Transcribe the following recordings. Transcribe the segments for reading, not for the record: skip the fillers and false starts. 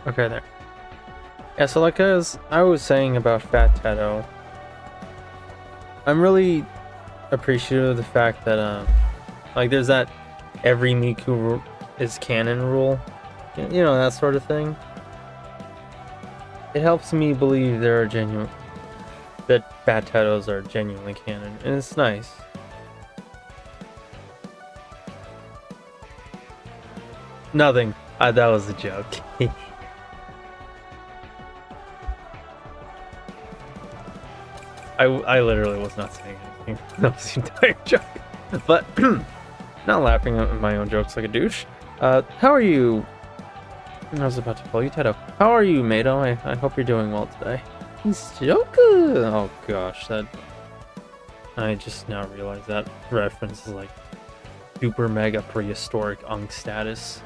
Okay, there. Yeah, so like as I was saying about Fat Tato, I'm really appreciative of the fact that like there's that every Miku is canon rule, you know, that sort of thing. It helps me believe that Fat Tatos are genuinely canon, and it's nice. Nothing. That was a joke. I literally was not saying anything. That was the entire joke. But not laughing at my own jokes like a douche. How are you? I was about to call you Tato. How are you, Mato? I hope you're doing well today. He's joking. Oh gosh, that. I just now realized that reference is like super mega prehistoric unk status.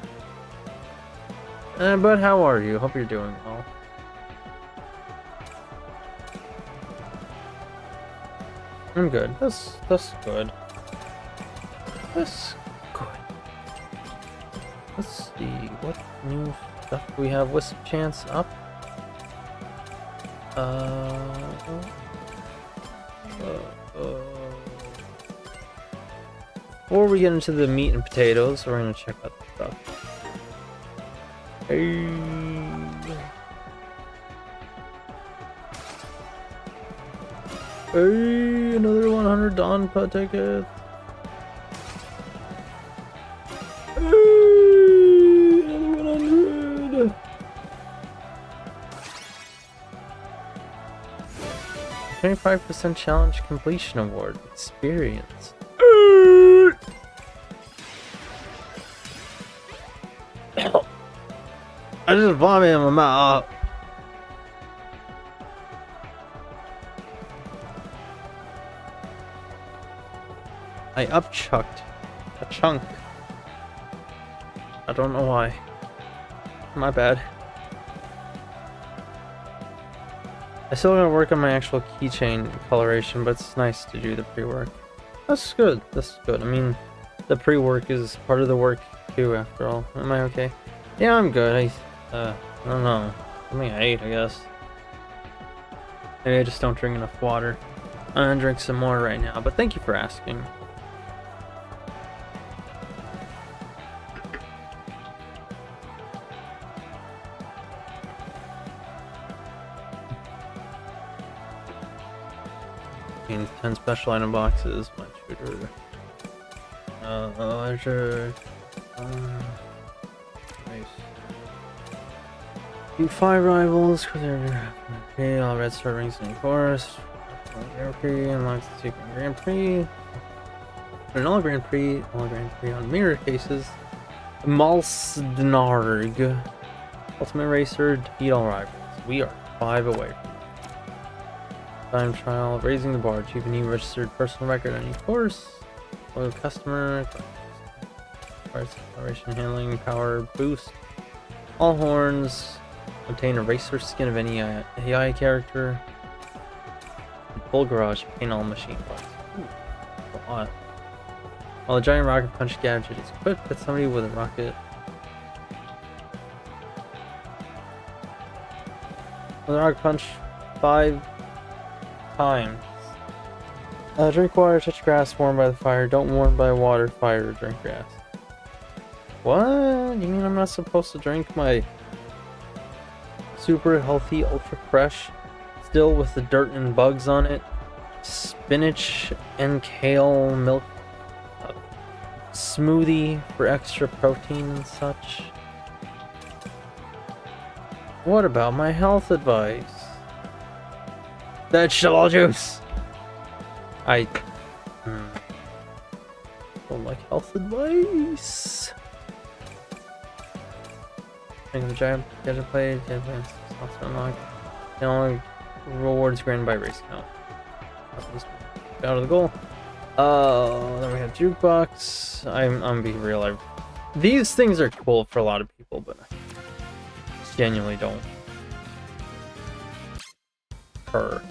But how are you? Hope you're doing well. I'm good. That's good. That's good. Let's see what new stuff we have. Wisp chance up. Before we get into the meat and potatoes, we're gonna check out the stuff. Hey. Hey, another 100 Donpa tickets. Hey, another 100. 25% challenge completion award. Experience. I just vomited in my mouth. I upchucked a chunk. I don't know why. My bad. I still gotta work on my actual keychain coloration, but it's nice to do the pre-work. That's good. That's good. I mean, the pre-work is part of the work too, after all. Am I okay? Yeah, I'm good. I don't know. Something I ate, I guess. Maybe I just don't drink enough water. I'm gonna drink some more right now, but thank you for asking. Means 10 special item boxes, my shooter. Leisure. Nice. Do 5 rivals, okay, all red star rings in course. Grand Prix unlocks the secret Grand Prix. An all Grand Prix on mirror cases. Malsdnarg. Ultimate Racer, defeat all rivals. We are 5 away from time trial, raising the bar, achieve a new registered personal record on each course. Loyal customer, acceleration, handling, power boost, all horns, obtain a racer skin of any AI character, and full garage, paint all machine parts. Ooh, a lot. While the giant rocket punch gadget is equipped, hit somebody with a rocket. With a rocket punch 5 times. Drink water, touch grass, warm by the fire. Don't warm by water, fire, or drink grass. What? You mean I'm not supposed to drink my super healthy, ultra fresh, still with the dirt and bugs on it, spinach and kale milk smoothie for extra protein and such? What about my health advice? Vegetable juice! I don't like health advice. Think of the giant gadget play, also unlocked. And only rewards granted by racing out. Out of the goal. Then we have jukebox. I'm being real. These things are cool for a lot of people, but I genuinely don't. Her.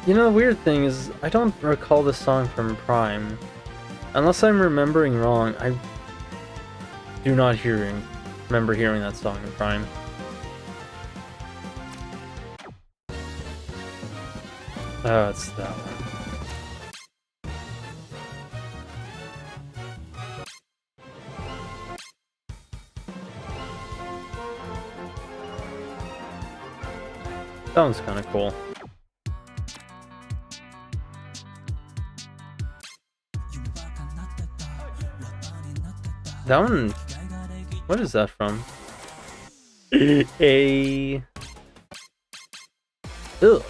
You know, the weird thing is, I don't recall the song from Prime. Unless I'm remembering wrong, I do not remember hearing that song in Prime. Oh, it's that one. That one's kind of cool. That one, what is that from? A... Ugh.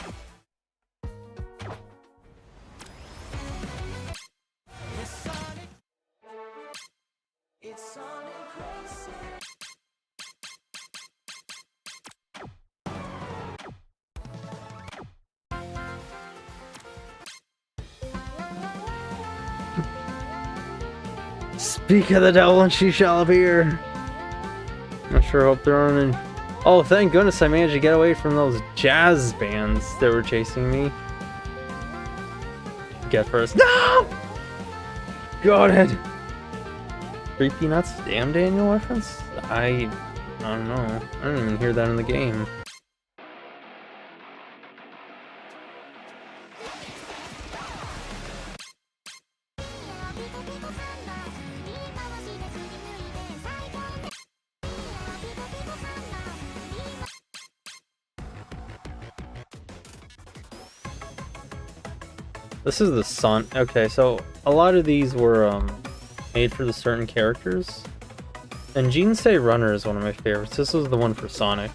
Speak of the devil and she shall appear. I sure hope there aren't any... Oh, thank goodness I managed to get away from those jazz bands that were chasing me. Get first. No! Got it! Creepy Nuts Damn Daniel reference? I don't know. I didn't even hear that in the game. This is the Son. Okay, so a lot of these were made for the certain characters. And Jinsei Runner is one of my favorites. This was the one for Sonic.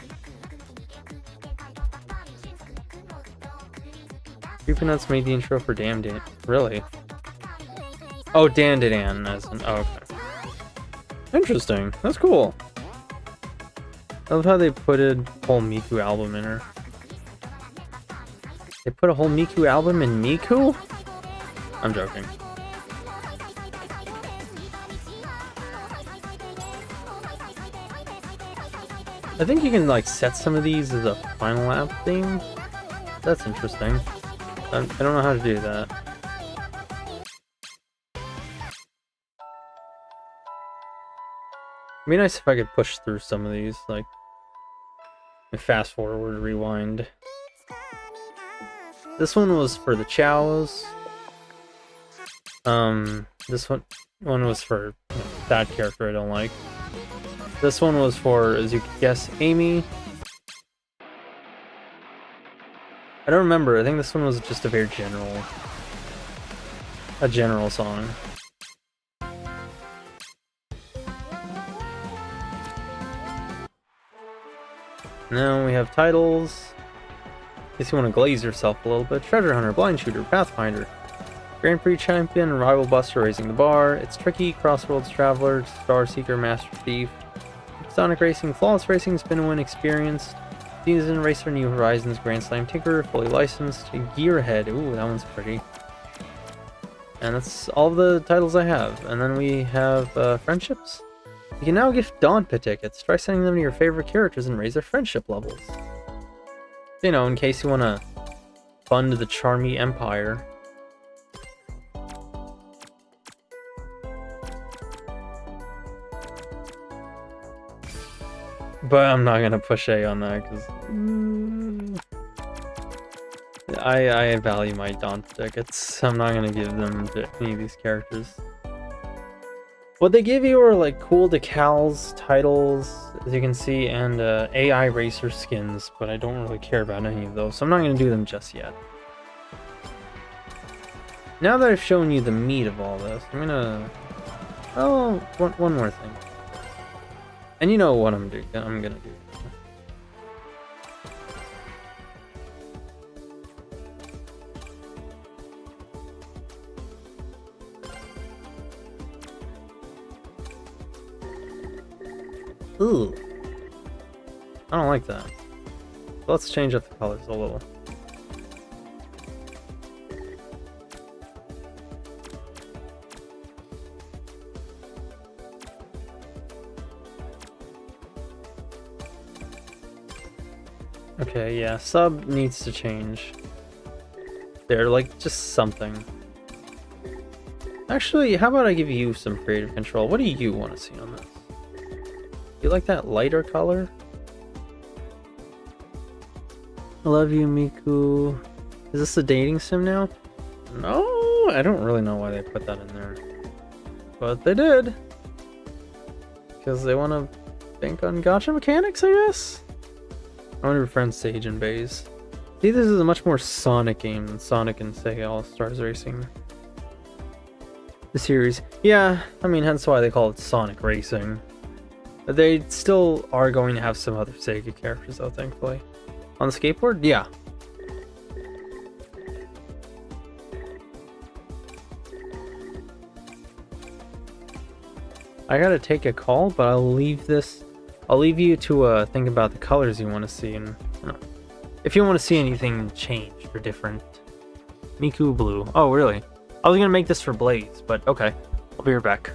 Creepy Nuts made the intro for Damn Dan. Really? Oh, Dan as in. Oh, okay. Interesting. That's cool. I love how they put a whole Miku album in her. They put a whole Miku album in Miku? I'm joking. I think you can like set some of these as a final lap thing. That's interesting. I don't know how to do that. It'd be nice if I could push through some of these, like fast forward, rewind. This one was for the Chows. This one was for that character I don't like. This one was for, as you can guess, Amy. I don't remember. I think this one was just a very general song. Now we have titles. In case you want to glaze yourself a little bit. Treasure Hunter, Blind Shooter, Pathfinder, Grand Prix Champion, Rival Buster, Raising the Bar, It's Tricky, Crossworlds Traveler, Star Seeker, Master Thief, Sonic Racing, Flawless Racing, Spin and Win Experienced, Season Racer, New Horizons, Grand Slam Tinker, Fully Licensed, Gearhead. Ooh, that one's pretty. And that's all the titles I have. And then we have Friendships. You can now gift Dawnpit tickets. Try sending them to your favorite characters and raise their friendship levels. You know, in case you want to fund the Charmy Empire. But I'm not going to push A on that, because I value my Dawn tickets. I'm not going to give them to any of these characters. What they give you are like cool decals, titles, as you can see, and AI racer skins, but I don't really care about any of those, so I'm not going to do them just yet. Now that I've shown you the meat of all this, I'm going to... Oh, one more thing. And you know what I'm going to do. Ooh. I don't like that. Let's change up the colors a little. Okay, yeah, sub needs to change. There, like, just something. Actually, how about I give you some creative control? What do you want to see on this? You like that lighter color? I love you, Miku. Is this a dating sim now? No, I don't really know why they put that in there. But they did. Because they want to bank on gacha mechanics, I guess? I want to befriend Sage and Baze. See, this is a much more Sonic game than Sonic and Sega All-Stars Racing. The series. Yeah, I mean, hence why they call it Sonic Racing. They still are going to have some other Sega characters, though, thankfully. On the skateboard? Yeah. I gotta take a call, but I'll leave you to think about the colors you want to see, and if you want to see anything changed or different. Miku blue. Oh, really? I was gonna make this for Blaze, but okay. I'll be right back.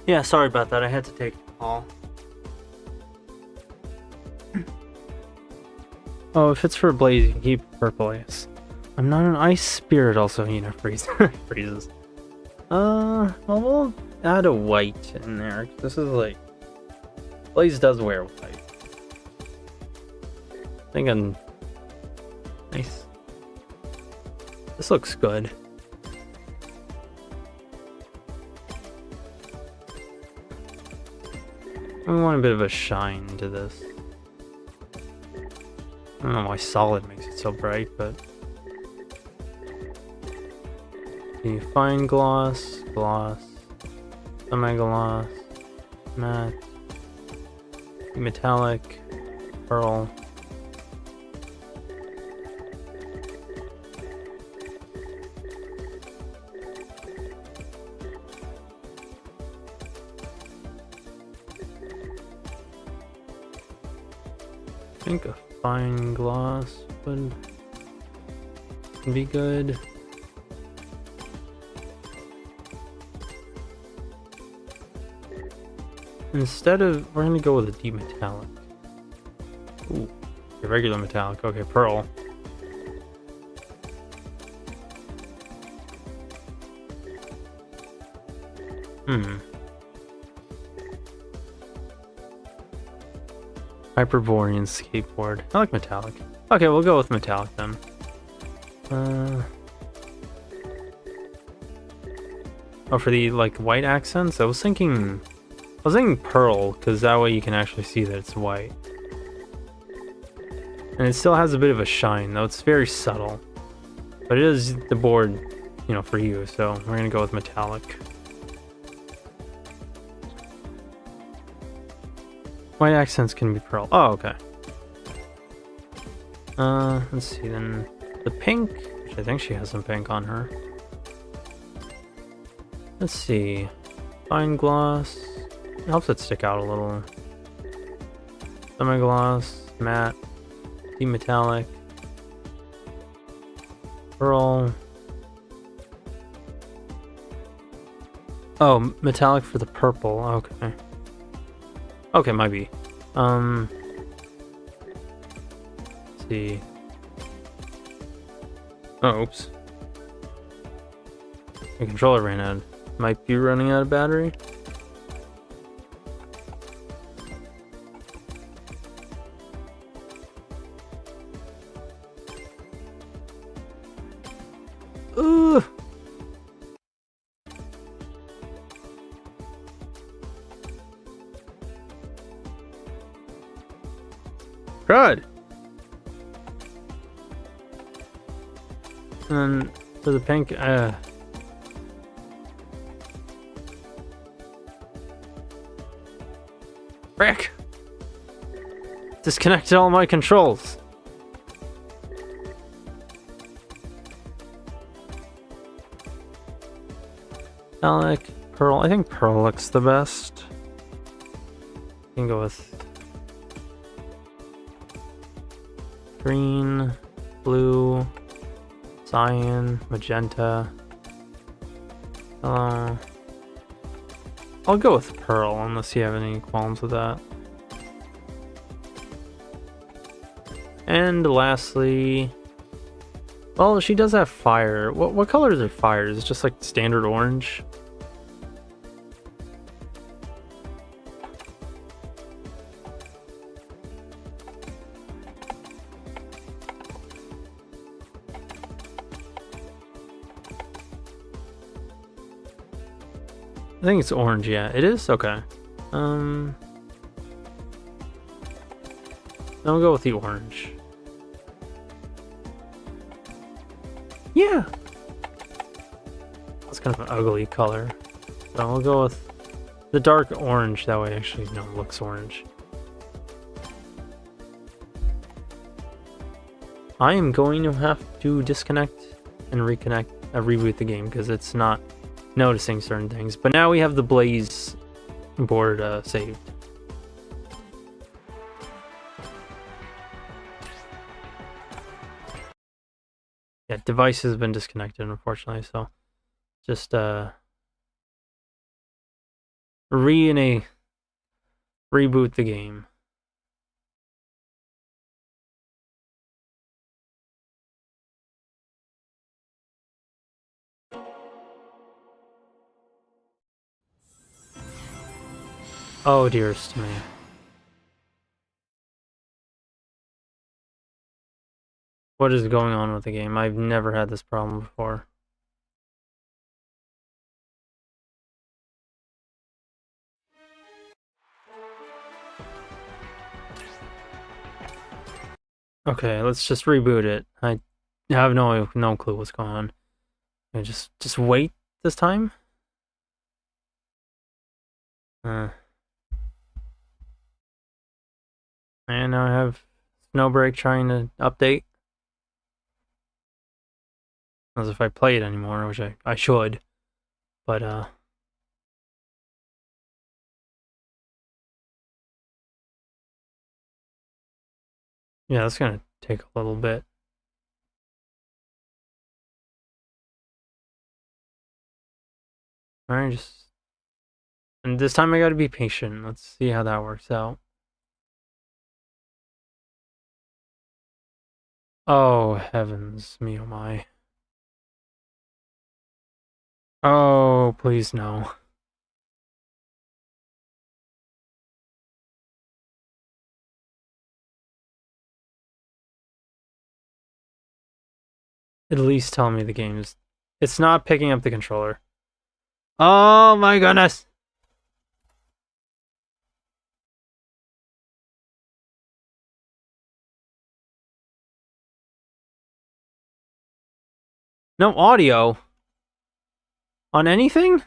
Yeah, sorry about that. I had to take a call. Oh, if it's for Blaze, you can keep purple ice. I'm not an ice spirit, also, you know, freezes. Well, we'll add a white in there. This is like... Blaze does wear white. I think I'm... Nice. This looks good. We want a bit of a shine to this. I don't know why solid makes it so bright, but... The fine gloss, gloss, semi-gloss, matte, metallic, pearl. I think a fine gloss would be good. Instead of, we're gonna go with a deep metallic. Ooh, a regular metallic. Okay, pearl. Hyperborean skateboard. I like metallic. Okay, we'll go with metallic then. Oh, for the like white accents, I was thinking pearl, because that way you can actually see that it's white. And it still has a bit of a shine, though it's very subtle. But it is the board, you know, for you, so we're gonna go with metallic. White accents can be pearl. Oh, okay. Let's see then. The pink, which I think she has some pink on her. Let's see. Fine gloss. It helps it stick out a little. Semi-gloss, matte, deep metallic, pearl. Oh, metallic for the purple. Okay. Okay, might be. Let's see. Oh, oops. The controller ran out. Might be running out of battery. Ooh. Crud. And for the pink, frick! Disconnected all my controls. Metallic, pearl. I think pearl looks the best. You can go with green, blue, cyan, magenta. I'll go with pearl unless you have any qualms with that. And lastly, well, she does have fire. What colors are fire? Is it just like standard orange? I think it's orange, yeah. It is? Okay. Then we'll go with the orange. Yeah! That's kind of an ugly color. So we'll go with the dark orange. That way it actually, you know, looks orange. I am going to have to disconnect and reconnect, reboot the game because it's not noticing certain things. But now we have the Blaze board saved. Yeah, device has been disconnected, unfortunately, so just reboot the game. Oh, dearest me. What is going on with the game? I've never had this problem before. Okay, let's just reboot it. I have no clue what's going on. I just wait this time? And now I have Snowbreak trying to update. As if I play it anymore, which I should. But yeah, that's gonna take a little bit. Alright, and this time I gotta be patient. Let's see how that works out. Oh, heavens me, oh my. Oh, please no. At least tell me the game's... It's not picking up the controller. Oh my goodness! No audio? On anything?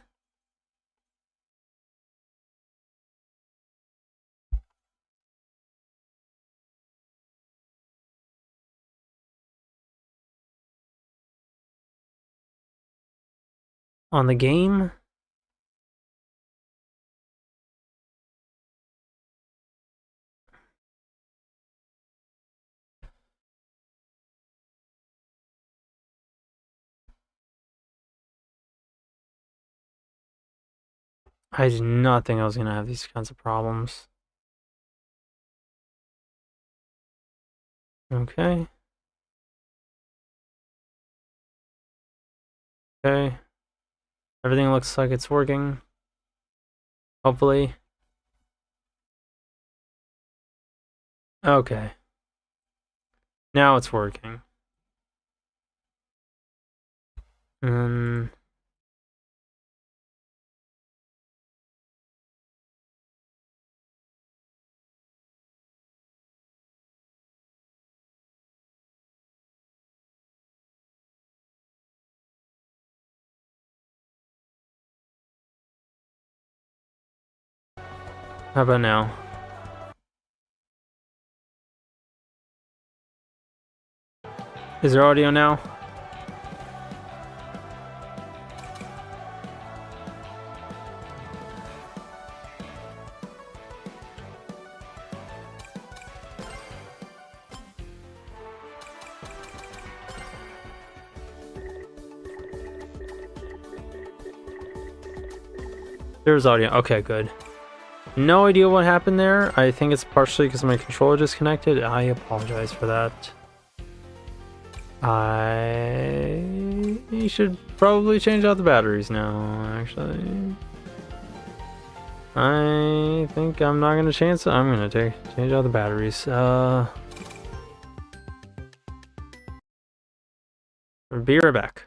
On the game? I did not think I was gonna have these kinds of problems. Okay. Okay. Everything looks like it's working. Hopefully. Okay. Now it's working. And how about now? Is there audio now? There's audio. Okay, good. No idea what happened there. I think it's partially because my controller disconnected. I apologize for that. I should probably change out the batteries now, actually. I think I'm not gonna chance it. I'm gonna change out the batteries. Be right back.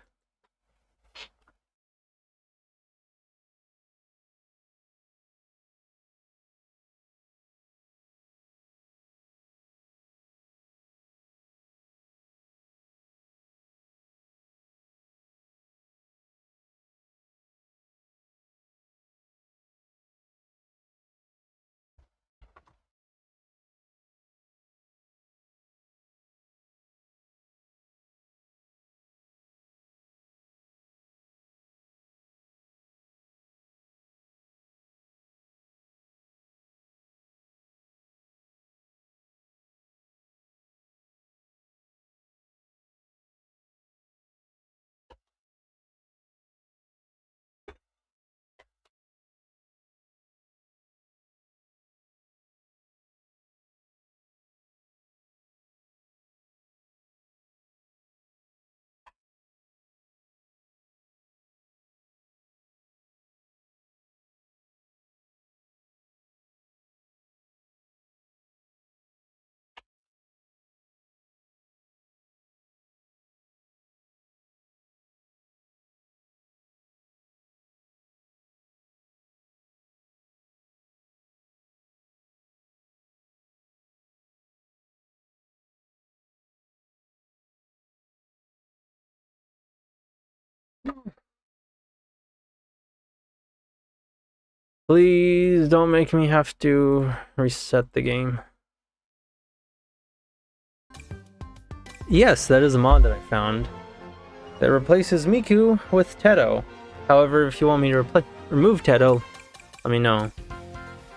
Please don't make me have to reset the game. Yes, that is a mod that I found that replaces Miku with Teto. However, if you want me to remove Teto, let me know,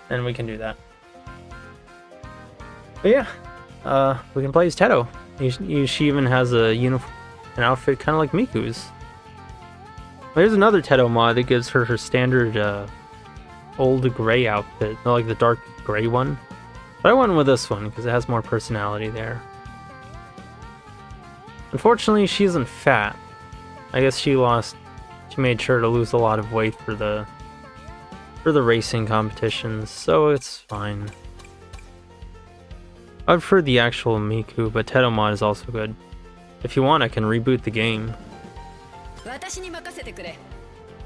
and we can do that. But yeah, we can play as Teto. She even has an outfit kind of like Miku's. There's another Teto mod that gives her her standard old gray outfit, not like the dark gray one. But I went with this one because it has more personality there. Unfortunately, she isn't fat. I guess she made sure to lose a lot of weight for the racing competitions, so it's fine. I prefer the actual Miku, but Teto mod is also good. If you want, I can reboot the game.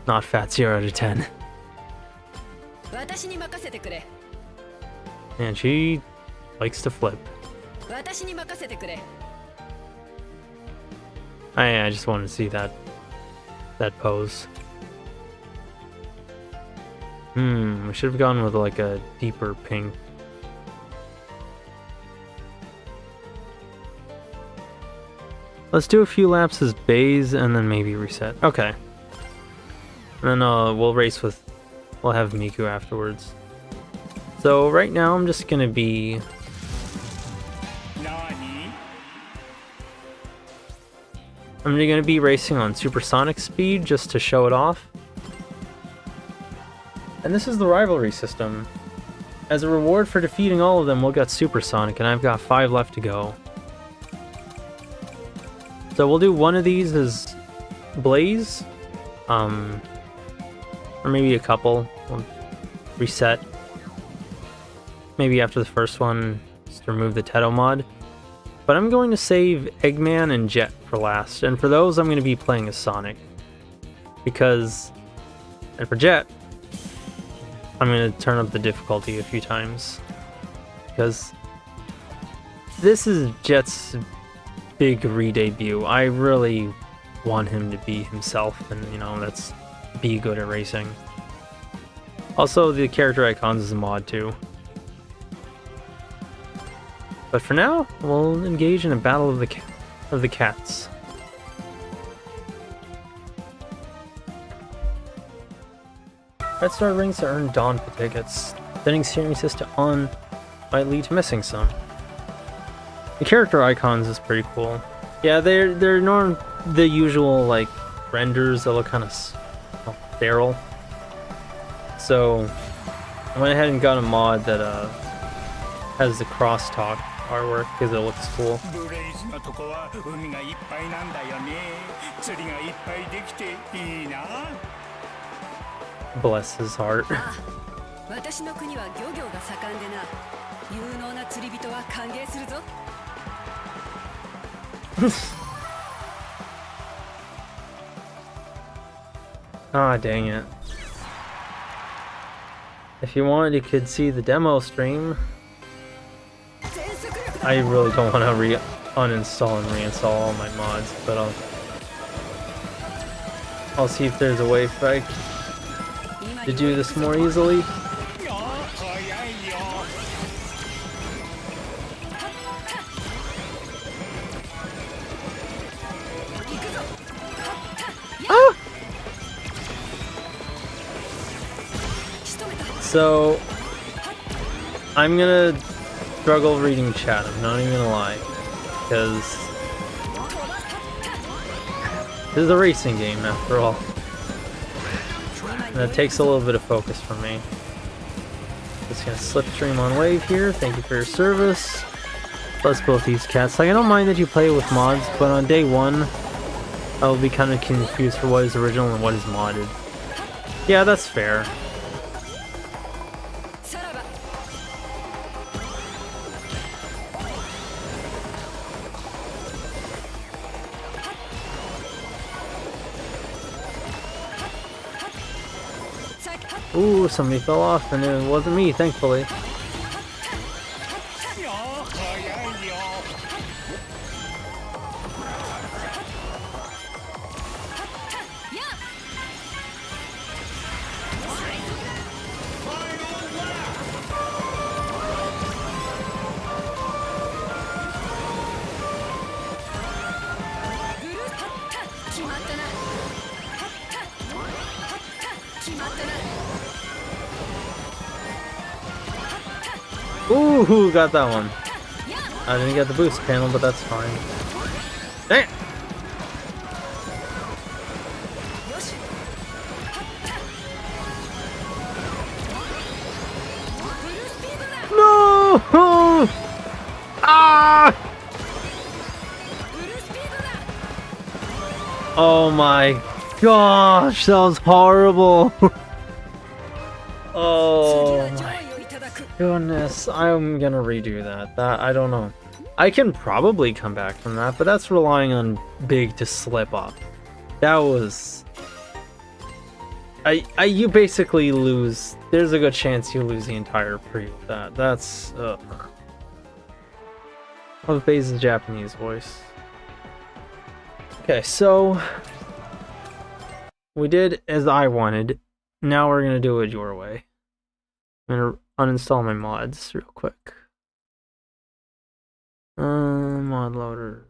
Not fat 0 out of 10. And she likes to flip. I just wanted to see that pose. We should have gone with like a deeper pink. Let's do a few laps as bays and then maybe reset. Okay. And then we'll have Miku afterwards. So right now I'm just gonna be racing on supersonic speed just to show it off. And this is the rivalry system. As a reward for defeating all of them, we'll get supersonic, and I've got 5 left to go. So we'll do one of these as Blaze, or maybe a couple. We'll reset. Maybe after the first one, just remove the Teto mod. But I'm going to save Eggman and Jet for last, and for those I'm going to be playing as Sonic. And for Jet, I'm going to turn up the difficulty a few times. Because this is Jet's big re-debut. I really want him to be himself, and that's be good at racing. Also, the character icons is a mod too. But for now, we'll engage in a battle of the cats. Red Star rings to earn Dawn tickets. Setting steering assist to on might lead to missing some. The character icons is pretty cool. Yeah, they're the usual like renders that look kind of feral. So I went ahead and got a mod that has the crosstalk artwork because it looks cool. Bless his heart. Ah, dang it. If you wanted, you could see the demo stream. I really don't want to uninstall and reinstall all my mods, but I'll see if there's a way to do this more easily. Ah! So I'm gonna struggle reading chat, I'm not even gonna lie, because this is a racing game after all. And that takes a little bit of focus from me. Just gonna slipstream on wave here, thank you for your service. Plus both these cats. Like, I don't mind that you play with mods, but on day 1, I'll be kind of confused for what is original and what is modded. Yeah, that's fair. Ooh, somebody fell off, and it wasn't me, thankfully. Ooh, got that one. I didn't get the boost panel, but that's fine. Dang it! No! Ah! Oh my gosh, that was horrible. Oh my goodness, I'm gonna redo that. I don't know. I can probably come back from that, but that's relying on Big to slip up. That was... you basically lose... There's a good chance you lose the entire pre with that. That's... ugh. Love Baze's Japanese voice. Okay, so... we did as I wanted. Now we're gonna do it your way. I'm gonna uninstall my mods real quick. Mod loader.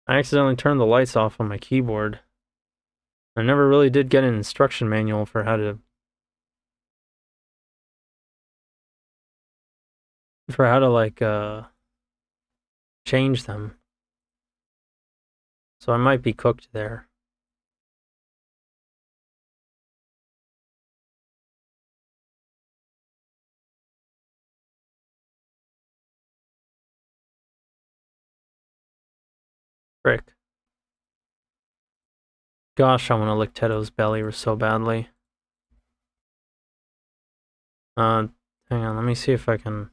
I accidentally turned the lights off on my keyboard. I never really did get an instruction manual for how to like change them. So I might be cooked there. Frick. Gosh, I want to lick Teto's belly so badly. Hang on, let me see if I can...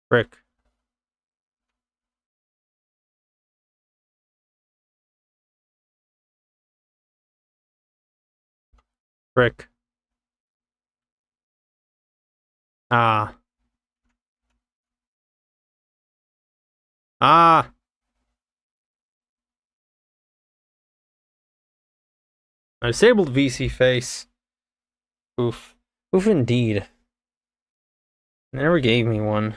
Frick. Frick. Ah. Ah! I disabled VC face. Oof. Oof indeed. They never gave me one.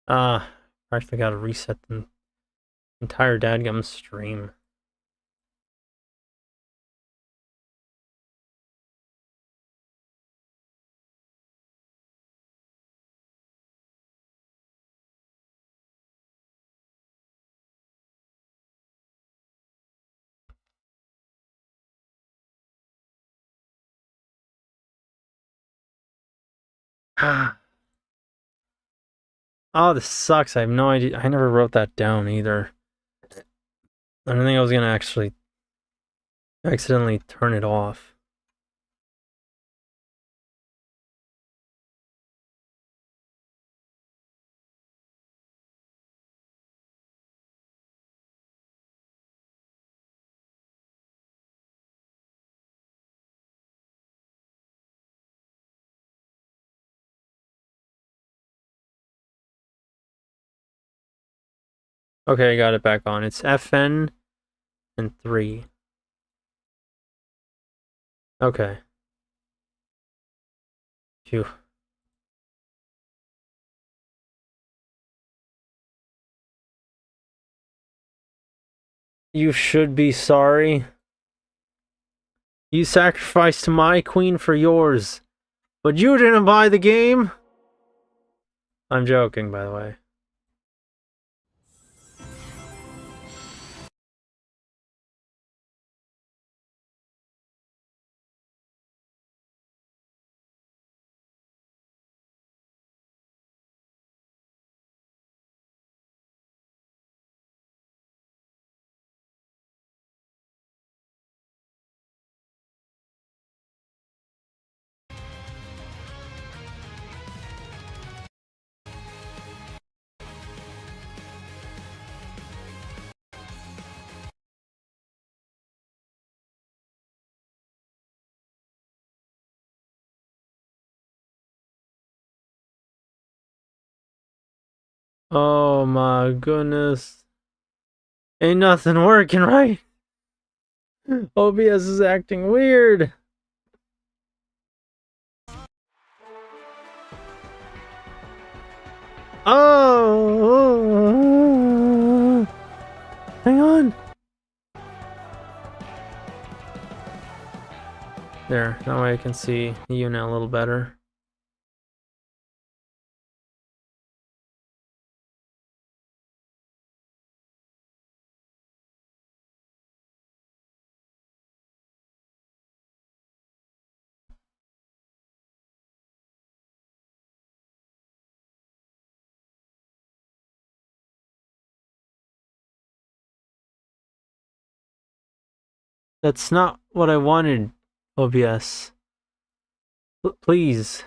Ah. I actually gotta reset the entire dadgum stream. Ah. Oh, this sucks. I have no idea. I never wrote that down either. I don't think I was gonna actually accidentally turn it off. Okay, I got it back on. It's FN and 3. Okay. Phew. You should be sorry. You sacrificed my queen for yours, but you didn't buy the game? I'm joking, by the way. Oh my goodness. Ain't nothing working right. OBS is acting weird. Oh, hang on. There, that way I can see Yu-nee a little better. That's not what I wanted, OBS. Please.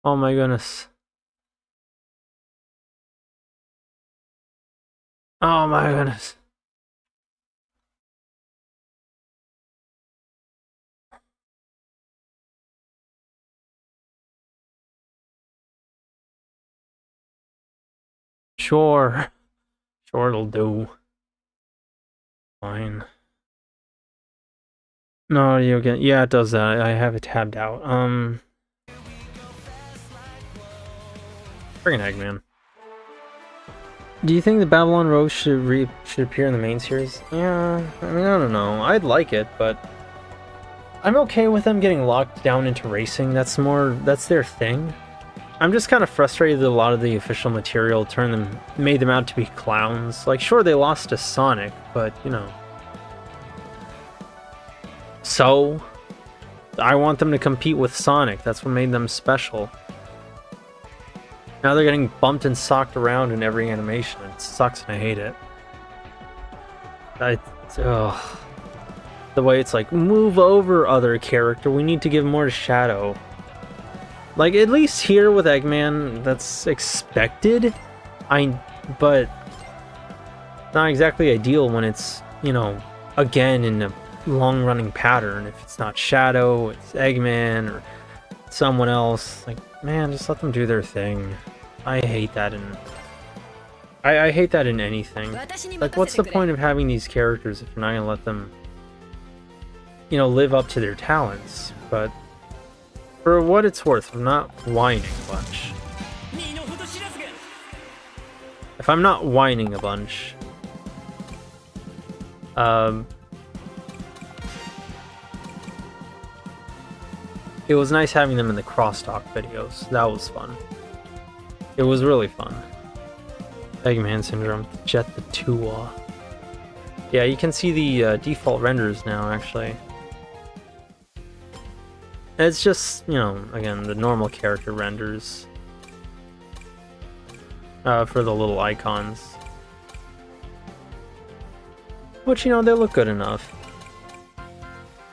Oh my goodness. Oh my goodness. Sure. Sure, it'll do. Fine. No, you again. Yeah, it does that. I have it tabbed out. Friggin' Eggman. Do you think the Babylon Rogue should appear in the main series? Yeah, I mean, I don't know. I'd like it, but I'm okay with them getting locked down into racing. That's their thing. I'm just kind of frustrated that a lot of the official material made them out to be clowns. Like, sure, they lost to Sonic, but, you know. So, I want them to compete with Sonic. That's what made them special. Now they're getting bumped and socked around in every animation. It sucks and I hate it. The way it's like, move over, other character. We need to give more to Shadow. Like, at least here with Eggman, that's expected. But not exactly ideal when it's, you know, again in a long-running pattern. If it's not Shadow, it's Eggman or someone else. Like, man, just let them do their thing. I hate that I hate that in anything. Like, what's the point of having these characters if you're not gonna let them, you know, live up to their talents? But for what it's worth, I'm not whining a bunch. If I'm not whining a bunch, it was nice having them in the crosstalk videos. That was fun. It was really fun. Eggman Syndrome, Jet the Tua. Yeah, you can see the default renders now, actually. It's just, you know, again, the normal character renders. For the little icons. Which, you know, they look good enough.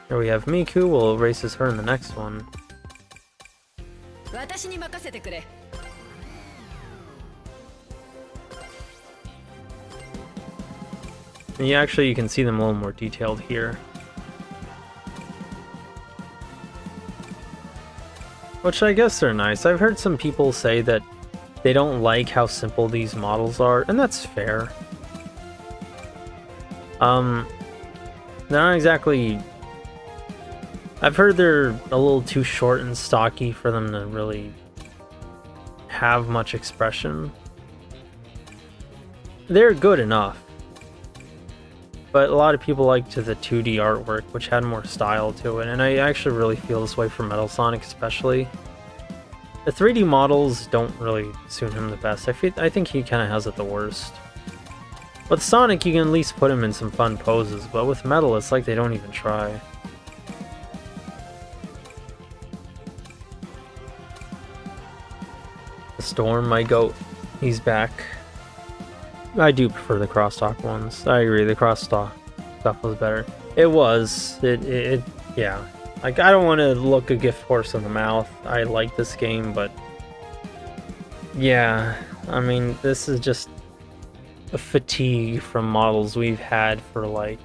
Here we have Miku, we'll race as her in the next one. And yeah, actually, you can see them a little more detailed here. Which I guess they're nice. I've heard some people say that they don't like how simple these models are, and that's fair. They're not exactly... I've heard they're a little too short and stocky for them to really have much expression. They're good enough. But a lot of people liked the 2D artwork, which had more style to it, and I actually really feel this way for Metal Sonic especially. The 3D models don't really suit him the best. I think he kind of has it the worst. With Sonic, you can at least put him in some fun poses, but with Metal, it's like they don't even try. Storm, my goat, he's back. I do prefer the crosstalk ones. I agree, the crosstalk stuff was better. It was. Yeah. Like, I don't want to look a gift horse in the mouth. I like this game, but... yeah, I mean, this is just a fatigue from models we've had for, like,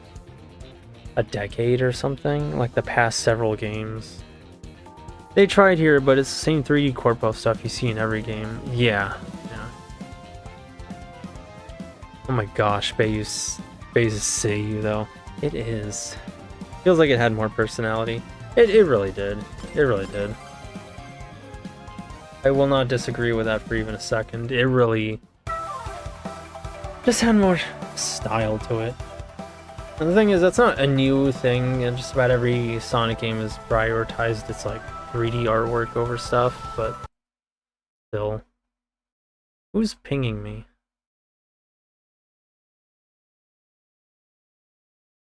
a decade or something. Like, the past several games. They tried here, but it's the same 3D corpo stuff you see in every game. Yeah. Oh my gosh, Bayu's Seiyu though. It is. Feels like it had more personality. It really did. It really did. I will not disagree with that for even a second. It really just had more style to it. And the thing is, that's not a new thing, and just about every Sonic game has prioritized its like 3D artwork over stuff, but still. Who's pinging me?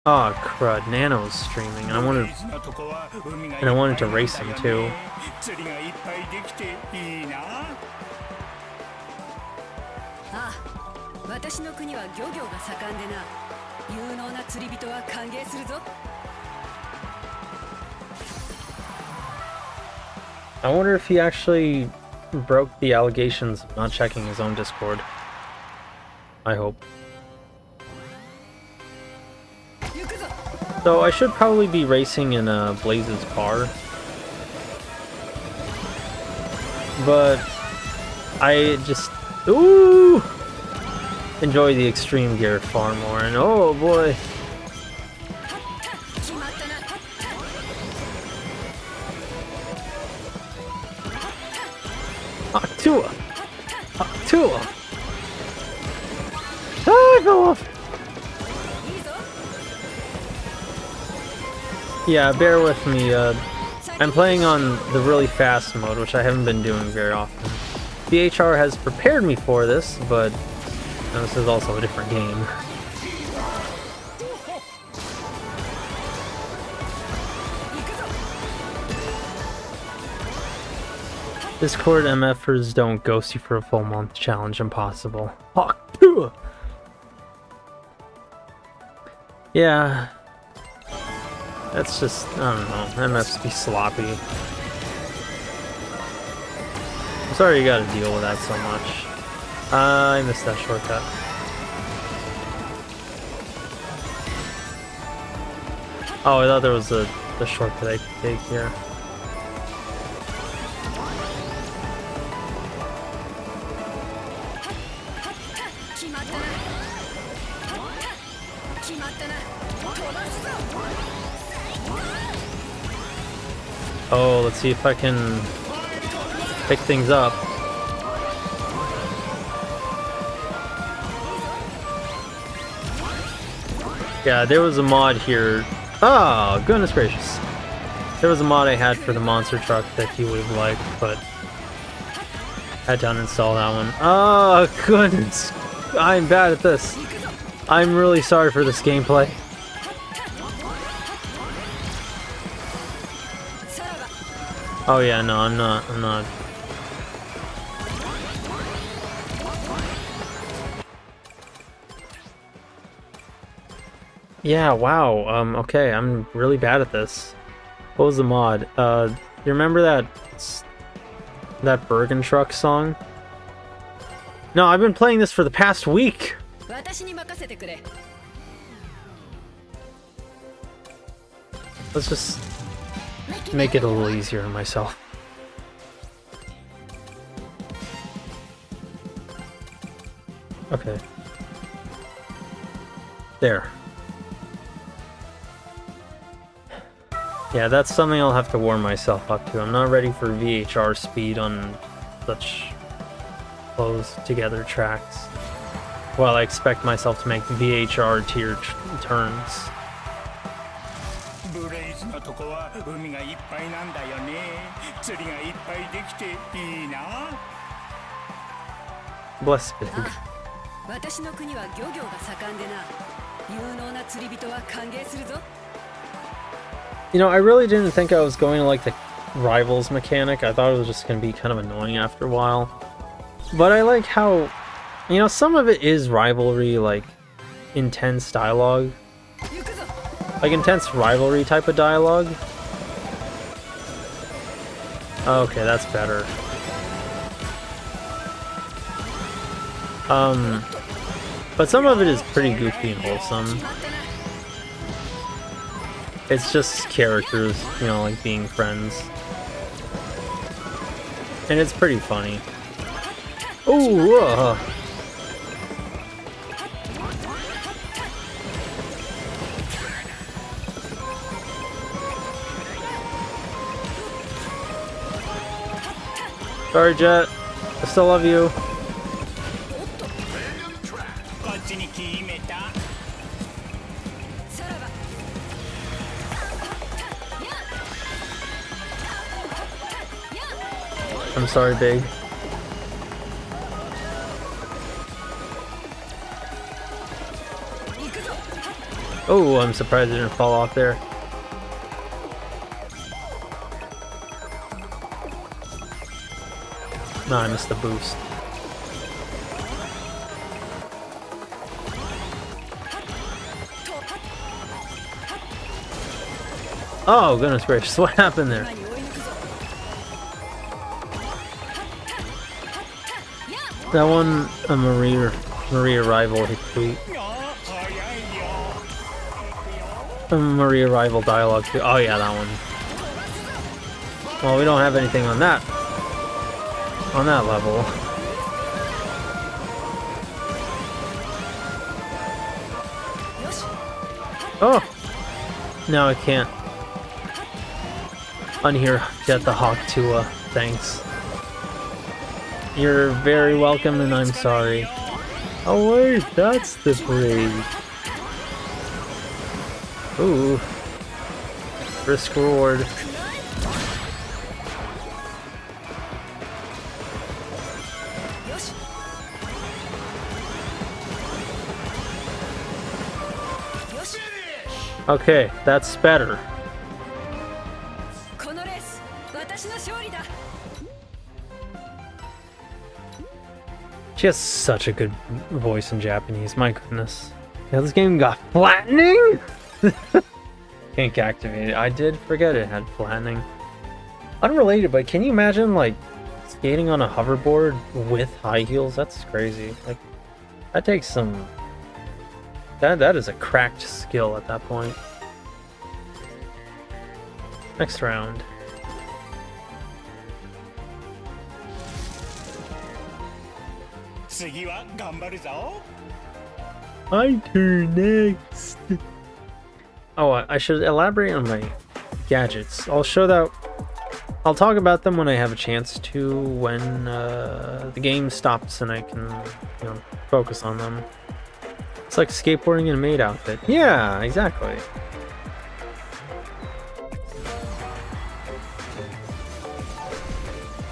Oh crud, Nano's streaming, and I wanted to race him too. I wonder if he actually broke the allegations of not checking his own Discord. I hope. So I should probably be racing in Blaze's car. But I just enjoy the extreme gear far more, and oh boy. Tua! Ah, I fell off! Yeah, bear with me. I'm playing on the really fast mode, which I haven't been doing very often. VHR has prepared me for this, but this is also a different game. Discord MFers don't ghost you for a full month challenge, impossible. Yeah. That's just, I don't know, MFs be sloppy. I'm sorry you gotta deal with that so much. I missed that shortcut. Oh, I thought there was the shortcut I could take here. Oh, let's see if I can pick things up. Yeah, there was a mod here. Oh, goodness gracious. There was a mod I had for the monster truck that he would have liked, but had to uninstall that one. Oh, goodness. I'm bad at this. I'm really sorry for this gameplay. Oh yeah, no, I'm not. Yeah, wow, okay, I'm really bad at this. What was the mod? You remember that Bergen Truck song? No, I've been playing this for the past week! Let's just make it a little easier on myself. Okay. There. Yeah, that's something I'll have to warm myself up to. I'm not ready for VHR speed on such close together tracks. While I expect myself to make VHR tier turns. Bless Big. You know, I really didn't think I was going to like the rivals mechanic. I thought it was just going to be kind of annoying after a while. But I like how, you know, some of it is rivalry, like intense dialogue. Like intense rivalry type of dialogue. Okay, that's better. But some of it is pretty goofy and wholesome. It's just characters, you know, like being friends. And it's pretty funny. Ooh! Sorry, Jet. I still love you. I'm sorry, Big. Oh, I'm surprised it didn't fall off there. No, I missed the boost. Oh, goodness gracious, what happened there? That one, a Maria rival hit tweet. A Maria rival dialogue too. Oh yeah, that one. Well, we don't have anything on that level. Oh! Now I can't unhear Jet the Hawk Tua. Thanks. You're very welcome and I'm sorry. Oh wait, that's the breed. Ooh. Risk reward. Okay, that's better. She has such a good voice in Japanese, my goodness. Yeah, this game got flattening? Can't activate it. I did forget it had flattening. Unrelated, but can you imagine like skating on a hoverboard with high heels? That's crazy. Like that takes some that is a cracked skill at that point. Next round. My turn next. Oh, I should elaborate on my gadgets. I'll talk about them when I have a chance to, when the game stops and I can, focus on them. It's like skateboarding in a maid outfit. Yeah, exactly.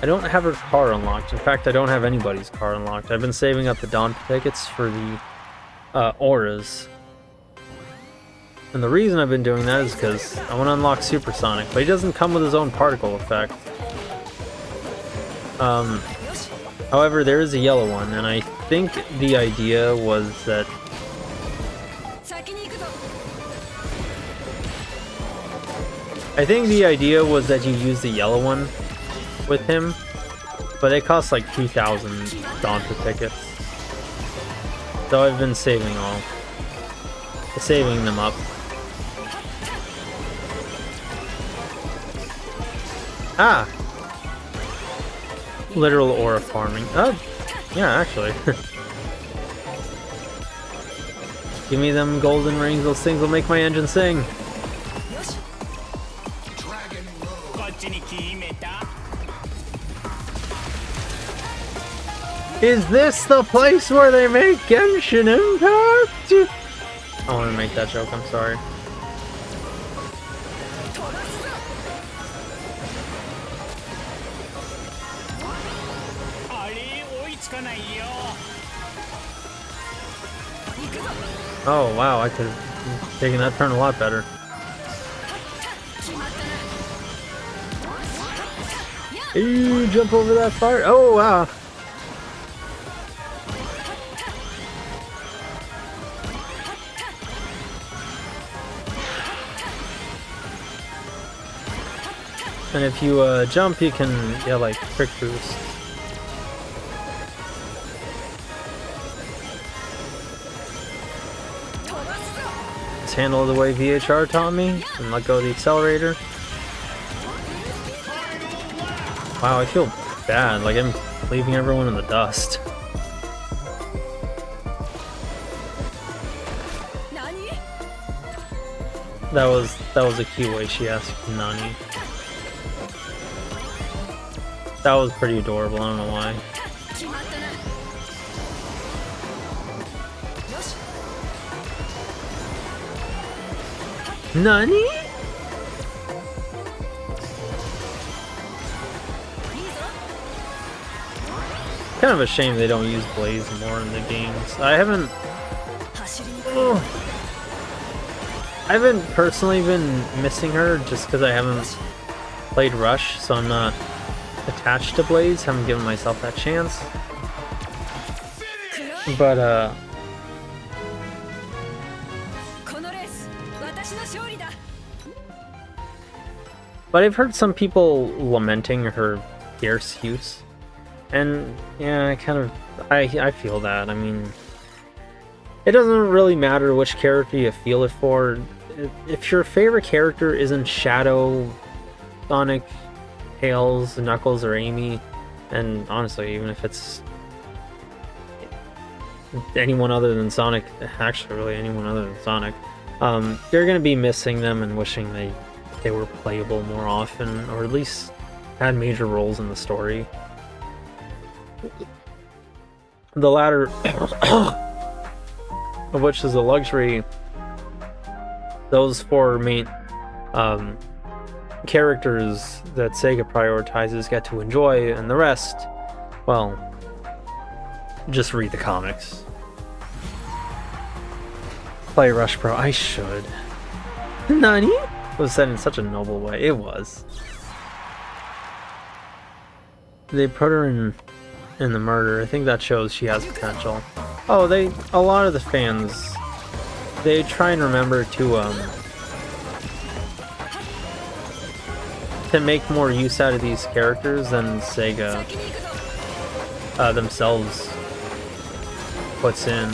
I don't have her car unlocked. In fact, I don't have anybody's car unlocked. I've been saving up the Dawn tickets for the auras. And the reason I've been doing that is because I want to unlock Supersonic, but he doesn't come with his own particle effect. However, there is a yellow one, and I think the idea was that you use the yellow one with him, but they cost like 2,000 Donta tickets. So I've been saving them up. Ah! Literal aura farming. Oh, yeah, actually. Give me them golden rings, those things will make my engine sing. Is this the place where they make Genshin Impact? I want to make that joke, I'm sorry. Oh wow, I could have taken that turn a lot better. Ooh, jump over that fire. Oh wow. And if you jump, you can get like quick boost. Just handle it the way VHR taught me, and let go of the accelerator. Wow, I feel bad, like I'm leaving everyone in the dust. That was a cute way she asked Nani. That was pretty adorable, I don't know why. Nani? Kind of a shame they don't use Blaze more in the games. I haven't personally been missing her just because I haven't played Rush, so I'm not attached to Blaze. Haven't given myself that chance. But I've heard some people lamenting her fierce use. And yeah, I feel that. I mean, it doesn't really matter which character you feel it for. If your favorite character isn't Shadow, Sonic, Tails, Knuckles, or Amy, and honestly, even if it's anyone other than Sonic, actually really anyone other than Sonic, you're gonna be missing them and wishing they were playable more often, or at least had major roles in the story. The latter of which is a luxury those four main characters that Sega prioritizes get to enjoy, and the rest, well, just read the comics. Play Rush Pro. I should. Nani? It was said in such a noble way. It was. They put her in the murder. I think that shows she has potential. Oh, a lot of the fans, they try and remember to make more use out of these characters than Sega themselves puts in.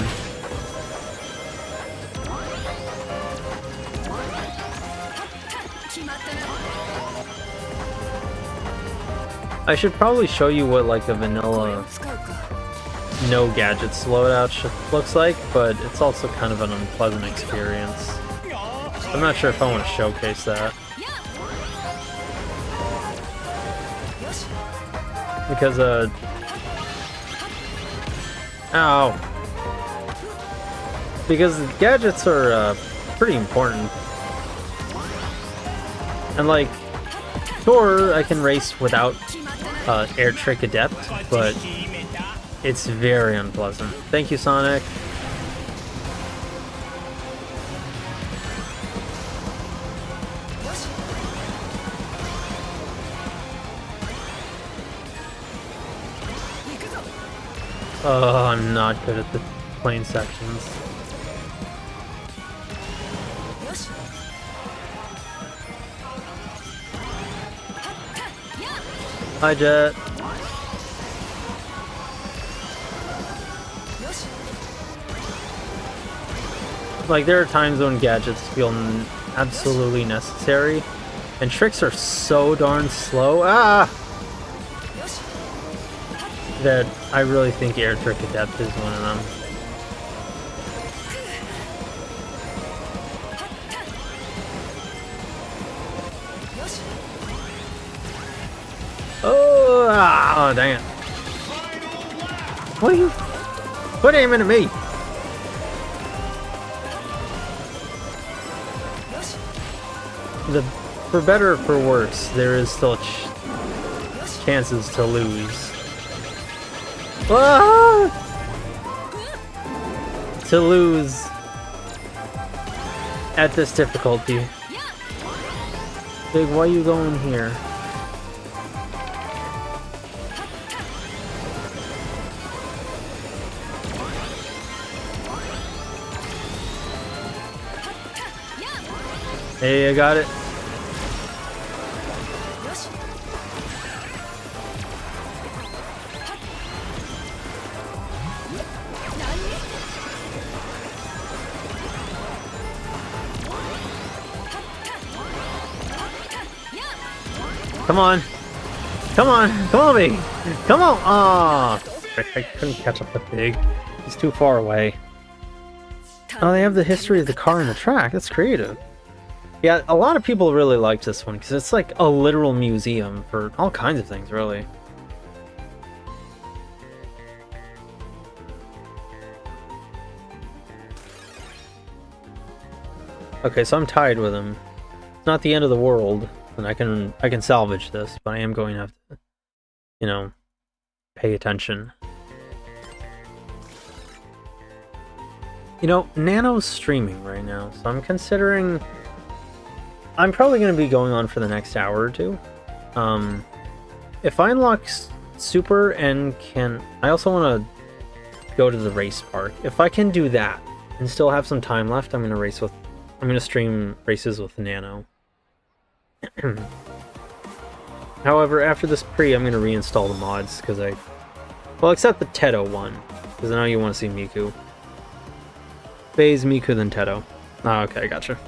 I should probably show you what like a vanilla no gadgets loadout looks like, but it's also kind of an unpleasant experience. I'm not sure if I want to showcase that. Because, ow. Because gadgets are, pretty important. And like, sure, I can race without Air Trick Adept, but it's very unpleasant. Thank you, Sonic. Oh, I'm not good at the plane sections. Hi, Jet. Like, there are times when gadgets feel absolutely necessary, and tricks are so darn slow, that I really think Air Trick Adept is one of them. Oh, dang it. What are you... Quit aiming at me! For better or for worse, there is still chances to lose. Ah! To lose at this difficulty. Big, why are you going here? Hey, I got it. Come on. Come on. Come on, me. Come on. Ah, oh, I couldn't catch up with Big. He's too far away. Oh, they have the history of the car and the track. That's creative. Yeah, a lot of people really liked this one because it's like a literal museum for all kinds of things, really. Okay, so I'm tied with him. It's not the end of the world, and I can salvage this, but I am going to have to, you know, pay attention. You know, Nano's streaming right now, so I'm considering... I'm probably going to be going on for the next hour or two. If I unlock Super and can... I also want to go to the race park. If I can do that and still have some time left, I'm going to stream races with Nano. However, after this I'm going to reinstall the mods, because well, except the Teto one, because I know you want to see Miku. Phase, Miku, then Teto. Oh, okay, gotcha.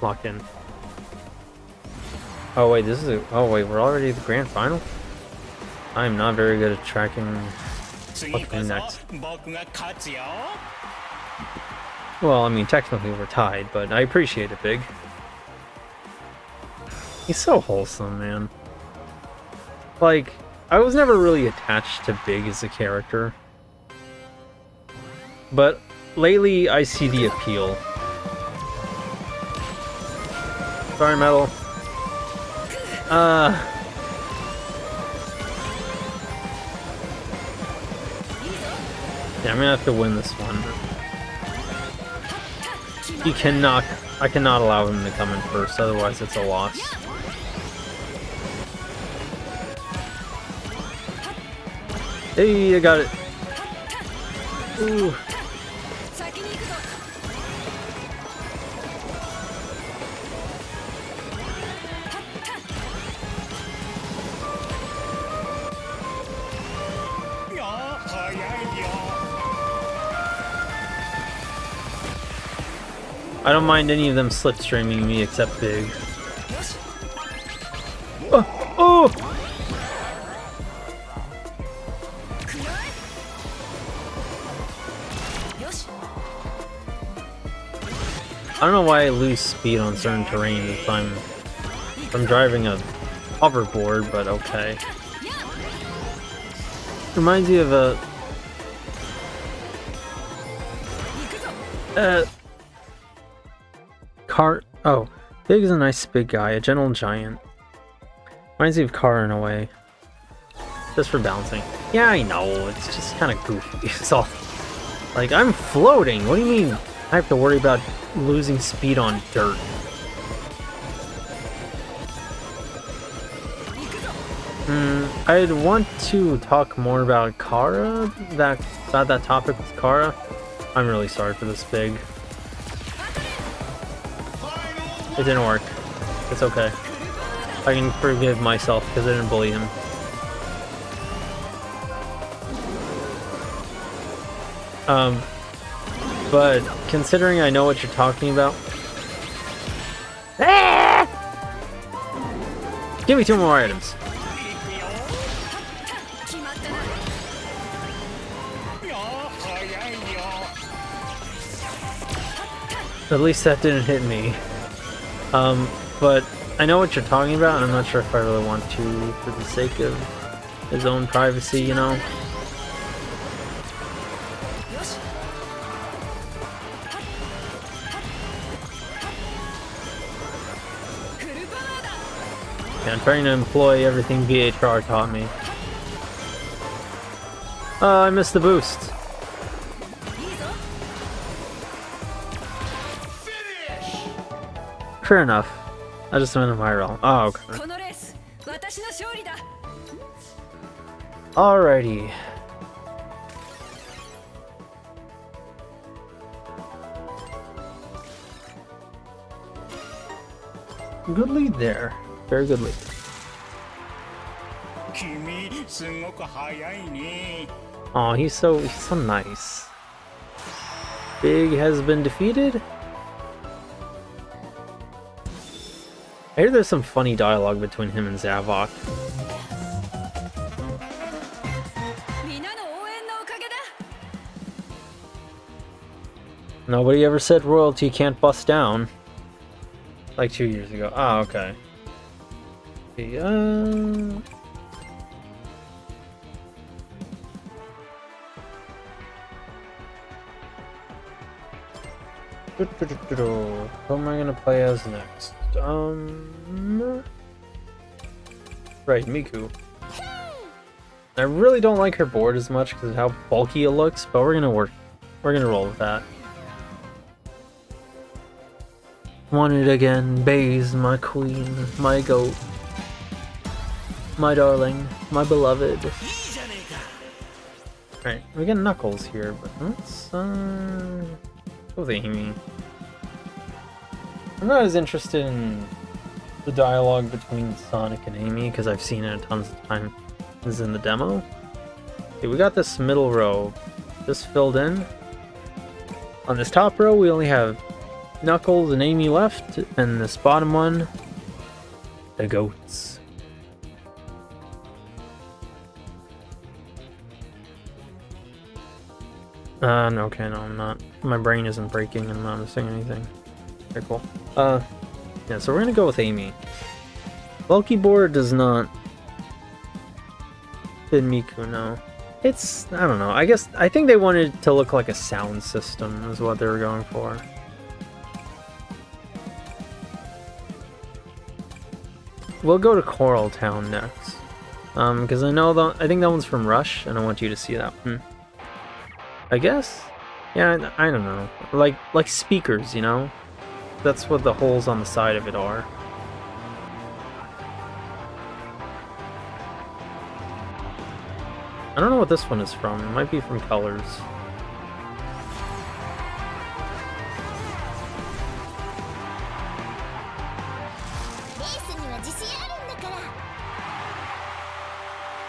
Lock in. Oh wait, oh wait, we're already at the grand final? I am not very good at tracking what's coming next. Well, I mean, technically we're tied, but I appreciate it, Big. He's so wholesome, man. Like, I was never really attached to Big as a character. But lately, I see the appeal. Sorry, Metal. Yeah, I'm gonna have to win this one. I cannot allow him to come in first, otherwise it's a loss. Hey, I got it. Ooh. I don't mind any of them slipstreaming me except Big. Oh! I don't know why I lose speed on certain terrain if I'm driving a hoverboard, but okay. Reminds me of a car. Oh, Big is a nice big guy, a gentle giant. Reminds me of Car in a way. Just for balancing. Yeah, I know, it's just kind of goofy. It's all like, I'm floating. What do you mean I have to worry about losing speed on dirt? I'd want to talk more about Kara, about that topic with Kara. I'm really sorry for this, Big. It didn't work. It's okay. I can forgive myself because I didn't bully him. But considering I know what you're talking about... Ah! Give me 2 more items. At least that didn't hit me. But I know what you're talking about, and I'm not sure if I really want to, for the sake of his own privacy, you know? Yeah, I'm trying to employ everything VHR taught me. I missed the boost. Fair enough. I just went viral. Oh, okay. Alrighty. Good lead there. Very good lead. Oh, he's so nice. Big has been defeated. I hear there's some funny dialogue between him and Zavok. Nobody ever said royalty can't bust down. Like 2 years ago. Ah, okay. Yeah. Who am I gonna play as next? Right, Miku. I really don't like her board as much because of how bulky it looks, but we're gonna roll with that. Want it again, Baze, my queen, my goat, my darling, my beloved. Alright, we get Knuckles here, but let's go with Amy. I'm not as interested in the dialogue between Sonic and Amy because I've seen it tons of times in the demo. Okay, we got this middle row just filled in. On this top row, we only have Knuckles and Amy left, and this bottom one, the goats. Okay, no, I'm not. My brain isn't breaking, and I'm not missing anything. Okay, cool. Yeah, so we're gonna go with Amy. Bulky board does not fit Miku, no. It's, I don't know, I think they wanted it to look like a sound system is what they were going for. We'll go to Coral Town next. Because I think that one's from Rush, and I want you to see that one. I guess? Yeah, I don't know. Like speakers, you know? That's what the holes on the side of it are. I don't know what this one is from. It might be from Colors.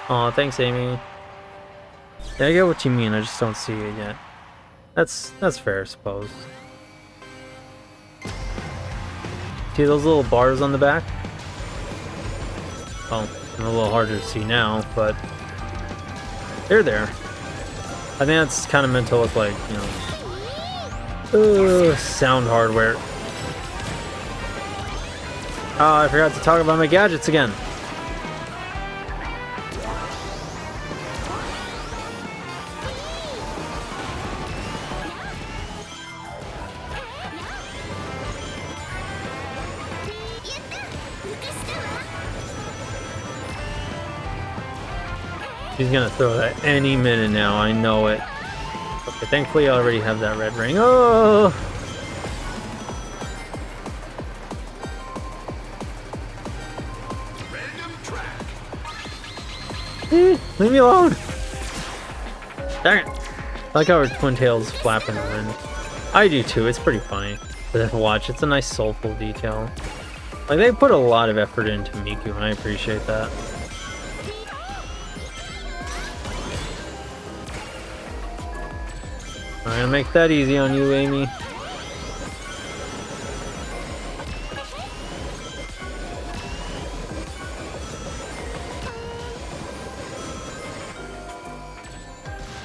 Aw, thanks, Amy. Yeah, I get what you mean, I just don't see it yet. That's fair, I suppose. See those little bars on the back? Well, a little harder to see now, but they're there. I think that's kind of meant to look like, you know, sound hardware. Oh, I forgot to talk about my gadgets again. She's gonna throw that any minute now, I know it. Okay, thankfully I already have that red ring. Oh! Leave me alone! Dang it! I like how her twin tails flap in the wind. I do too, it's pretty funny. But watch, it's a nice soulful detail. Like, they put a lot of effort into Miku, and I appreciate that. I'm gonna make that easy on you, Amy.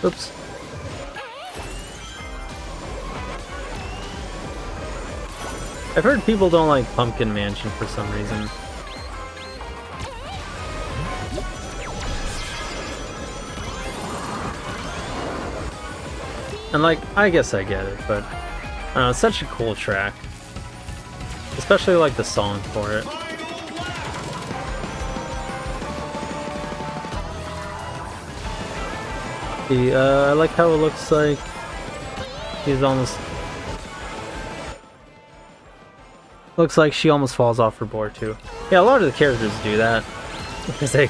Oops. I've heard people don't like Pumpkin Mansion for some reason. And like, I guess I get it, but I don't know, it's such a cool track. Especially like the song for it. I like how it looks like he's almost... Looks like she almost falls off her board too. Yeah, a lot of the characters do that. Because they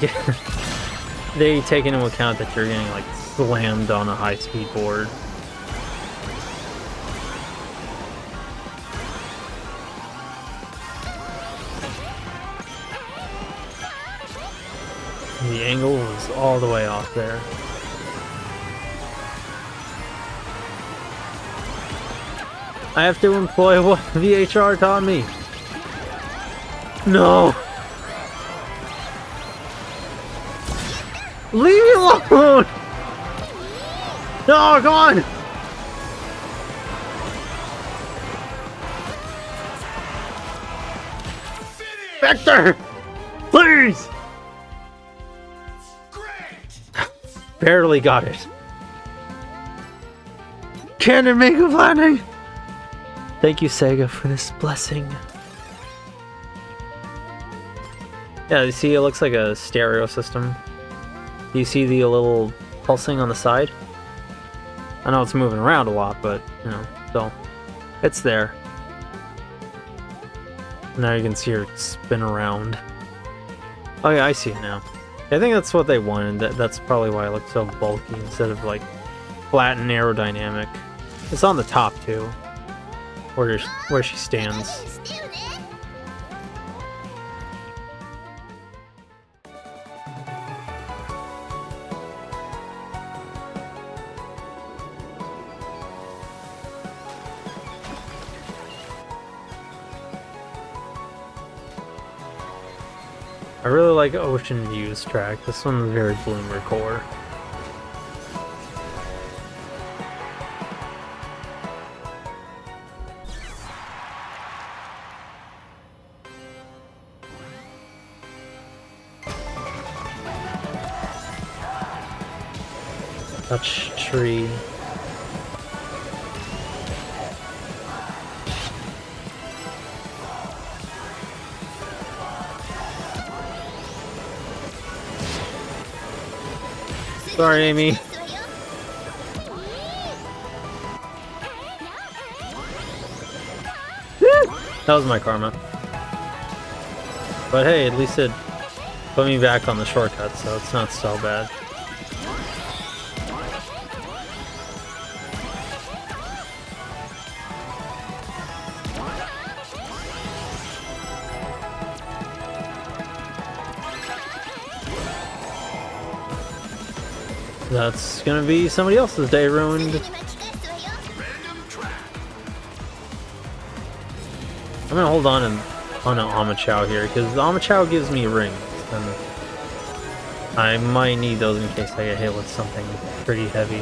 take into account that you're getting like slammed on a high-speed board. The angle was all the way off there. I have to employ what VHR taught me. No! Leave me alone! No, come on! Vector! Please! Barely got it. Cannon make a landing! Thank you, Sega, for this blessing. Yeah, you see, it looks like a stereo system. Do you see the little pulsing on the side? I know it's moving around a lot, but, you know, so it's there. Now you can see her spin around. Oh yeah, I see it now. I think that's what they wanted. That's probably why it looks so bulky instead of like flat and aerodynamic. It's on the top too, where she stands. I really like Ocean View's track. This one's very Bloomer core. Touch tree. Sorry, Amy. That was my karma. But hey, at least it put me back on the shortcut, so it's not so bad. That's gonna be somebody else's day ruined. I'm gonna hold on an Amachao here, because the Amachao gives me rings, and I might need those in case I get hit with something pretty heavy.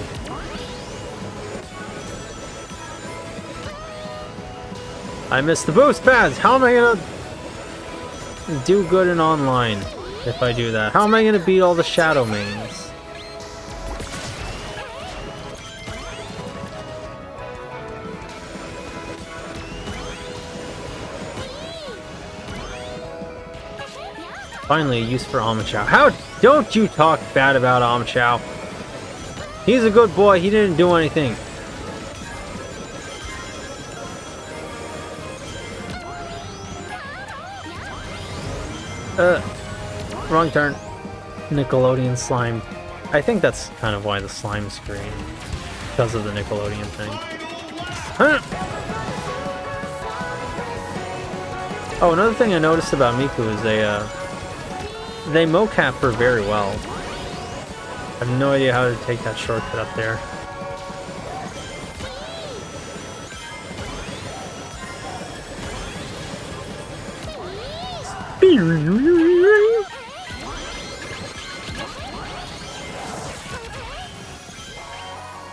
I missed the boost pads! How am I gonna do good in online if I do that? How am I gonna beat all the shadow mains? Finally, a use for Amachao. How don't you talk bad about Amachao? He's a good boy. He didn't do anything. Wrong turn. Nickelodeon slime. I think that's kind of why the slime screen, because of the Nickelodeon thing. Huh. Oh, another thing I noticed about Miku is they mocap her very well. I have no idea how to take that shortcut up there.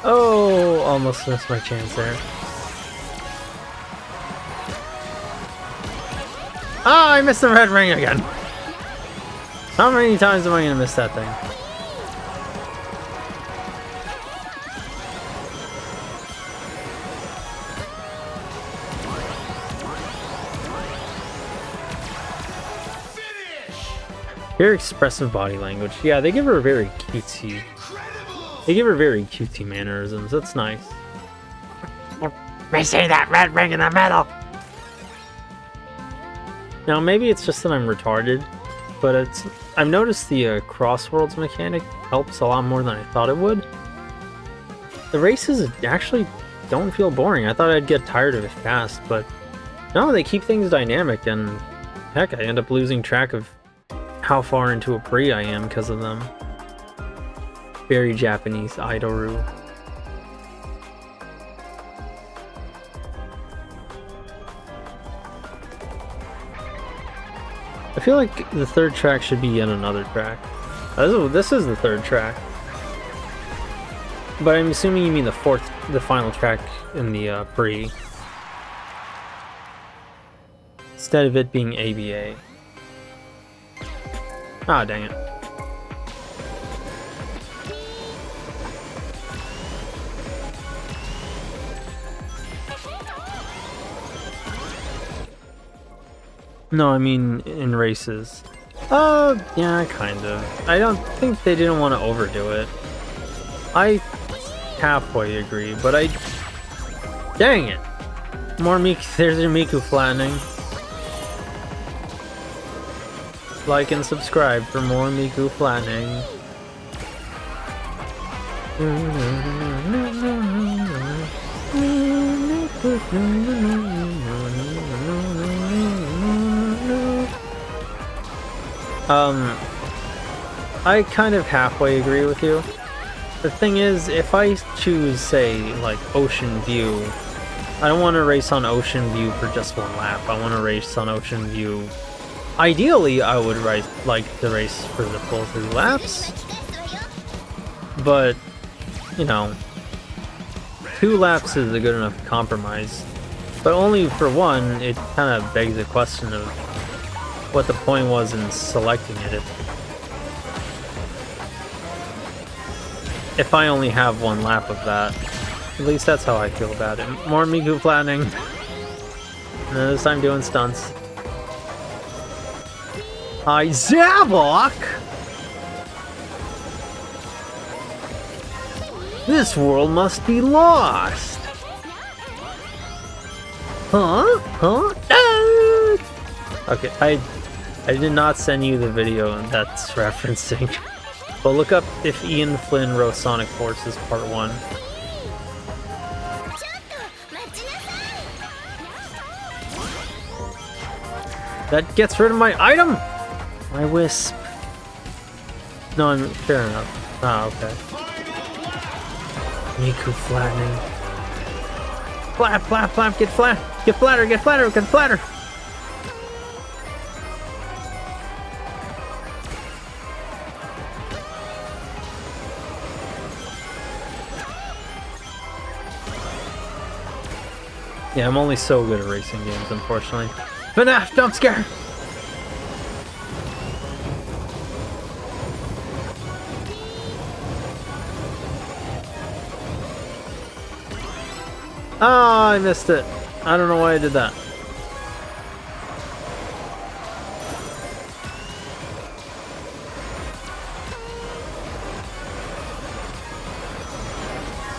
Oh, almost missed my chance there. Ah, I missed the red ring again. How many times am I gonna miss that thing? Very expressive body language. Yeah, they give her very cutesy. They give her very cutesy mannerisms. That's nice. They say that red ring in the middle. Now maybe it's just that I'm retarded, but I've noticed the crossworlds mechanic helps a lot more than I thought it would. The races actually don't feel boring. I thought I'd get tired of it fast, but no, they keep things dynamic, and heck, I end up losing track of how far into a pre I am because of them. Very Japanese Idoru. I feel like the third track should be yet another track. This is the third track. But I'm assuming you mean the final track in the pre. Instead of it being ABA. Ah, dang it. No, I mean in races. Yeah, kind of. I don't think they didn't want to overdo it. I halfway agree, but dang it! More Miku. There's your Miku flattening. Like and subscribe for more Miku flattening. I kind of halfway agree with you. The thing is, if I choose, say, like Ocean View, I don't want to race on Ocean View for just one lap. I want to race on Ocean View. Ideally, I would like to race for the full 3 laps. But, you know, 2 laps is a good enough compromise. But only for one, it kind of begs the question of what the point was in selecting it. If I only have 1 lap of that. At least that's how I feel about it. More Miku flattening. And this time doing stunts. Hi, Zavok! This world must be lost! Huh? Huh? Ah! Okay, I did not send you the video that's referencing. But look up if Ian Flynn wrote Sonic Forces Part 1. That gets rid of my item! My wisp. No, I'm fair enough. Ah, okay. Miku flattening. Flap, flap, flap, get flat! Get flatter, get flatter, get flatter! Yeah, I'm only so good at racing games, unfortunately. FNAF jump scare! Ah, I missed it. I don't know why I did that.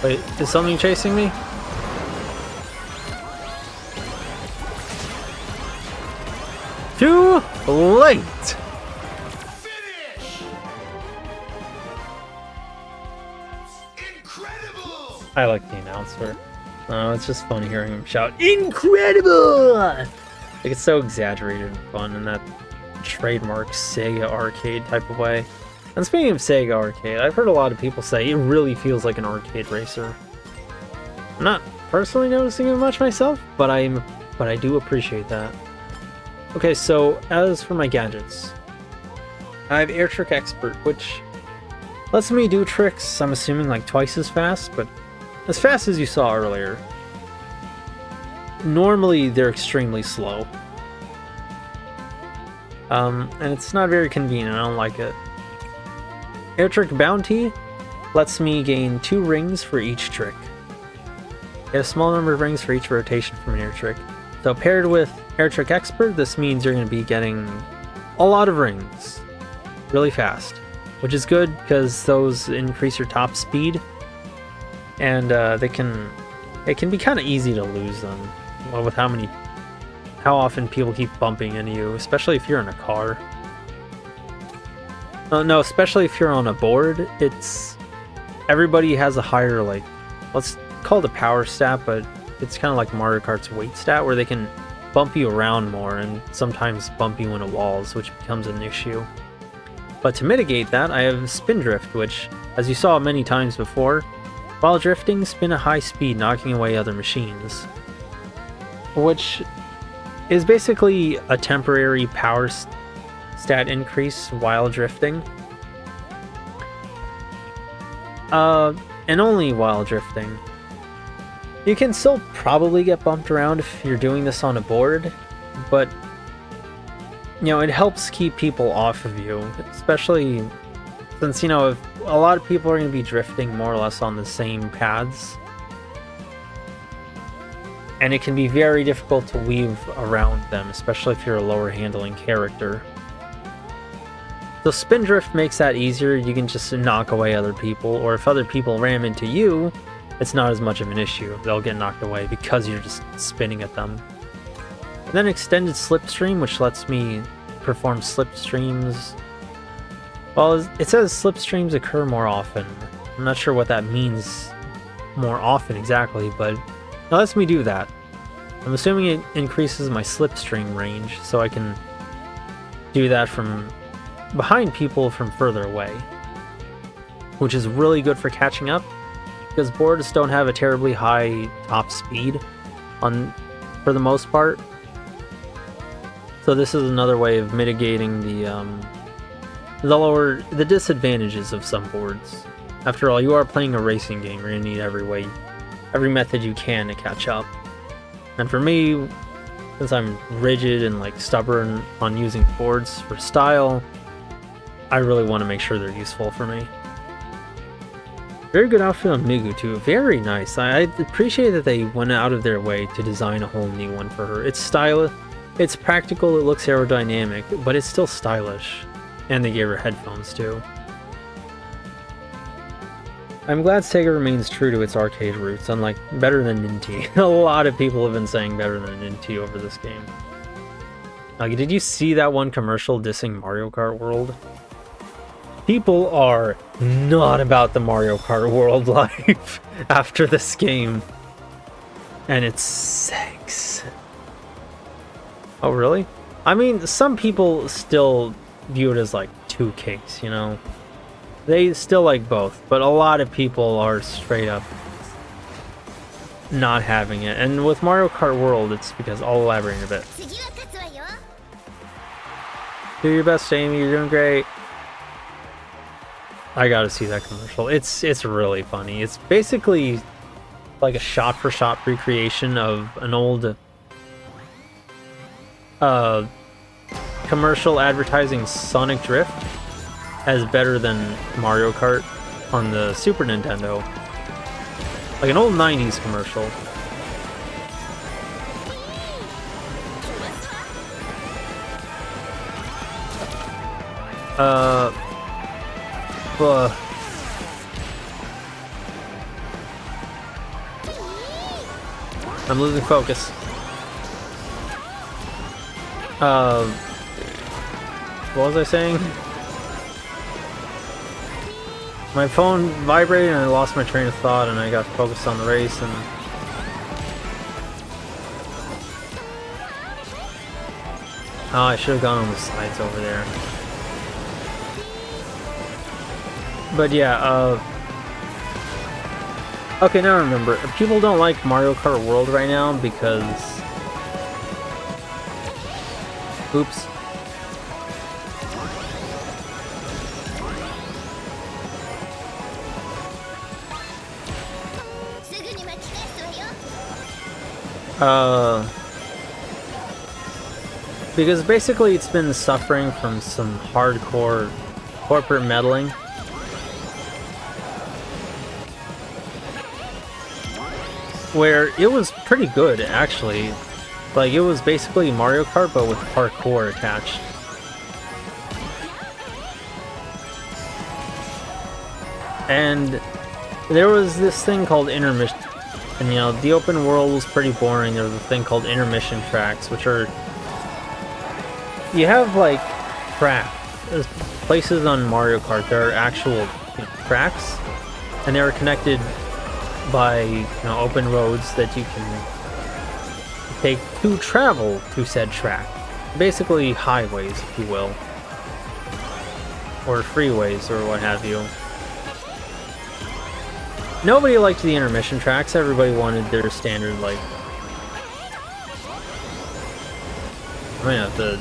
Wait, is something chasing me? Too late! Incredible! I like the announcer. Oh, it's just funny hearing him shout, "Incredible!" Like, it's so exaggerated and fun in that trademark Sega arcade type of way. And speaking of Sega arcade, I've heard a lot of people say it really feels like an arcade racer. I'm not personally noticing it much myself, but I do appreciate that. Okay, so as for my gadgets, I have Air Trick Expert, which lets me do tricks, I'm assuming, like twice as fast, but as fast as you saw earlier. Normally, they're extremely slow. And it's not very convenient, I don't like it. Air Trick Bounty lets me gain 2 rings for each trick. Get a small number of rings for each rotation from an air trick. So paired with Air Trick Expert, this means you're going to be getting a lot of rings really fast, which is good because those increase your top speed. And it can be kind of easy to lose them with how often people keep bumping into you, especially if you're in a car. No, especially if you're on a board. Everybody has a higher, like, let's call it a power stat, but it's kind of like Mario Kart's weight stat, where they can bump you around more and sometimes bump you into walls, which becomes an issue. But to mitigate that, I have Spin Drift, which, as you saw many times before, while drifting, spin at high speed, knocking away other machines. Which is basically a temporary power stat increase while drifting. And only while drifting. You can still probably get bumped around if you're doing this on a board, but you know, it helps keep people off of you, especially since, you know, if a lot of people are going to be drifting more or less on the same paths. and it can be very difficult to weave around them, especially if you're a lower handling character. So Spindrift makes that easier. You can just knock away other people, or if other people ram into you, it's not as much of an issue. They'll get knocked away because you're just spinning at them. And then Extended Slipstream, which lets me perform slipstreams. Well, it says slipstreams occur more often. I'm not sure what that means more often exactly, but it lets me do that. I'm assuming it increases my slipstream range, so I can do that from behind people from further away, which is really good for catching up, because boards don't have a terribly high top speed for the most part. So this is another way of mitigating the disadvantages of some boards. After all, you are playing a racing game. You're gonna need every method you can to catch up. And for me, since I'm rigid and like stubborn on using boards for style, I really want to make sure they're useful for me. Very good outfit on Migu too. Very nice. I appreciate that they went out of their way to design a whole new one for her. It's stylish, it's practical, it looks aerodynamic, but it's still stylish. And they gave her headphones too. I'm glad Sega remains true to its arcade roots, unlike better than Ninty. A lot of people have been saying better than Ninty over this game. Like, did you see that one commercial dissing Mario Kart World? People are not about the Mario Kart World life after this game. And it sinks. Oh, really? I mean, some people still view it as like two cakes, you know? They still like both, but a lot of people are straight up not having it. And with Mario Kart World, it's because I'll elaborate in a bit. Do your best, Amy. You're doing great. I gotta see that commercial. It's really funny. It's basically like a shot-for-shot recreation of an old commercial advertising Sonic Drift as better than Mario Kart on the Super Nintendo. Like an old 90s commercial. I'm losing focus. What was I saying? My phone vibrated and I lost my train of thought and I got focused on the race and... Oh, I should have gone on the sides over there. But yeah, okay, now I remember. People don't like Mario Kart World right now because... Oops. Because basically it's been suffering from some hardcore corporate meddling. Where it was pretty good, actually. Like, it was basically Mario Kart, but with parkour attached. And there was this thing called intermission. And, you know, the open world was pretty boring. There was a thing called intermission tracks, which are... You have, like, tracks. There's places on Mario Kart, there are actual tracks. And they are connected by, you know, open roads that you can take to travel to said track. Basically highways, if you will. Or freeways, or what have you. Nobody liked the intermission tracks. Everybody wanted their standard, like... I might have to...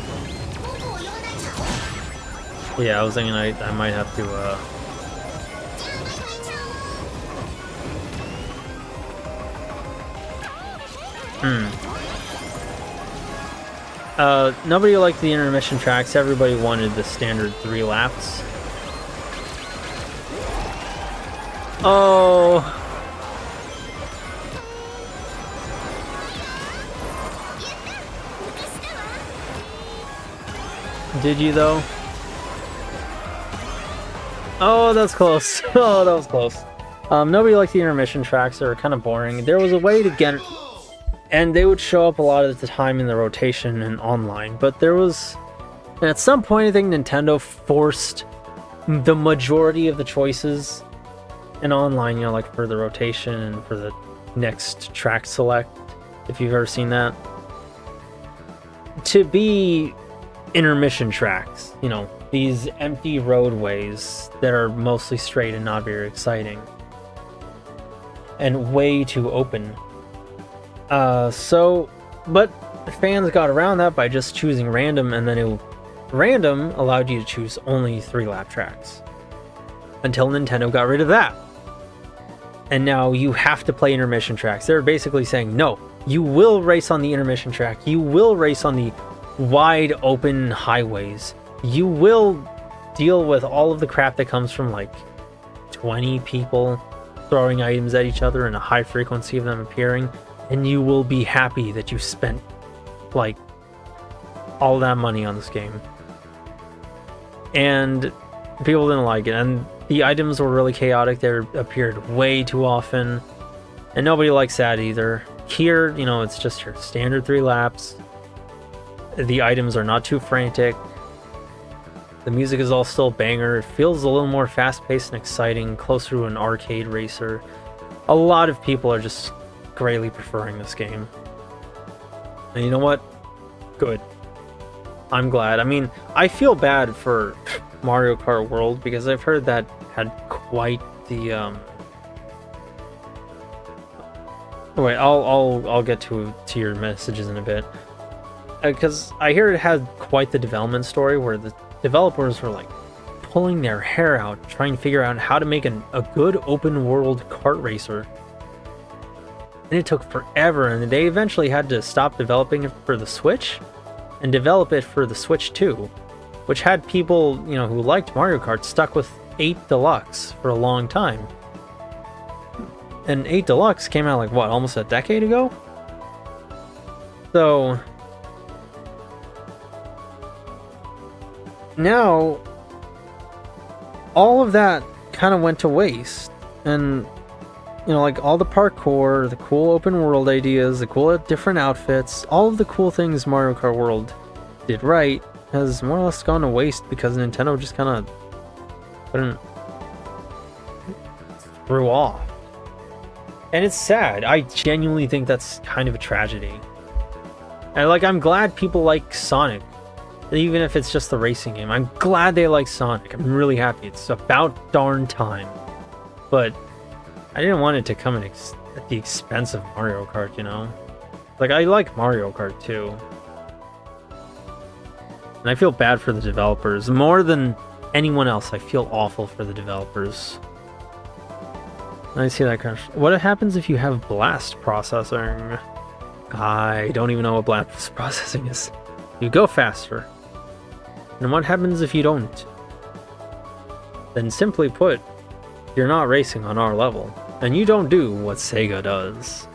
Yeah, I was thinking I might have to, nobody liked the intermission tracks. Everybody wanted the standard 3 laps. Oh. Did you though? Oh, that's close. Oh, that was close. Nobody liked the intermission tracks. They were kind of boring. There was a way to get it, and they would show up a lot of the time in the rotation and online, but there was, and at some point I think Nintendo forced the majority of the choices in online, you know, like for the rotation and for the next track select, if you've ever seen that, to be intermission tracks, you know, these empty roadways that are mostly straight and not very exciting and way too open. But fans got around that by just choosing random, and then random allowed you to choose only 3-lap tracks until Nintendo got rid of that. And now you have to play intermission tracks. They're basically saying, no, you will race on the intermission track. You will race on the wide open highways. You will deal with all of the crap that comes from like 20 people throwing items at each other and a high frequency of them appearing, and you will be happy that you spent like all that money on this game. And people didn't like it, and the items were really chaotic. They appeared way too often, and nobody likes that either. Here, you know, it's just your standard 3 laps. The items are not too frantic. The music is all still banger. It feels a little more fast-paced and exciting, closer to an arcade racer. A lot of people are just greatly preferring this game. And you know what? Good. I'm glad. I mean, I feel bad for Mario Kart World because I've heard that had quite the Wait, I'll get to your messages in a bit. Because I hear it had quite the development story where the developers were like pulling their hair out trying to figure out how to make a good open world kart racer. And it took forever, and they eventually had to stop developing it for the Switch and develop it for the Switch 2, which had people, you know, who liked Mario Kart stuck with 8 Deluxe for a long time. And 8 Deluxe came out like, what, almost a decade ago? So now all of that kind of went to waste, and you know, like all the parkour, the cool open world ideas, the cool different outfits, all of the cool things Mario Kart World did right has more or less gone to waste because Nintendo just kind of couldn't threw off. And it's sad. I genuinely think that's kind of a tragedy. And like, I'm glad people like Sonic, even if it's just the racing game. I'm glad they like Sonic. I'm really happy. It's about darn time. But I didn't want it to come at the expense of Mario Kart, you know? Like, I like Mario Kart too. And I feel bad for the developers. More than anyone else, I feel awful for the developers. I see that crash. What happens if you have blast processing? I don't even know what blast processing is. You go faster. And what happens if you don't? Then simply put, you're not racing on our level. And you don't do what Sega does.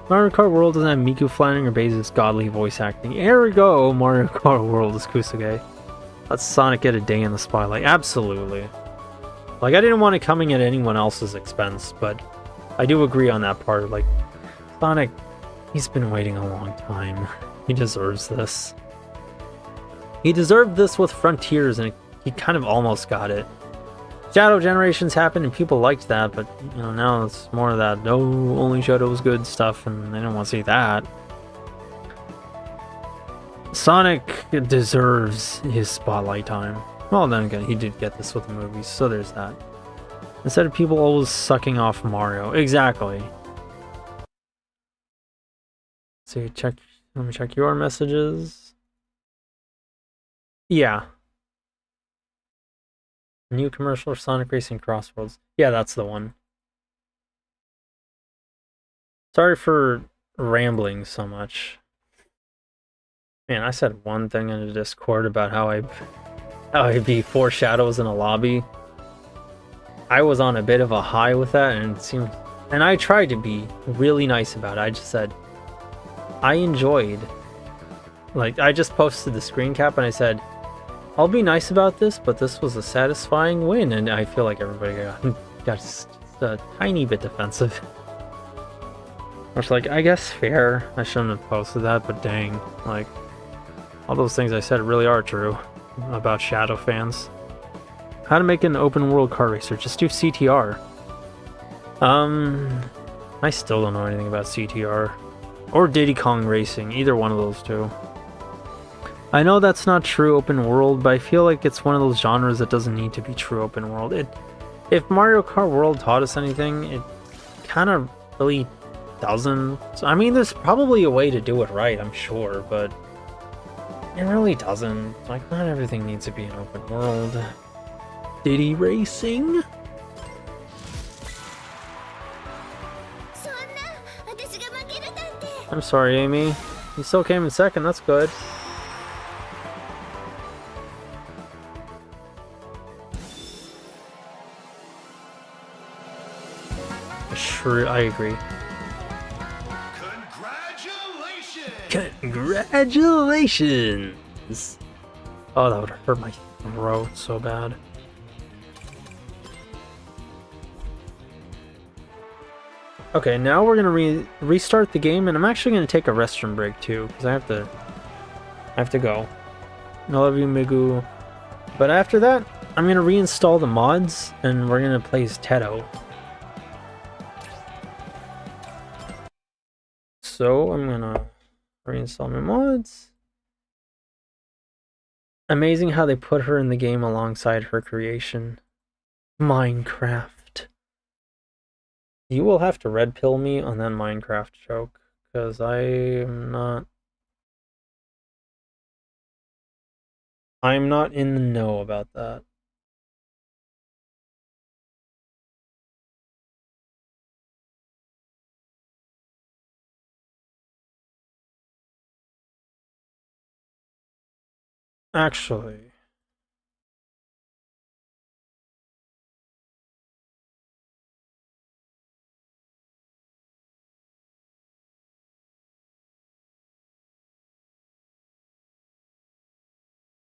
Mario Kart World doesn't have Miku Flanagan or Base's godly voice acting. Ergo, Mario Kart World is Kusuge. Let Sonic get a day in the spotlight. Absolutely. Like, I didn't want it coming at anyone else's expense, but I do agree on that part. Like, Sonic, he's been waiting a long time. He deserves this. He deserved this with Frontiers, and he kind of almost got it. Shadow Generations happened, and people liked that, but, you know, now it's more of that, no, only Shadow's good stuff, and they don't want to see that. Sonic deserves his spotlight time. Well, then again, he did get this with the movies, so there's that. Instead of people always sucking off Mario. Exactly. So let me check your messages. Yeah. New commercial for Sonic Racing Crossroads. Yeah, that's the one. Sorry for rambling so much. Man, I said one thing in the Discord about how I'd be 4 shadows in a lobby. I was on a bit of a high with that, and it seemed, and I tried to be really nice about it. I just said I enjoyed, like, I just posted the screen cap and I said I'll be nice about this, but this was a satisfying win, and I feel like everybody got just a tiny bit defensive. Which, like, I guess fair. I shouldn't have posted that, but dang, like, all those things I said really are true about Shadow fans. How to make an open world car racer? Just do CTR. I still don't know anything about CTR. Or Diddy Kong Racing, either one of those two. I know that's not true open world, but I feel like it's one of those genres that doesn't need to be true open world. If Mario Kart World taught us anything, it kind of really doesn't. I mean, there's probably a way to do it right, I'm sure, but it really doesn't. Like, not everything needs to be an open world. Diddy Racing? I'm sorry, Amy. You still came in second, that's good. Sure, I agree. Congratulations! Oh, that would hurt my throat so bad. Okay, now we're gonna restart the game, and I'm actually gonna take a restroom break too, because I have to go. I love you, Migu. But after that, I'm gonna reinstall the mods, and we're gonna play as Tedo. So I'm gonna reinstall my mods. Amazing how they put her in the game alongside her creation. Minecraft. You will have to red pill me on that Minecraft joke, because I'm not in the know about that. Actually,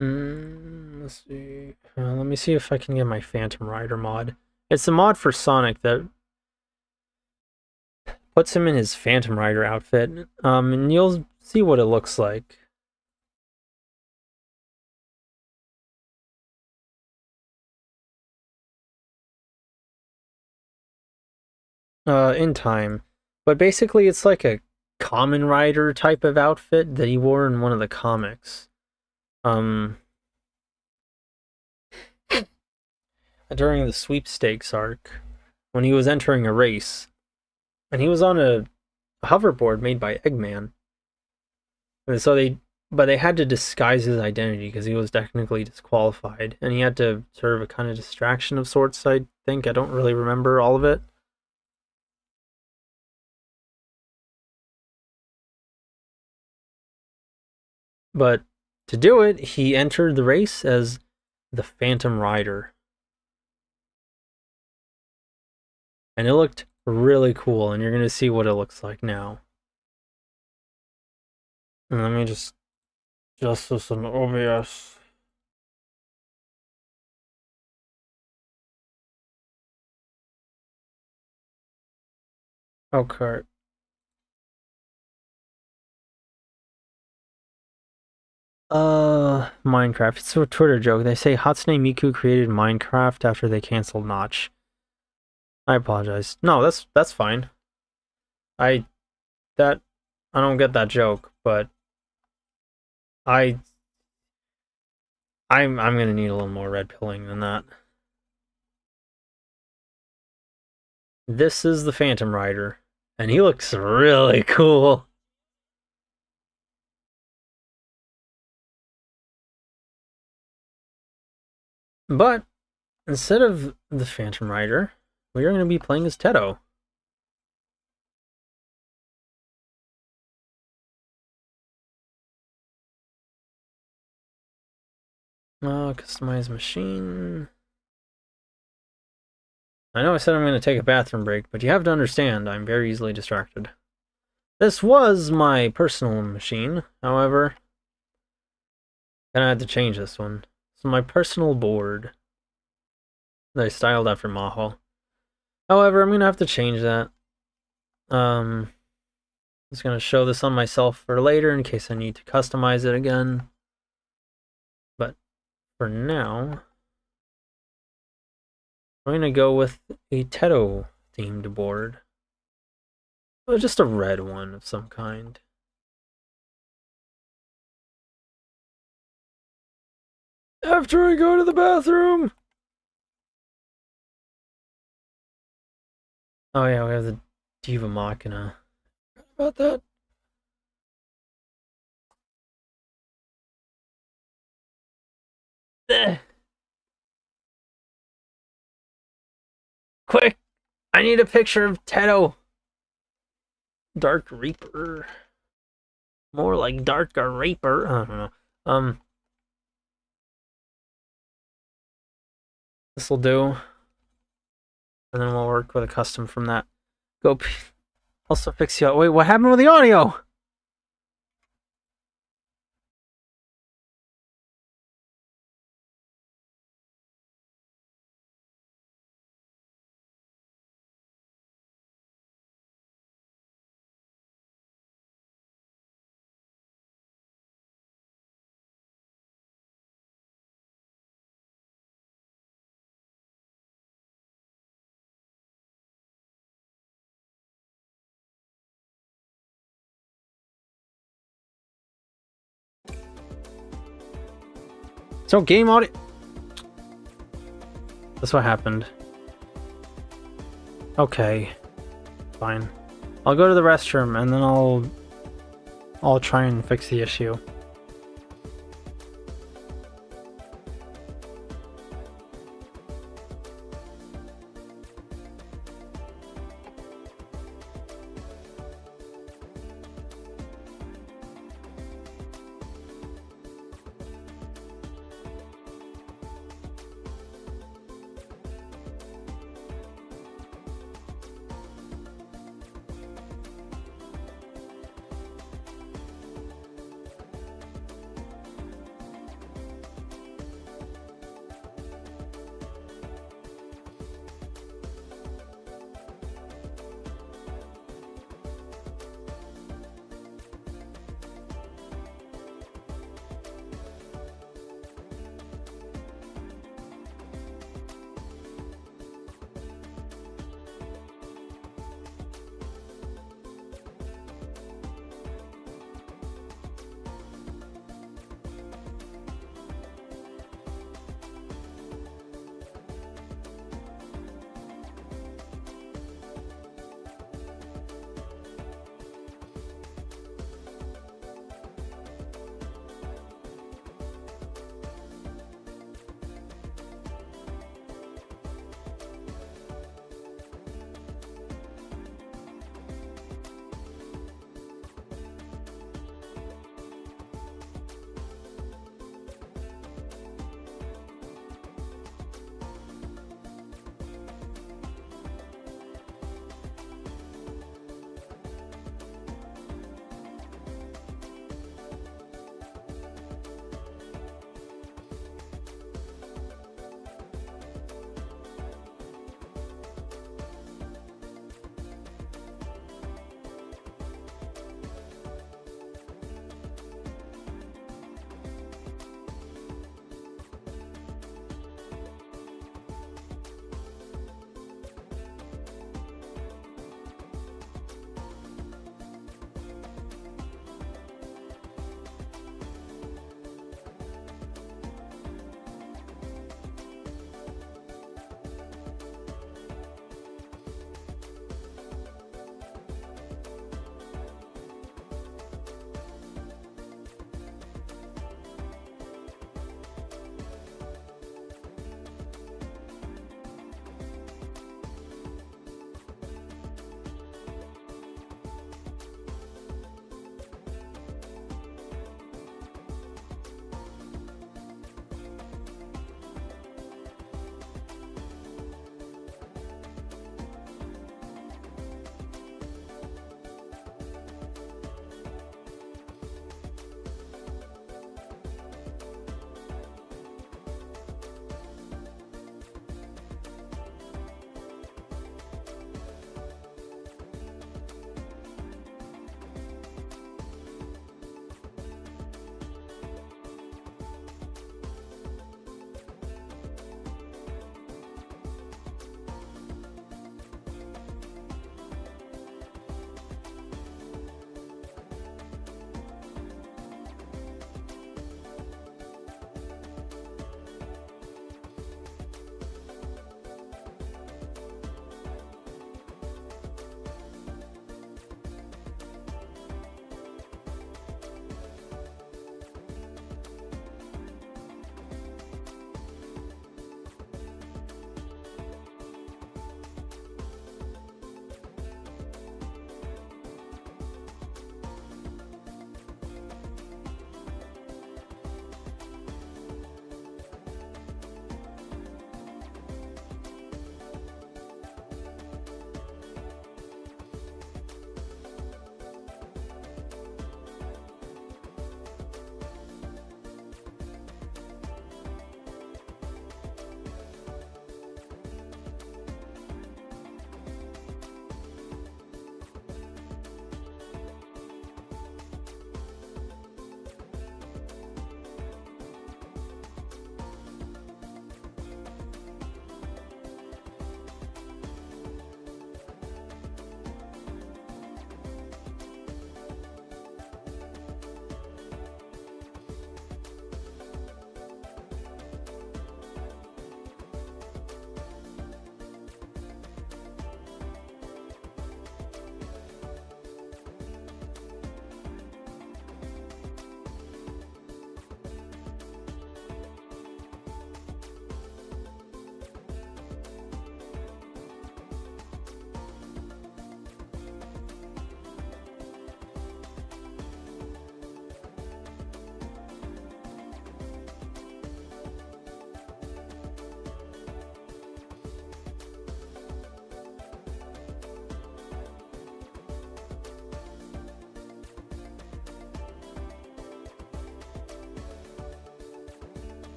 let's see. Let me see if I can get my Phantom Rider mod. It's a mod for Sonic that puts him in his Phantom Rider outfit, and you'll see what it looks like. In time. But basically it's like a Kamen Rider type of outfit that he wore in one of the comics. During the sweepstakes arc, when he was entering a race, and he was on a hoverboard made by Eggman. And so they had to disguise his identity because he was technically disqualified, and he had to serve a kind of distraction of sorts, I think. I don't really remember all of it. But to do it, he entered the race as the Phantom Rider. And it looked really cool, and you're going to see what it looks like now. And let me just this on OBS. Okay. Minecraft. It's a Twitter joke. They say Hatsune Miku created Minecraft after they canceled Notch. I apologize. No, that's fine. I don't get that joke, but I'm gonna need a little more red pilling than that. This is the Phantom Rider, and he looks really cool. But instead of the Phantom Rider, we are going to be playing as Tedo. Customize machine. I know I said I'm going to take a bathroom break, but you have to understand, I'm very easily distracted. This was my personal machine, however, and I had to change this one. So my personal board that I styled after Mahal. However, I'm gonna have to change that. I'm just gonna show this on myself for later in case I need to customize it again. But for now, I'm gonna go with a Teto themed board. Or just a red one of some kind. After I go to the bathroom! Oh yeah, we have the Diva Machina. About that. Quick! I need a picture of Teto! Dark Reaper. More like Darker Reaper. I don't know. This'll do. And then we'll work with a custom from that. Go. Also fix you. Wait, what happened with the audio? So game audio. That's what happened. Okay, fine. I'll go to the restroom and then I'll try and fix the issue.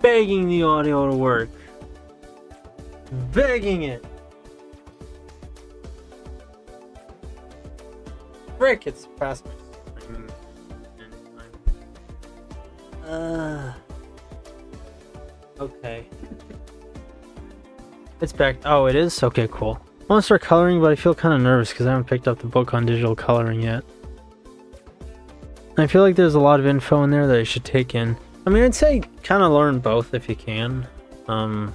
begging the audio to work. Begging it. Frick, it's past my streaming time. Okay. It's back. Oh, it is? Okay, cool. I want to start coloring, but I feel kind of nervous because I haven't picked up the book on digital coloring yet. I feel like there's a lot of info in there that I should take in. I mean, I'd say kind of learn both if you can. We're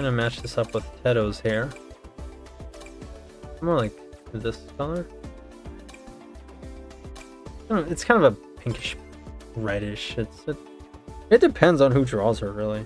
gonna match this up with Tedo's hair. More like this color. I don't know, it's kind of a pinkish, reddish. It depends on who draws her, really.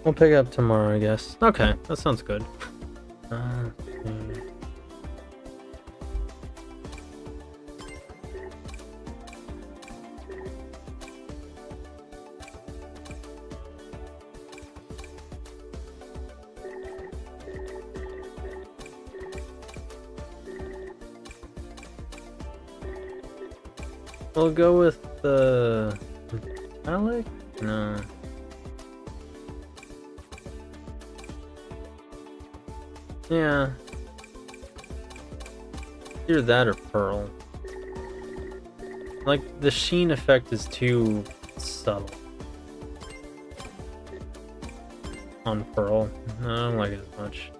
We'll pick up tomorrow, I guess. Okay, that sounds good. We'll go with the metallic? No. Yeah. Either that or pearl. Like, the sheen effect is too subtle on pearl. I don't like it as much.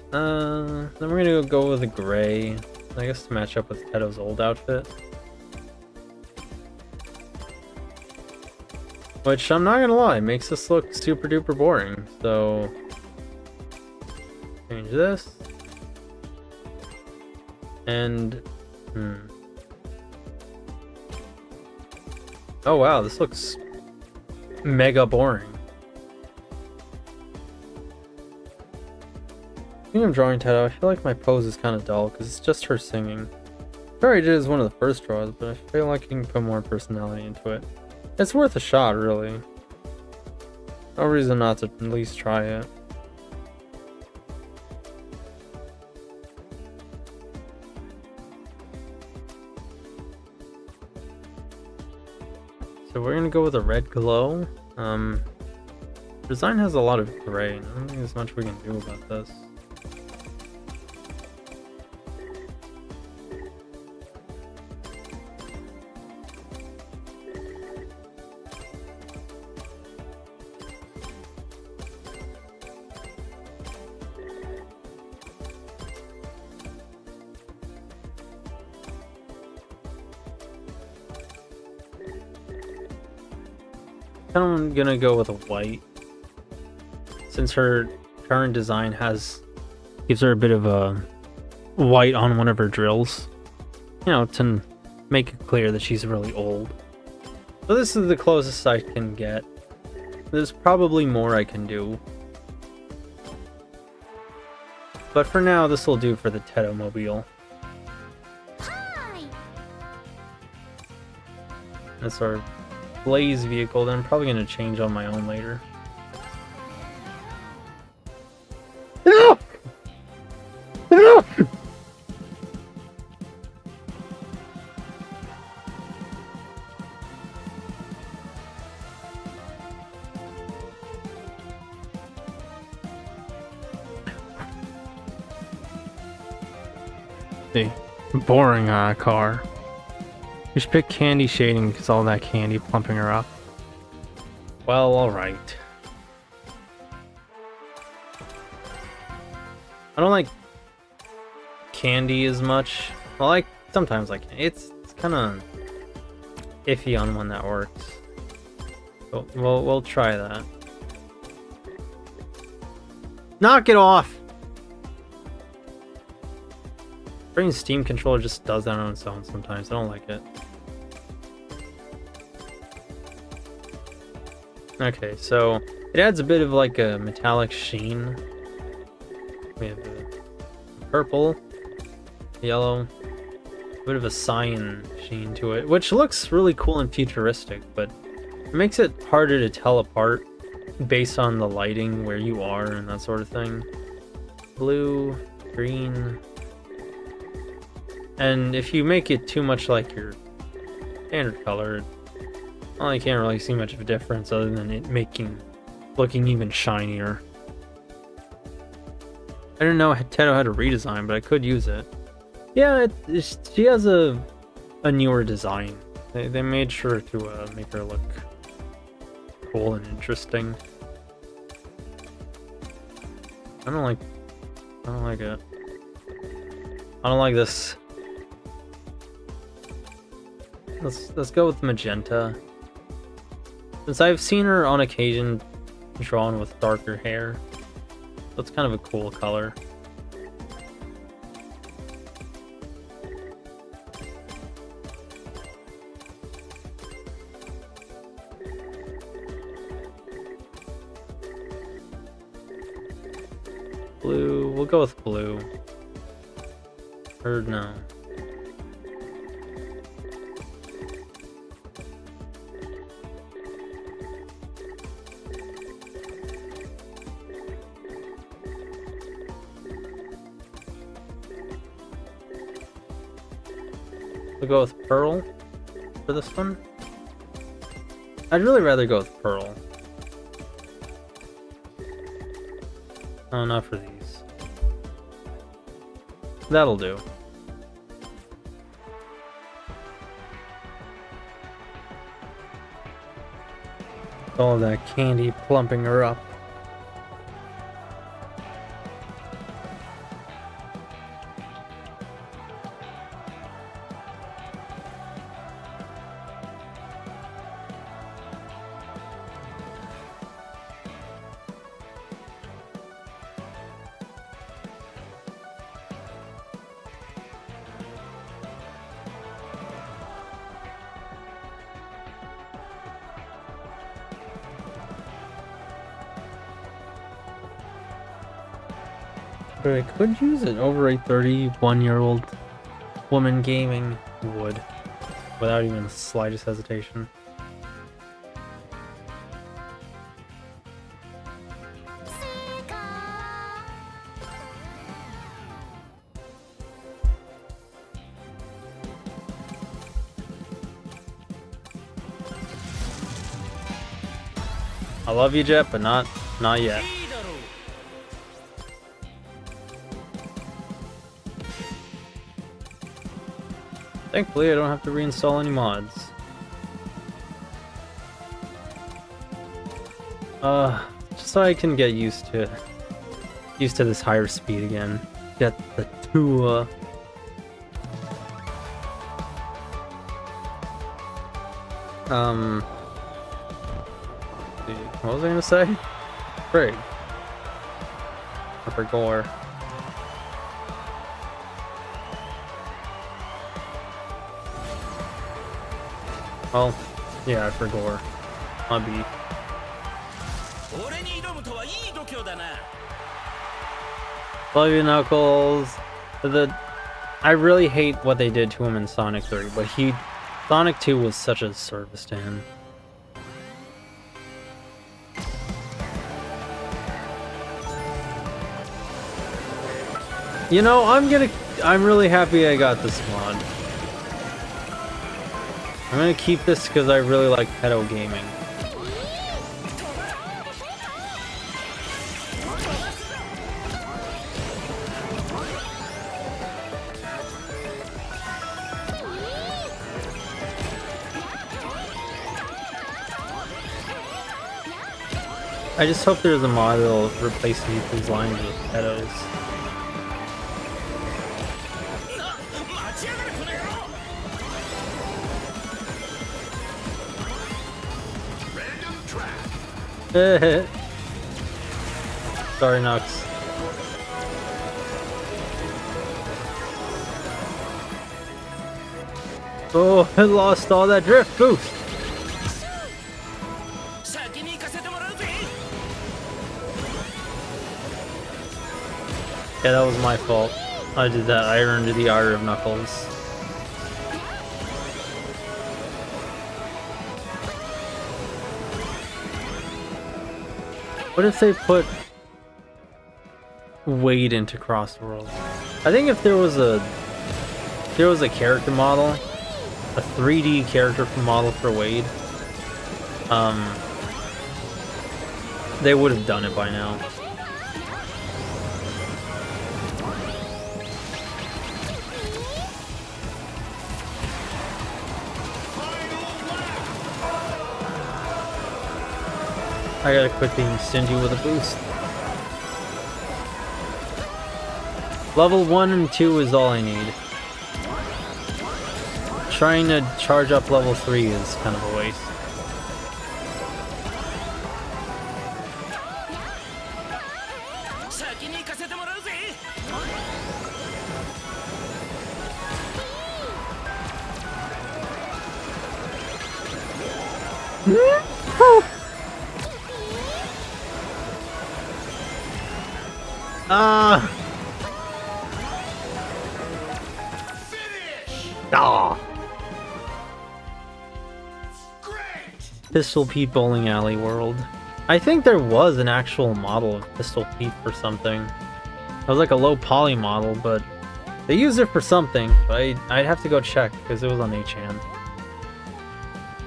Then we're gonna go with a gray. I guess to match up with Tedo's old outfit. Which, I'm not gonna lie, makes this look super duper boring. So, change this. And, oh wow, this looks mega boring. I think I'm drawing Tedo. I feel like my pose is kind of dull because it's just her singing. Sure, I did as one of the first draws, but I feel like I can put more personality into it. It's worth a shot, really. No reason not to at least try it. So we're gonna go with a red glow. Design has a lot of gray. I don't think there's much we can do about this. I'm gonna go with a white, since her current design gives her a bit of a white on one of her drills, you know, to make it clear that she's really old. So this is the closest I can get. There's probably more I can do, but for now this will do for the Tedo mobile. That's our Blaze vehicle that I'm probably going to change on my own later. No! No! See, boring car. We should pick candy shading because all that candy plumping her up. Well, alright. I don't like candy as much. Well, like sometimes I can. It's kind of iffy on when that works. So we'll try that. Knock it off! Bringing Steam controller just does that on its own sometimes. I don't like it. Okay, so it adds a bit of like a metallic sheen. We have a purple, yellow, a bit of a cyan sheen to it, which looks really cool and futuristic, but it makes it harder to tell apart based on the lighting, where you are, and that sort of thing. Blue, green, and if you make it too much like your standard color, well, you can't really see much of a difference other than it looking even shinier. I didn't know Tedo had a redesign, but I could use it. Yeah, she has a newer design. They made sure to make her look cool and interesting. I don't like it. I don't like this. Let's go with magenta. Since I've seen her on occasion drawn with darker hair, that's kind of a cool color. Blue, we'll go with blue. Or no. We'll go with pearl for this one. I'd really rather go with pearl. Oh, not for these. That'll do. All of that candy plumping her up. But I could use it over a 31-year-old woman gaming would, without even the slightest hesitation. I love you, Jet, but not yet. Thankfully, I don't have to reinstall any mods. Just so I can get used to this higher speed again. Get the two. What was I gonna say? Frig. Or for gore. Well, yeah, for gore. I'll be. Love you, Knuckles. I really hate what they did to him in Sonic 3, but Sonic 2 was such a service to him. You know, I'm really happy I got this mod. I'm gonna keep this because I really like pedo gaming. I just hope there's a mod that'll replace these lines with pedos. Sorry, Nux. Oh, I lost all that drift boost. Yeah, that was my fault. I did that. I earned the ire of Knuckles. What if they put Wade into Crossworld? I think if there was a character model, a 3D character model for Wade, they would have done it by now. I gotta quit being stingy with a boost. Level 1 and 2 is all I need. Trying to charge up level 3 is kind of a waste. Pistol Pete Bowling Alley World. I think there was an actual model of Pistol Pete for something. It was like a low poly model, but they used it for something. But I'd have to go check because it was on 8chan.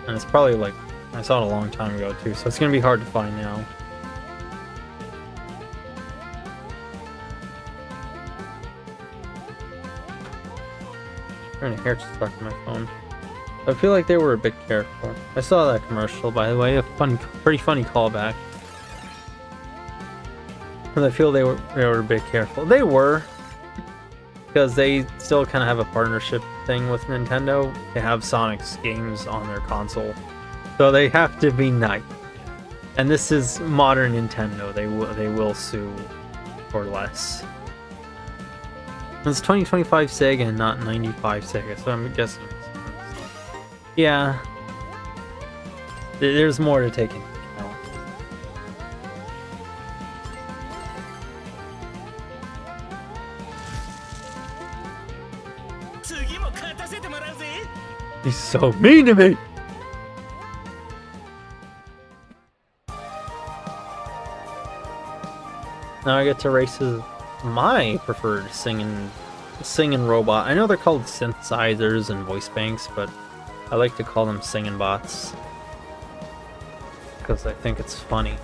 And it's probably like, I saw it a long time ago too, so it's gonna be hard to find now. Trying to hair stuck to my phone. I feel like they were a bit careful. I saw that commercial, by the way, a pretty funny callback. But I feel they were a bit careful. They were, because they still kind of have a partnership thing with Nintendo. They have Sonic's games on their console, so they have to be nice. And this is modern Nintendo. They will sue for less. It's 2025 Sega and not 95 Sega, so I'm guessing. Yeah, there's more to take into account. He's so mean to me! Now I get to race as my preferred singing robot. I know they're called synthesizers and voice banks, but I like to call them singing bots because I think it's funny.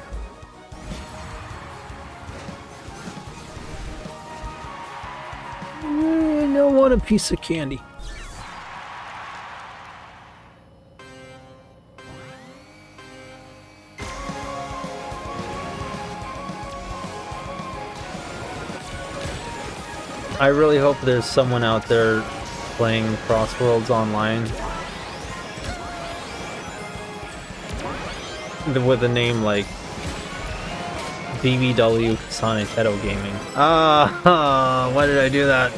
I don't want a piece of candy. I really hope there's someone out there playing Crossworlds online with a name like BBW Sonicetto Gaming. Why did I do that?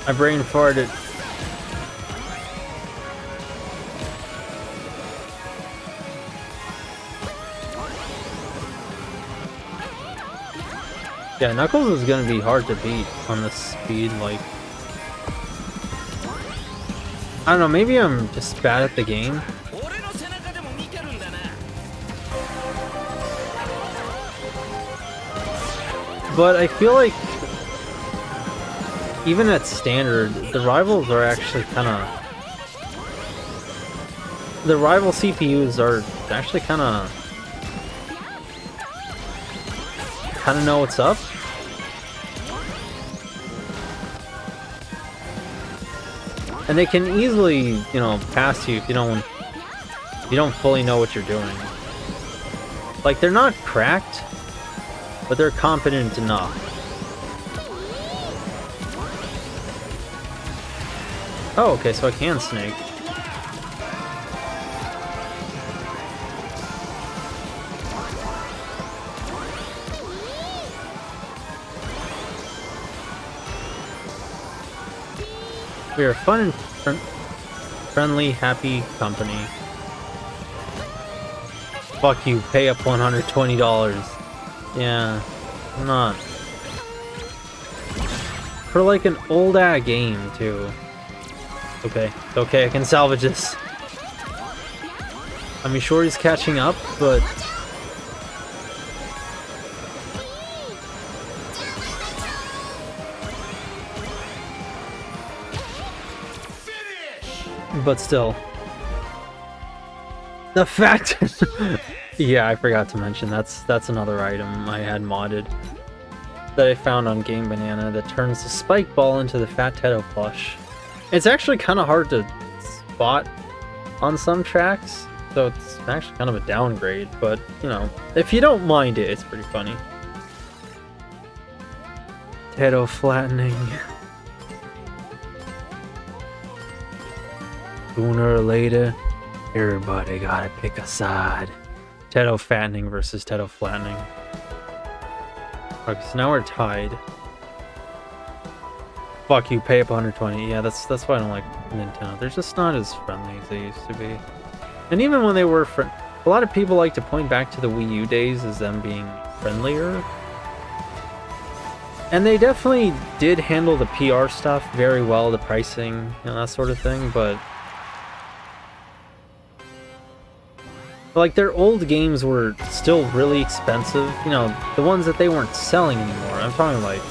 My brain farted. Yeah, Knuckles is gonna be hard to beat on this speed, like... I don't know, maybe I'm just bad at the game. But I feel like even at standard, the rivals are actually kind of... The rival CPUs are actually kind of know what's up. And they can easily, you know, pass you if you don't fully know what you're doing. Like, they're not cracked, but they're competent enough. Oh, okay, so I can snake. We are fun and friendly, happy company. Fuck you, pay up $120. Yeah, I'm not. For like an old ass game too. Okay, okay, I can salvage this. I mean, sure he's catching up, but still. The fact yeah, I forgot to mention that's another item I had modded that I found on Game Banana that turns the spike ball into the Fat Teto plush. It's actually kind of hard to spot on some tracks, so it's actually kind of a downgrade, but you know, if you don't mind it, it's pretty funny. Teto flattening. Sooner or later, everybody gotta pick a side. Teto fattening versus Teto flattening. Okay, so now we're tied. Fuck you, pay up 120. Yeah, that's why I don't like Nintendo. They're just not as friendly as they used to be. And even when they were a lot of people like to point back to the Wii U days as them being friendlier. And they definitely did handle the PR stuff very well, the pricing, you know, that sort of thing, but like their old games were still really expensive, you know, the ones that they weren't selling anymore. I'm talking like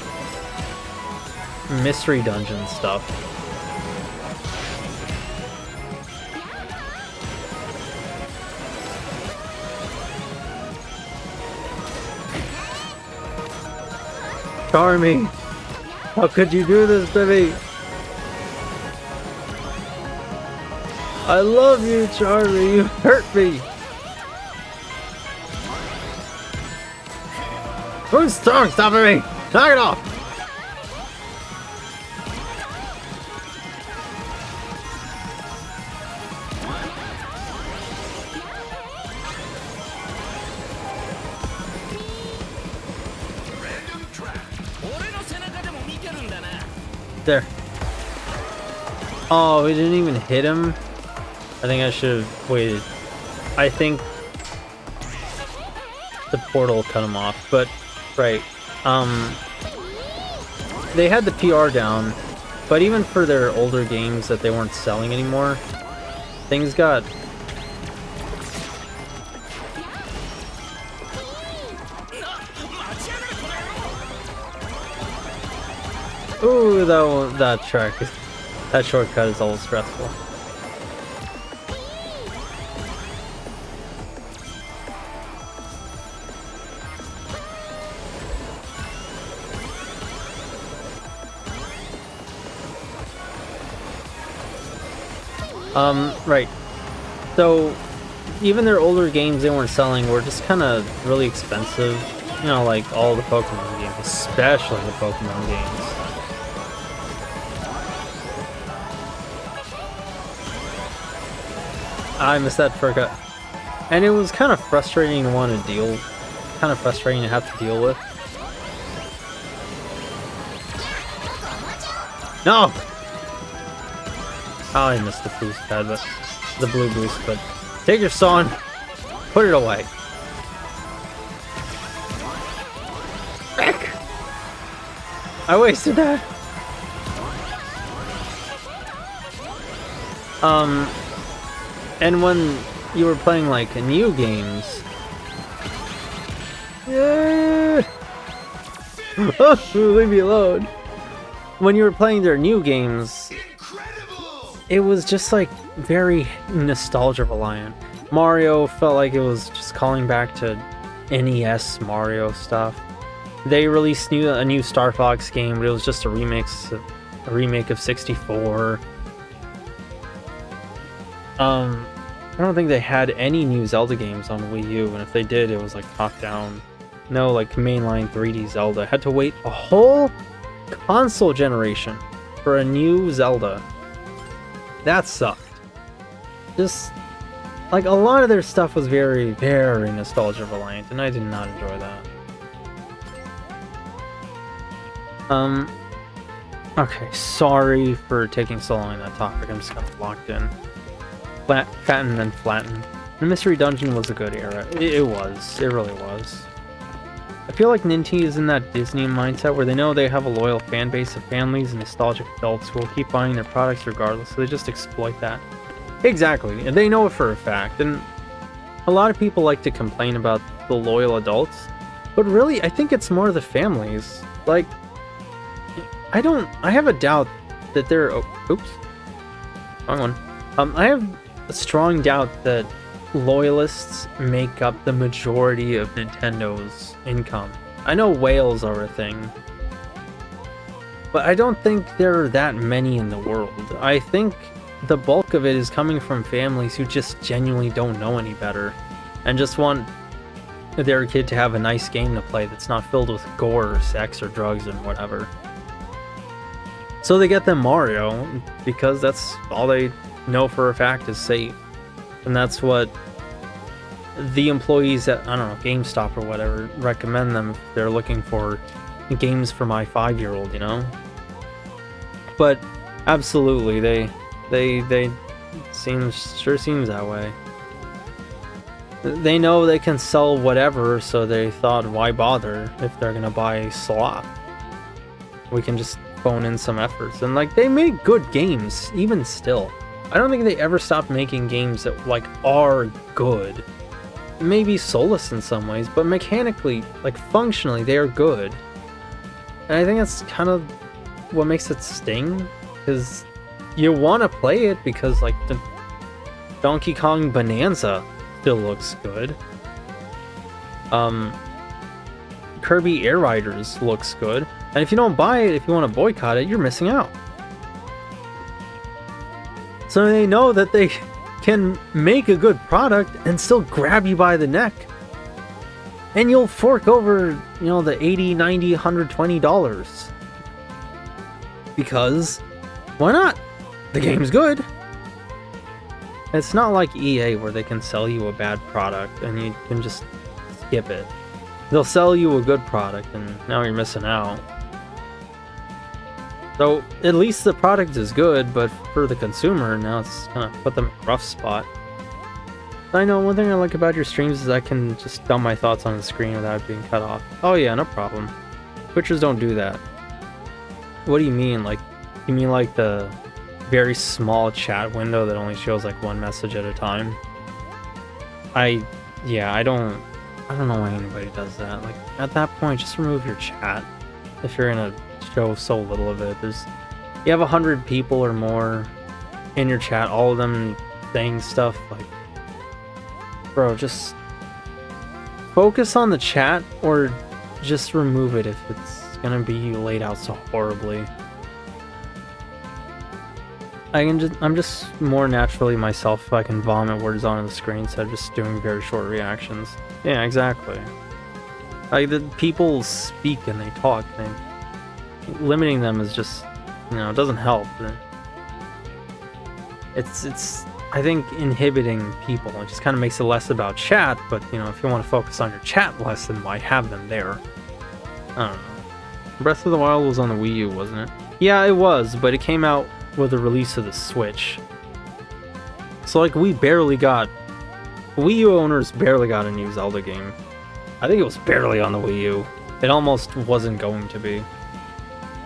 mystery dungeon stuff. Charmy, how could you do this to me? I love you, Charmy, you hurt me. Who's strong stopping me? Knock it off! There. Oh, we didn't even hit him. I think I should have waited. I think the portal cut him off, but right. They had the PR down, but even for their older games that they weren't selling anymore, things got ooh, that track, that shortcut is always stressful. Right. So, even their older games they weren't selling were just kind of really expensive. You know, like all the Pokemon games, especially the Pokemon games. I missed that forgot. And it was kind of frustrating to want to deal, kind of frustrating to have to deal with. No! Oh, I missed the boost pad, but the blue boost, but take your Son, put it away. Frick! I wasted that. And when you were playing like new games, yeah. Oh, leave me alone. When you were playing their new games, it was just like very nostalgia reliant. Mario felt like it was just calling back to NES Mario stuff. They released a new Star Fox game, but it was just a remake of 64. I don't think they had any new Zelda games on Wii U, and if they did, it was like top down. No, like mainline 3D Zelda. Had to wait a whole console generation for a new Zelda. That sucked. Just like a lot of their stuff was very, very nostalgia reliant, and I did not enjoy that. Okay, sorry for taking so long on that topic. I'm just kind of locked in. Fatten and flatten. The Mystery Dungeon was a good era. It was. It really was. I feel like Ninty is in that Disney mindset where they know they have a loyal fan base of families and nostalgic adults who will keep buying their products regardless, so they just exploit that. Exactly, and they know it for a fact, and a lot of people like to complain about the loyal adults, but really, I think it's more the families. Like, I have a doubt that they're... oops. Wrong one. I have a strong doubt that loyalists make up the majority of Nintendo's income. I know whales are a thing, but I don't think there are that many in the world. I think the bulk of it is coming from families who just genuinely don't know any better and just want their kid to have a nice game to play that's not filled with gore or sex or drugs and whatever. So they get them Mario because that's all they know for a fact is safe. And that's what the employees at, I don't know, GameStop or whatever, recommend them if they're looking for games for my 5-year-old, you know? But absolutely, they sure seems that way. They know they can sell whatever, so they thought, why bother if they're gonna buy a slot? We can just phone in some efforts. And like, they make good games, even still. I don't think they ever stopped making games that like are good. Maybe soulless in some ways, but mechanically, like functionally, they are good. And I think that's kind of what makes it sting, because you want to play it because like the Donkey Kong Bonanza still looks good. Kirby Air Riders looks good. And if you don't buy it, if you want to boycott it, you're missing out. So they know that they can make a good product and still grab you by the neck. And you'll fork over, you know, the $80, $90, $120. Because, why not? The game's good. It's not like EA where they can sell you a bad product and you can just skip it. They'll sell you a good product and now you're missing out. So at least the product is good, but for the consumer, now it's kind of put them in a rough spot. I know one thing I like about your streams is I can just dump my thoughts on the screen without being cut off. Oh yeah, no problem. Twitchers don't do that. What do you mean? Like, you mean like the very small chat window that only shows like one message at a time? I don't know why anybody does that. Like, at that point, just remove your chat. If you're gonna show so little of it, you have 100 people or more in your chat, all of them saying stuff like, bro, just focus on the chat or just remove it if it's gonna be laid out so horribly. I'm just more naturally myself if I can vomit words onto the screen instead of just doing very short reactions. Yeah, exactly. Like, the people speak and they talk, and limiting them is just, you know, it doesn't help. It's I think inhibiting people. It just kind of makes it less about chat, but you know, if you want to focus on your chat less, then why have them there? I don't know. Breath of the Wild was on the Wii U, wasn't it? Yeah, it was, but it came out with the release of the Switch. So like, Wii U owners barely got a new Zelda game. I think it was barely on the Wii U. It almost wasn't going to be.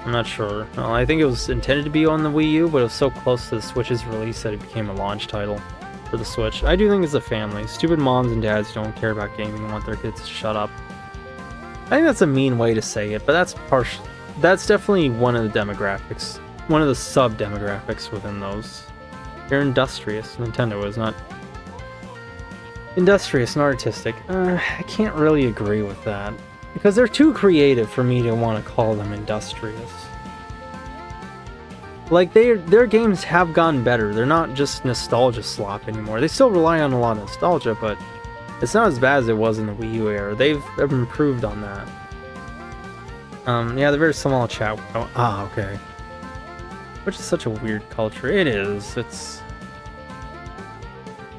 I'm not sure. Well, I think it was intended to be on the Wii U, but it was so close to the Switch's release that it became a launch title for the Switch. I do think it's a family. Stupid moms and dads who don't care about gaming and want their kids to shut up. I think that's a mean way to say it, but that's definitely one of the demographics. One of the sub-demographics within those. You're industrious. Nintendo is not industrious and artistic. I can't really agree with that. Because they're too creative for me to want to call them industrious. Like, their games have gotten better. They're not just nostalgia slop anymore. They still rely on a lot of nostalgia, but it's not as bad as it was in the Wii U era. They've improved on that. Yeah, the very small chat. Oh, okay. Which is such a weird culture. It is. It's...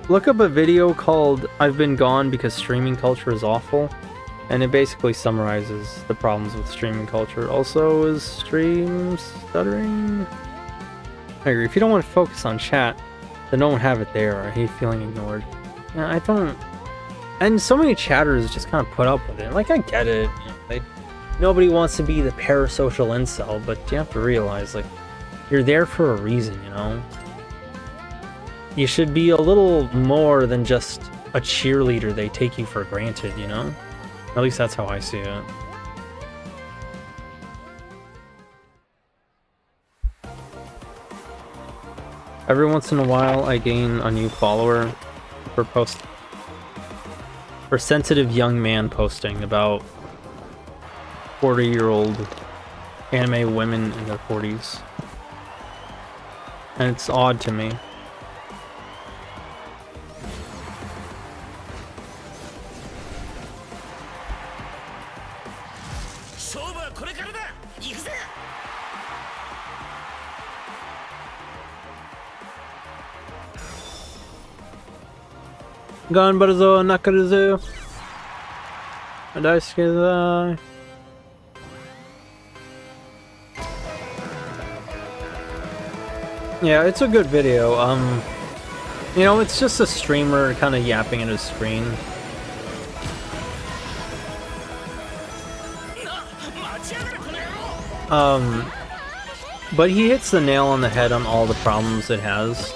Look up a video called I've Been Gone Because Streaming Culture is Awful. And it basically summarizes the problems with streaming culture. Also, is stream stuttering? I agree. If you don't want to focus on chat, then don't have it there. I hate feeling ignored. Yeah, I don't... And so many chatters just kind of put up with it. Like, I get it. You know, nobody wants to be the parasocial incel, but you have to realize, like, you're there for a reason, you know? You should be a little more than just a cheerleader they take you for granted, you know? At least that's how I see it. Every once in a while, I gain a new follower for sensitive young man posting about 40-year-old anime women in their 40s. And it's odd to me. Ganbaruzo nakaruzo. Daisuke. Yeah, it's a good video. You know, it's just a streamer kind of yapping at his screen. But he hits the nail on the head on all the problems it has.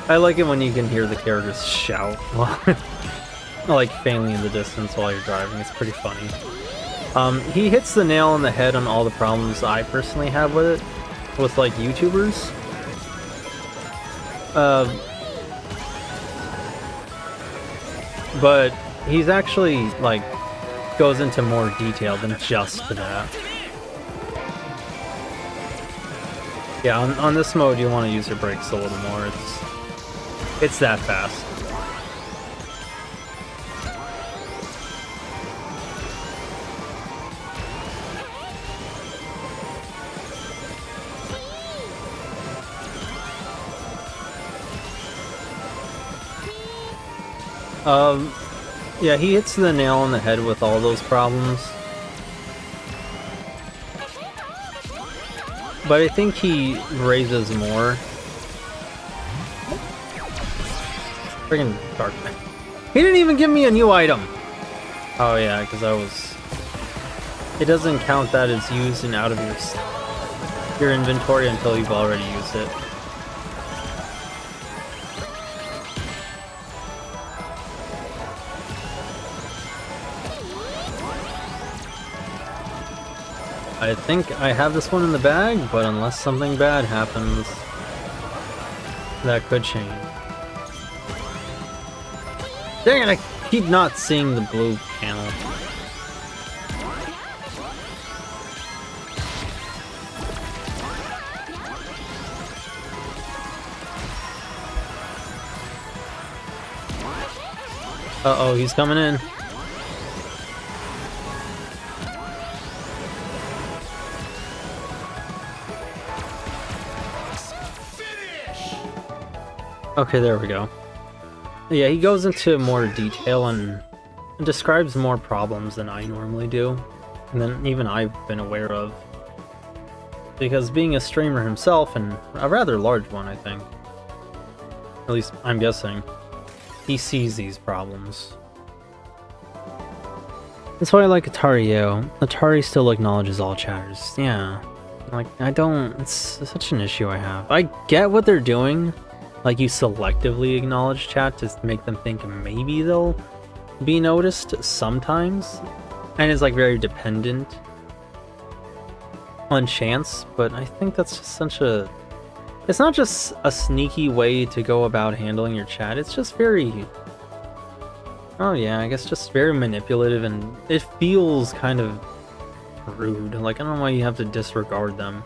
I like it when you can hear the characters shout, like faintly in the distance while you're driving. It's pretty funny. He hits the nail on the head on all the problems I personally have with it, with like YouTubers. But he's actually like goes into more detail than just that. Yeah, on this mode you want to use your brakes a little more. It's that fast. Yeah, he hits the nail on the head with all those problems. But I think he raises more. Friggin' Darkman. He didn't even give me a new item! Oh yeah, because I was... It doesn't count that as used and out of your inventory until you've already used it. I think I have this one in the bag, but unless something bad happens, that could change. Dang it, I keep not seeing the blue panel. Uh-oh, he's coming in. Okay, there we go. Yeah, he goes into more detail and describes more problems than I normally do, and then even I've been aware of. Because being a streamer himself, and a rather large one, I think, at least I'm guessing, he sees these problems. That's why I like Atari, yo. Atari still acknowledges all chatters. Yeah. Like, it's such an issue I have. I get what they're doing. Like, you selectively acknowledge chat to make them think maybe they'll be noticed sometimes. And it's like very dependent on chance, but I think that's just such a... It's not just a sneaky way to go about handling your chat, it's just very... Oh yeah, I guess just very manipulative, and it feels kind of rude. Like, I don't know why you have to disregard them.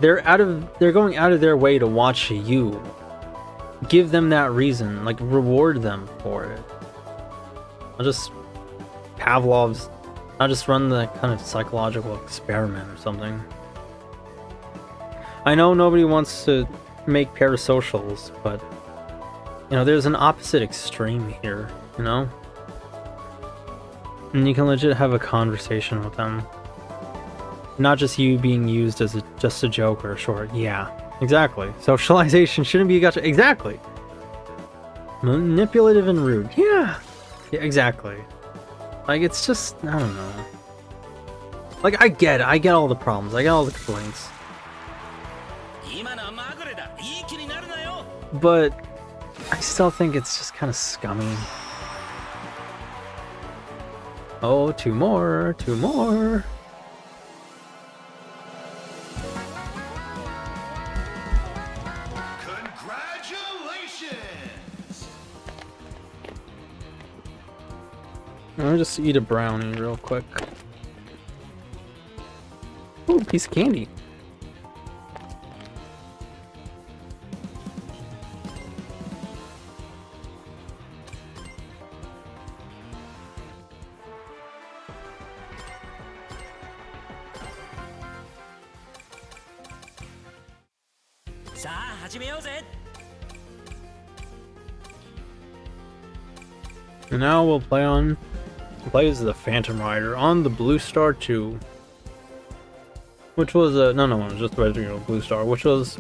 They're going out of their way to watch you. Give them that reason, like reward them for it. I'll just run the kind of psychological experiment or something. I know nobody wants to make parasocials, but You know, there's an opposite extreme here, you know? And you can legit have a conversation with them. Not just you being used as just a joke or a short. Yeah, exactly. Socialization shouldn't be a gotcha. Exactly. Manipulative and rude. Yeah. Yeah, exactly. Like, it's just, I don't know. Like, I get all the problems. I get all the complaints. But I still think it's just kind of scummy. Oh, two more. Congratulations! I'll just eat a brownie real quick. Ooh, piece of candy. And now we'll play as the Phantom Rider on the Blue Star 2. Which was a... No, it was just the regular Blue Star, which was...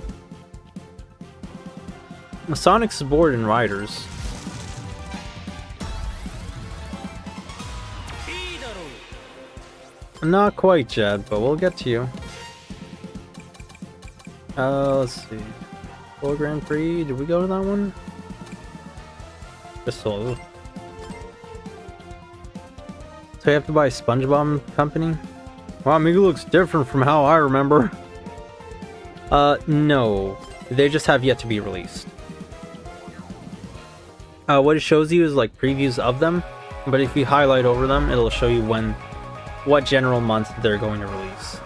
Sonic's board and Riders. Not quite yet, but we'll get to you. Let's see. Full Grand Prix, did we go to that one? Just so. So you have to buy SpongeBob Company? Wow, maybe it looks different from how I remember. No. They just have yet to be released. What it shows you is like previews of them, but if you highlight over them, it'll show you what general month they're going to release.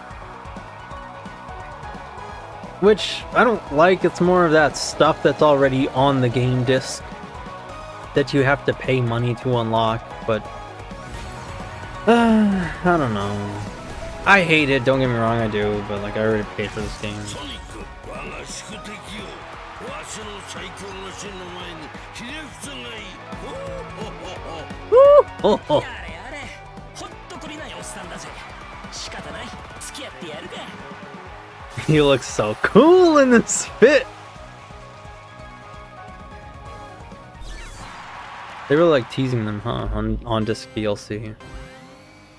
Which I don't like. It's more of that stuff that's already on the game disc that you have to pay money to unlock, but I don't know. I hate it, don't get me wrong, I do, but like I already paid for this game. He looks so cool in this fit! They were like teasing them, huh, on disc DLC.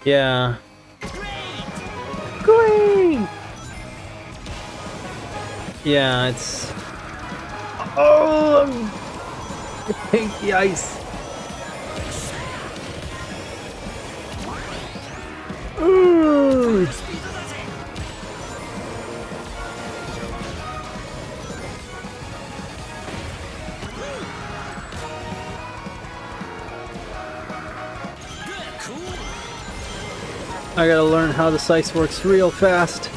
Yeah. Great! Yeah, it's... Oh! I hate the ice. Ooh! I gotta learn how this ice works real fast.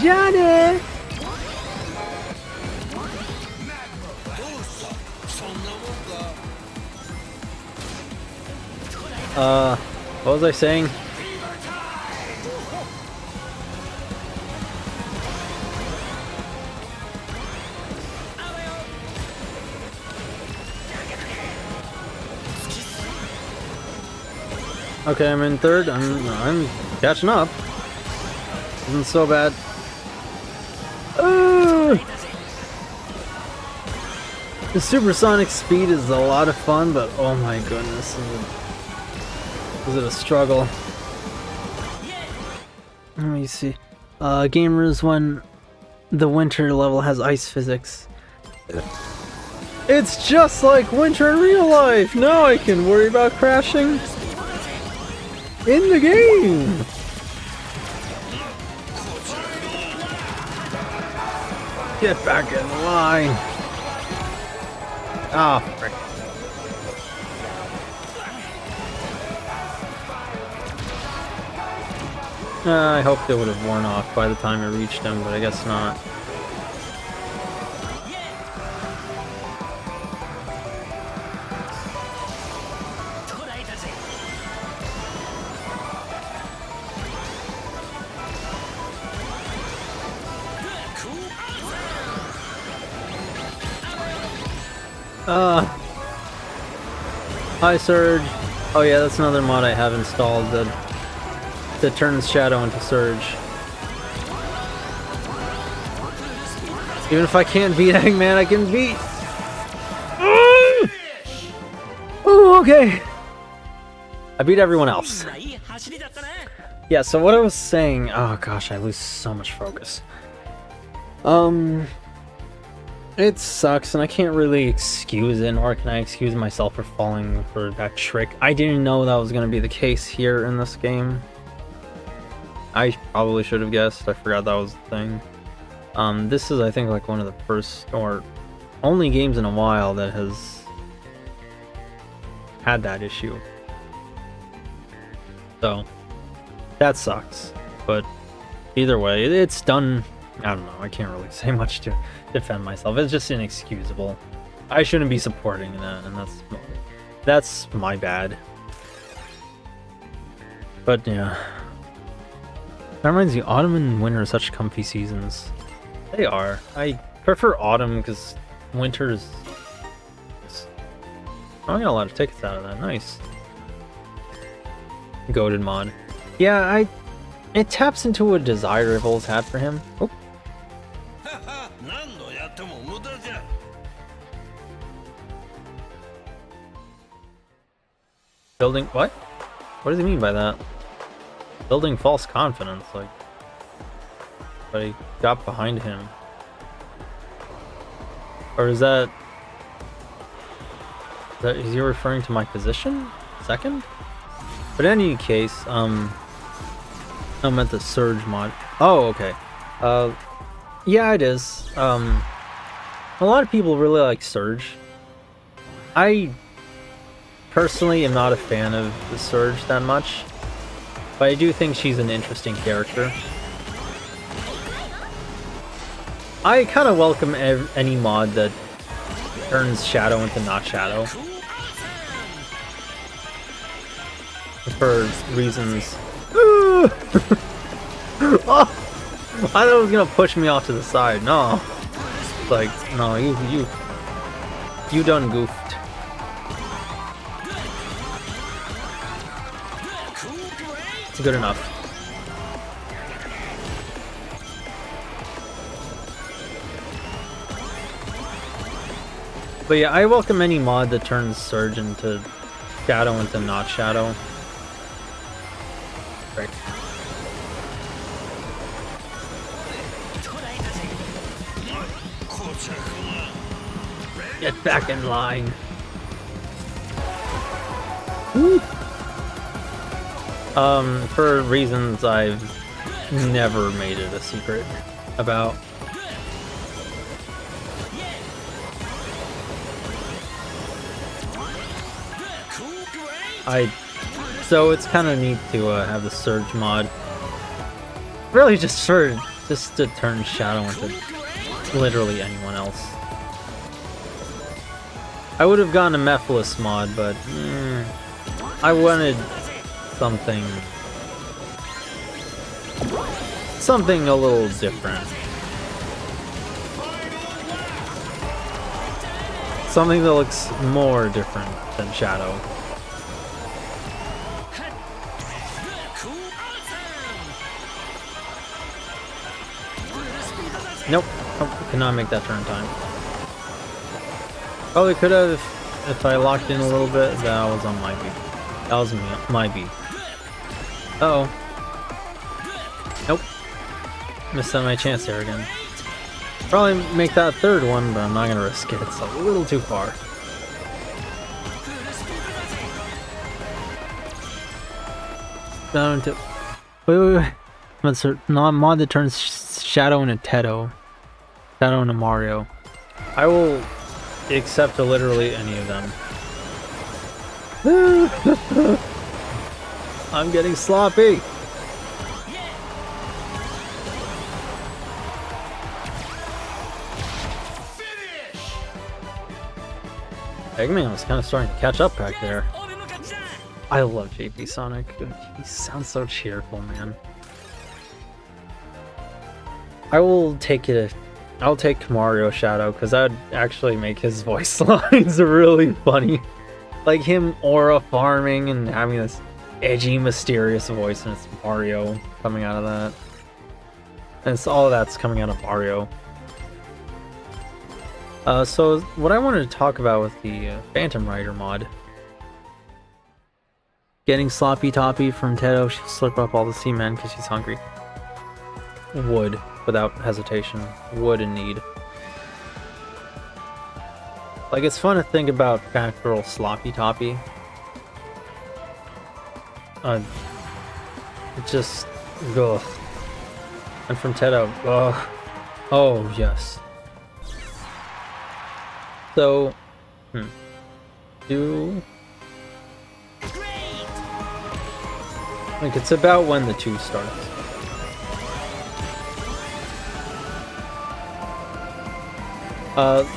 Johnny! What was I saying? Okay, I'm in third. I'm catching up. Isn't so bad. The supersonic speed is a lot of fun, but oh my goodness, is it a struggle? Let me see. Gamers, when the winter level has ice physics. It's just like winter in real life. Now I can worry about crashing in the game. Get back in line. Ah, oh, frick. I hoped it would have worn off by the time I reached him, but I guess not. Hi, Surge. Oh yeah, that's another mod I have installed that turns Shadow into Surge. Even if I can't beat Eggman, I can beat. Oh, okay. I beat everyone else. Yeah, so what I was saying, oh gosh, I lose so much focus. It sucks, and I can't really excuse it, nor can I excuse myself for falling for that trick. I didn't know that was going to be the case here in this game. I probably should have guessed. I forgot that was the thing. This is, I think, like one of the first or only games in a while that has had that issue. So, that sucks. But either way, it's done. I don't know. I can't really say much to defend myself. It's just inexcusable. I shouldn't be supporting that, and that's my bad. But yeah. That reminds me, autumn and winter are such comfy seasons. They are. I prefer autumn because winter is... Oh, I got a lot of tickets out of that. Nice. Goated mod. Yeah, it taps into a desire I've always had for him. Oh. Building what? What does he mean by that? Building false confidence, like. But I got behind him. Or is that? Is he referring to my position? Second? But in any case, I meant the Surge mod. Oh, okay. Yeah, it is. A lot of people really like Surge. I personally am not a fan of the Surge that much, but I do think she's an interesting character. I kind of welcome any mod that turns Shadow into not Shadow. For reasons. Oh, I thought it was gonna push me off to the side. No, like no, you done goofed. It's good enough. But yeah, I welcome any mod that turns Surge into Shadow into not Shadow. Right. Get back in line. Woo. For reasons I've never made it a secret about. So it's kind of neat to have the Surge mod. Really just to turn Shadow into literally anyone else. I would have gone a Mephiles mod, but I wanted something a little different. Something that looks more different than Shadow. Nope, cannot make that turn time. Probably could have if I locked in a little bit. That was on my B. That was my B. Uh oh. Nope. Missed out my chance there again. Probably make that third one, but I'm not gonna risk it. It's a little too far. Down to. Wait. That's not mod that turns Shadow into Tedo. Shadow into Mario. I will accept literally any of them. I'm getting sloppy. Eggman was kind of starting to catch up back there. I love JP Sonic. He sounds so cheerful, man. I will take it. I'll take Mario Shadow because that would actually make his voice lines really funny. Like him aura farming and having this edgy, mysterious voice, and it's Mario coming out of that. And it's all of that's coming out of Mario. So what I wanted to talk about with the Phantom Rider mod. Getting Sloppy Toppy from Tedo, she'll slurp up all the seamen because she's hungry. Would, without hesitation. Would indeed. Like, it's fun to think about Fat Girl Sloppy Toppy. It just... ugh. And from Tedo, ugh. Oh, yes. So... Like, it's about when the 2 starts.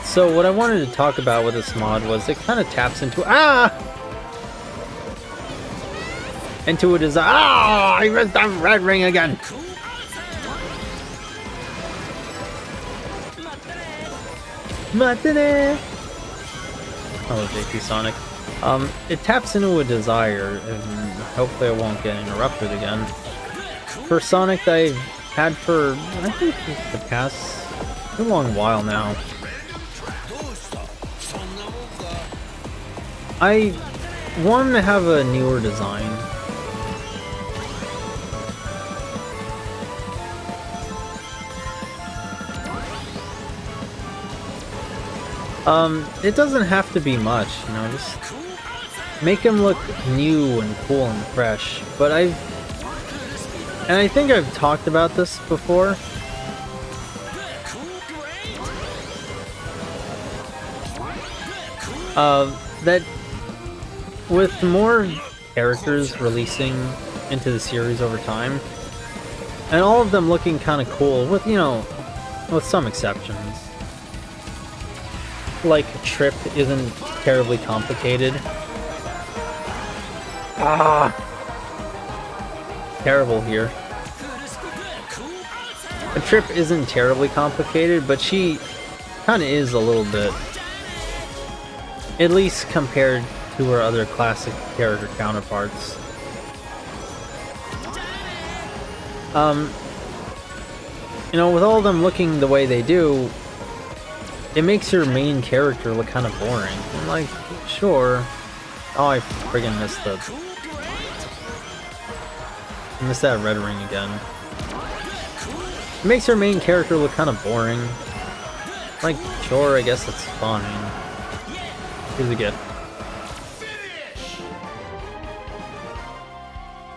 So what I wanted to talk about with this mod was it kind of taps into into a design. I missed that red ring again. Oh, JP Sonic. It taps into a desire, and hopefully I won't get interrupted again. For Sonic that I've had for, I think, the past a long while now. I want to have a newer design. It doesn't have to be much, you know, just make him look new and cool and fresh. But I think I've talked about this before. That with more characters releasing into the series over time, and all of them looking kind of cool, with, you know, with some exceptions. Like, Trip isn't terribly complicated. Terrible here. A Trip isn't terribly complicated, but she kind of is a little bit. At least compared to her other classic character counterparts. You know, with all of them looking the way they do, it makes your main character look kind of boring. I'm like, sure. Oh, I friggin' missed that red ring again. It makes your main character look kind of boring. Like, sure, I guess it's fine. Here's a gift.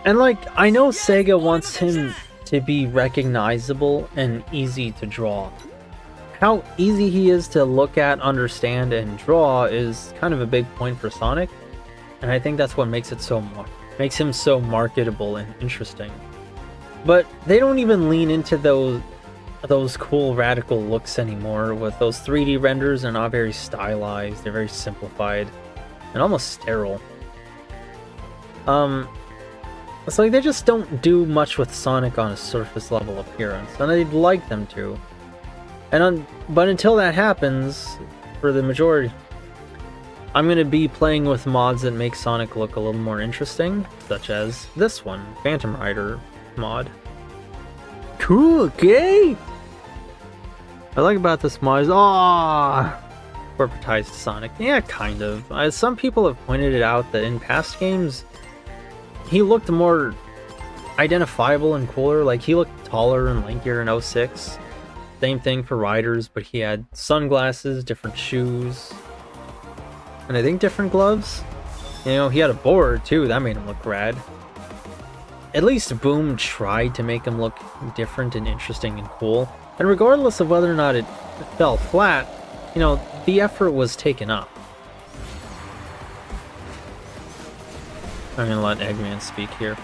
And like, I know Sega wants him to be recognizable and easy to draw. How easy he is to look at, understand, and draw is kind of a big point for Sonic, and I think that's what makes it makes him so marketable and interesting. But they don't even lean into those cool radical looks anymore. With those 3D renders, they're not very stylized, they're very simplified and almost sterile. It's like they just don't do much with Sonic on a surface level appearance, and I'd like them to. But until that happens, for the majority, I'm going to be playing with mods that make Sonic look a little more interesting, such as this one, Phantom Rider mod. Cool, okay? I like about this mod is, corporatized Sonic. Yeah, kind of. As some people have pointed it out that in past games, he looked more identifiable and cooler. Like, he looked taller and lankier in 06. Same thing for Riders, but he had sunglasses, different shoes, and I think different gloves. You know, he had a board too, that made him look rad. At least Boom tried to make him look different and interesting and cool. And regardless of whether or not it fell flat, you know, the effort was taken up. I'm gonna let Eggman speak here.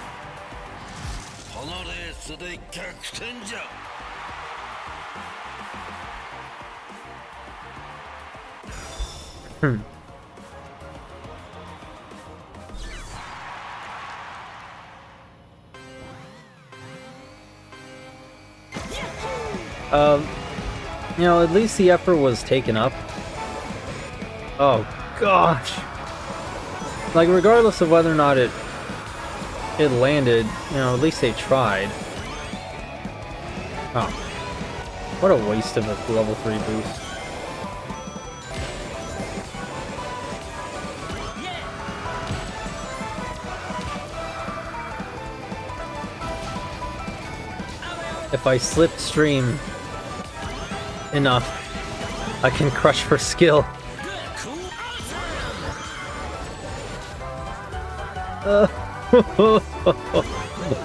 You know, at least the effort was taken up. Oh gosh. Like, regardless of whether or not it landed, you know, at least they tried. Oh. What a waste of a level 3 boost. If I slipstream enough, I can crush for skill.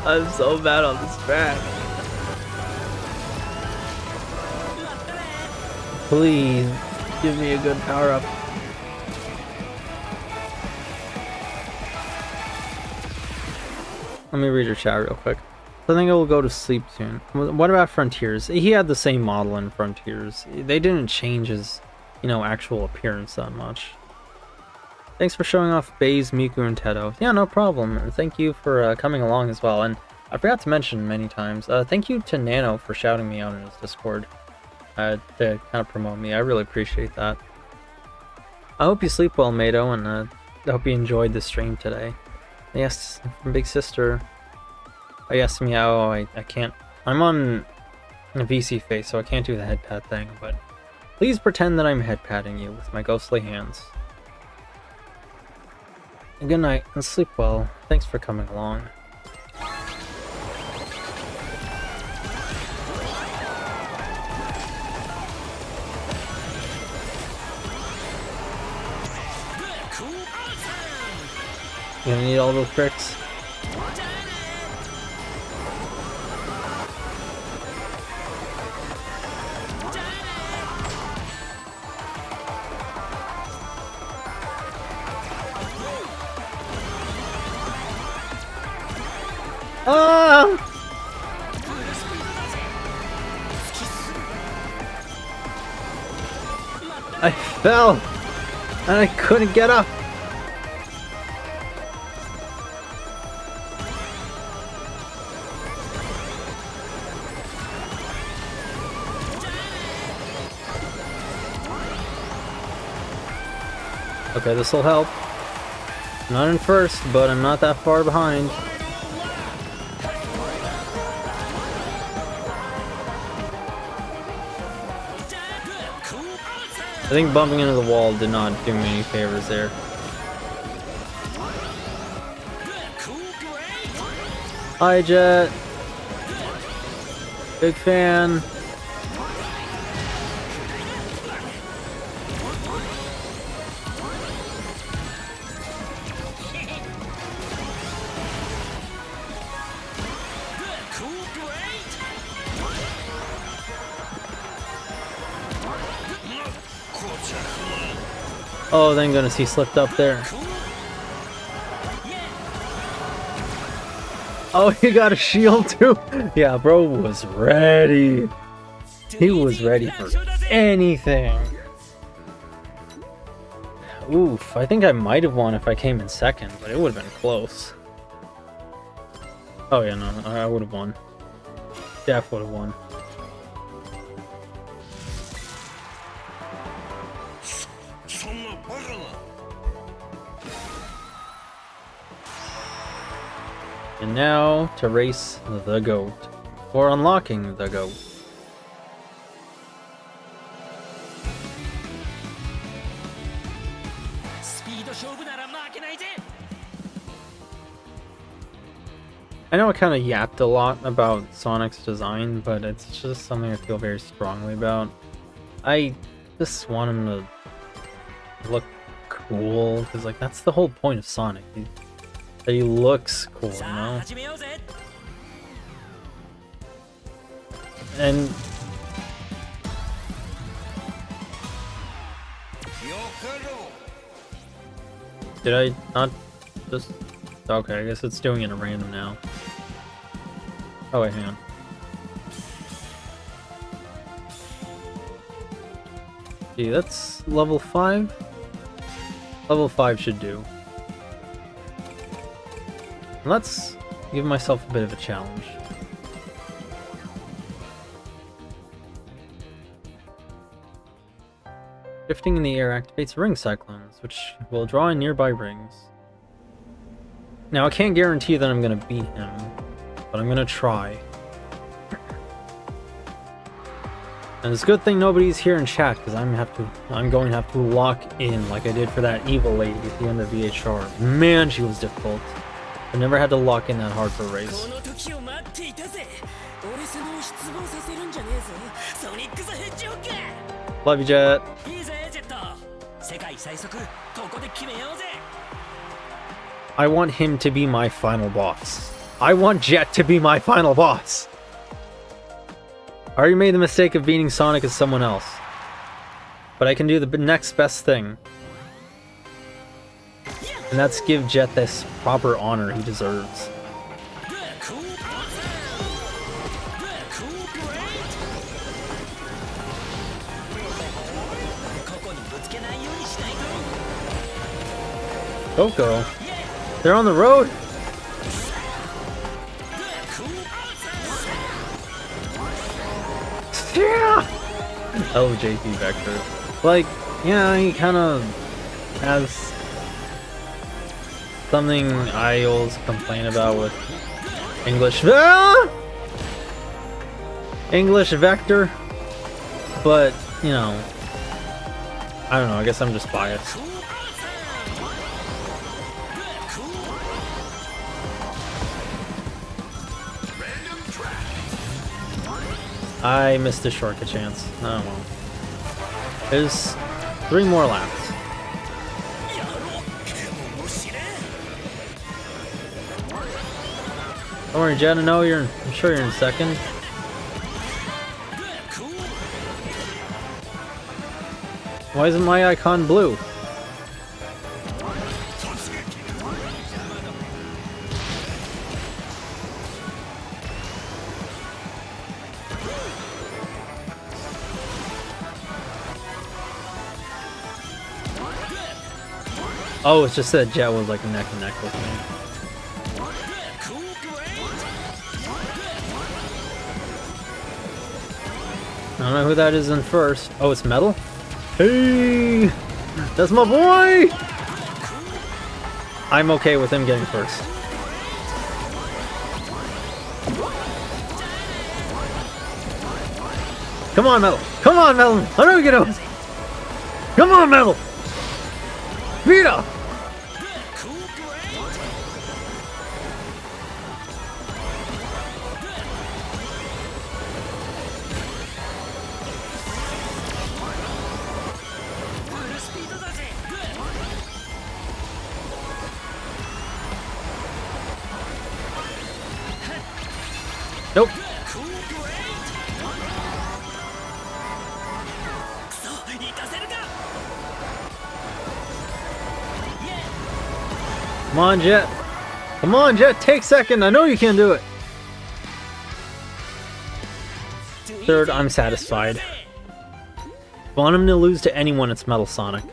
I'm so bad on this track. Please, give me a good power-up. Let me read your chat real quick. I think I will go to sleep soon. What about Frontiers? He had the same model in Frontiers. They didn't change his, you know, actual appearance that much. Thanks for showing off Baze, Miku, and Tedo. Yeah, no problem. And thank you for coming along as well. And I forgot to mention many times, thank you to Nano for shouting me out in his Discord to kind of promote me. I really appreciate that. I hope you sleep well, Mado, and I hope you enjoyed the stream today. Yes, from Big Sister. Oh yes, Meow, I can't. I'm on a VC face, so I can't do the head pat thing, but please pretend that I'm head patting you with my ghostly hands. And good night, and sleep well. Thanks for coming along. You gonna need all those bricks? Ah! I fell and I couldn't get up. Okay, this will help. Not in first, but I'm not that far behind. I think bumping into the wall did not do me any favors there. Hi, Jet. Big fan. Oh, thank goodness he slipped up there. Oh, he got a shield too? Yeah, bro was ready. He was ready for anything. Oof, I think I might have won if I came in second, but it would have been close. Oh yeah, no, I would have won. Def would have won. And now to race the goat, or unlocking the goat. I know I kind of yapped a lot about Sonic's design, but it's just something I feel very strongly about. I just want him to look cool, because like that's the whole point of Sonic. He looks cool, you know? And did I not just... Okay, I guess it's doing it at random now. Oh wait, hang on. Gee, that's level 5? Level 5 should do. Let's give myself a bit of a challenge. Drifting in the air activates ring cyclones, which will draw in nearby rings. Now, I can't guarantee that I'm going to beat him, but I'm going to try. And it's a good thing nobody's here in chat, because I'm going to have to lock in like I did for that evil lady at the end of VHR. Man, she was difficult. I never had to lock in that hard for a race. Love you, Jet. I want him to be my final boss. I want Jet to be my final boss. I already made the mistake of beating Sonic as someone else. But I can do the next best thing. And that's give Jet this proper honor he deserves. Coco. They're on the road. Yeah. Oh, JP Vector. Like, yeah, he kind of has something I always complain about with English. English Vector. But, you know, I don't know. I guess I'm just biased. I missed a shortcut chance. Oh well. There's 3 more laps. Don't worry, Jet. I'm sure you're in second. Why isn't my icon blue? Oh, it's just that Jet was like neck and neck with me. I don't know who that is in first. Oh, it's Metal? Hey! That's my boy! I'm okay with him getting first. Come on, Metal! Come on, Metal! I know you can do it! Come on, Metal! Vita! Nope. Come on, Jet. Come on, Jet. Take second. I know you can do it. Third, I'm satisfied. If I want him to lose to anyone, it's Metal Sonic.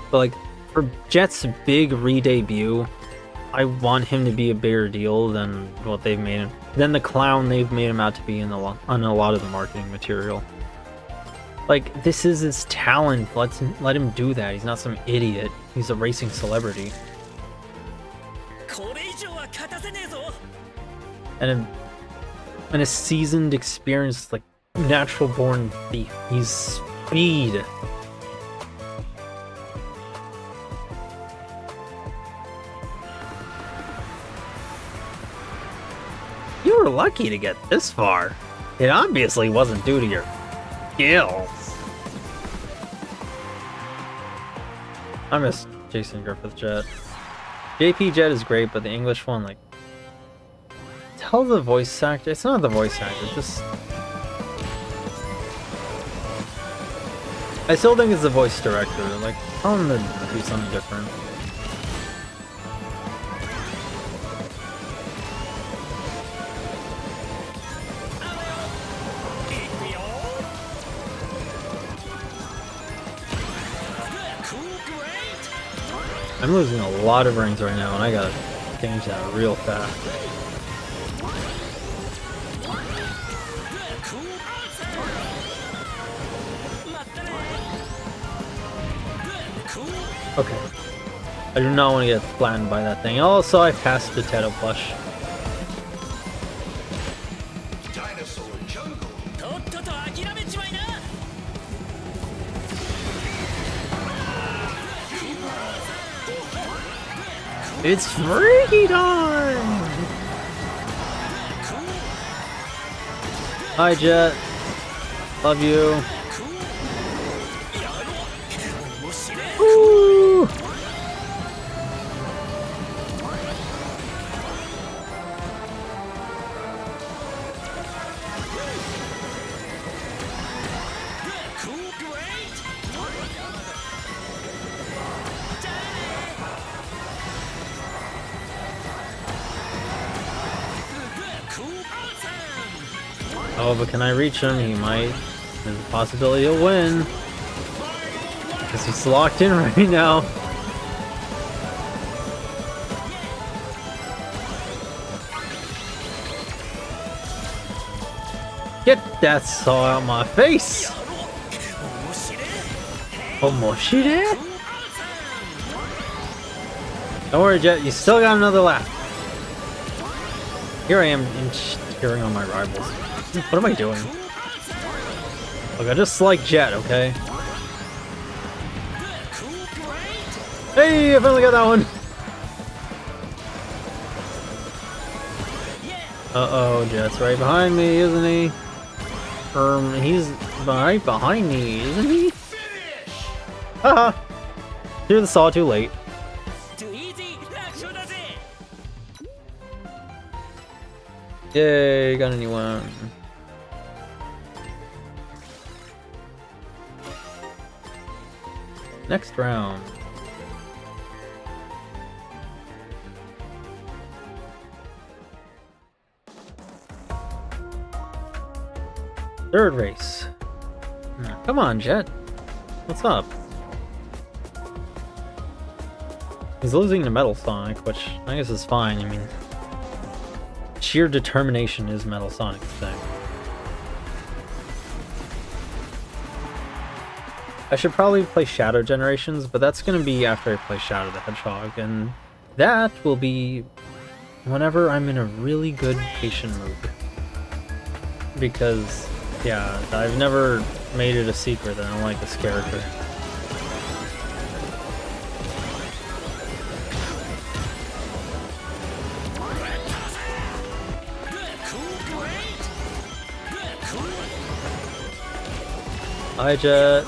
But like, for Jet's big re-debut, I want him to be a bigger deal than what they've made him, than the clown they've made him out to be on a lot of the marketing material. Like, this is his talent. Let him do that. He's not some idiot. He's a racing celebrity. And a seasoned, experienced, like, natural-born thief. He's speed. You were lucky to get this far. It obviously wasn't due to your skills. I miss Jason Griffith Jet. JP Jet is great, but the English one, like, tell the voice actor. It's not the voice actor. Just, I still think it's the voice director. Like, tell him to do something different. I'm losing a lot of rings right now, and I gotta change that real fast. Okay. I do not want to get flattened by that thing. Also, I passed the Teto plush. Dinosaur jungle. It's freaky time! Hi, Jet. Love you. Woo! Oh, but can I reach him? He might. There's a possibility he'll win. Because he's locked in right now. Get that saw out my face! Omoshire? Don't worry, Jet, you still got another lap. Here I am cheering on my rivals. What am I doing? Look, I just like Jet, okay? Hey, I finally got that one! Uh-oh, Jet's right behind me, isn't he? He's right behind me, isn't he? Haha! Threw the saw too late. Yay, got a new one. Next round. Third race. Come on, Jet. What's up? He's losing to Metal Sonic, which I guess is fine. I mean, sheer determination is Metal Sonic's thing. I should probably play Shadow Generations, but that's going to be after I play Shadow the Hedgehog, and that will be whenever I'm in a really good patient mood. Because, yeah, I've never made it a secret that I don't like this character. Hi, Jet.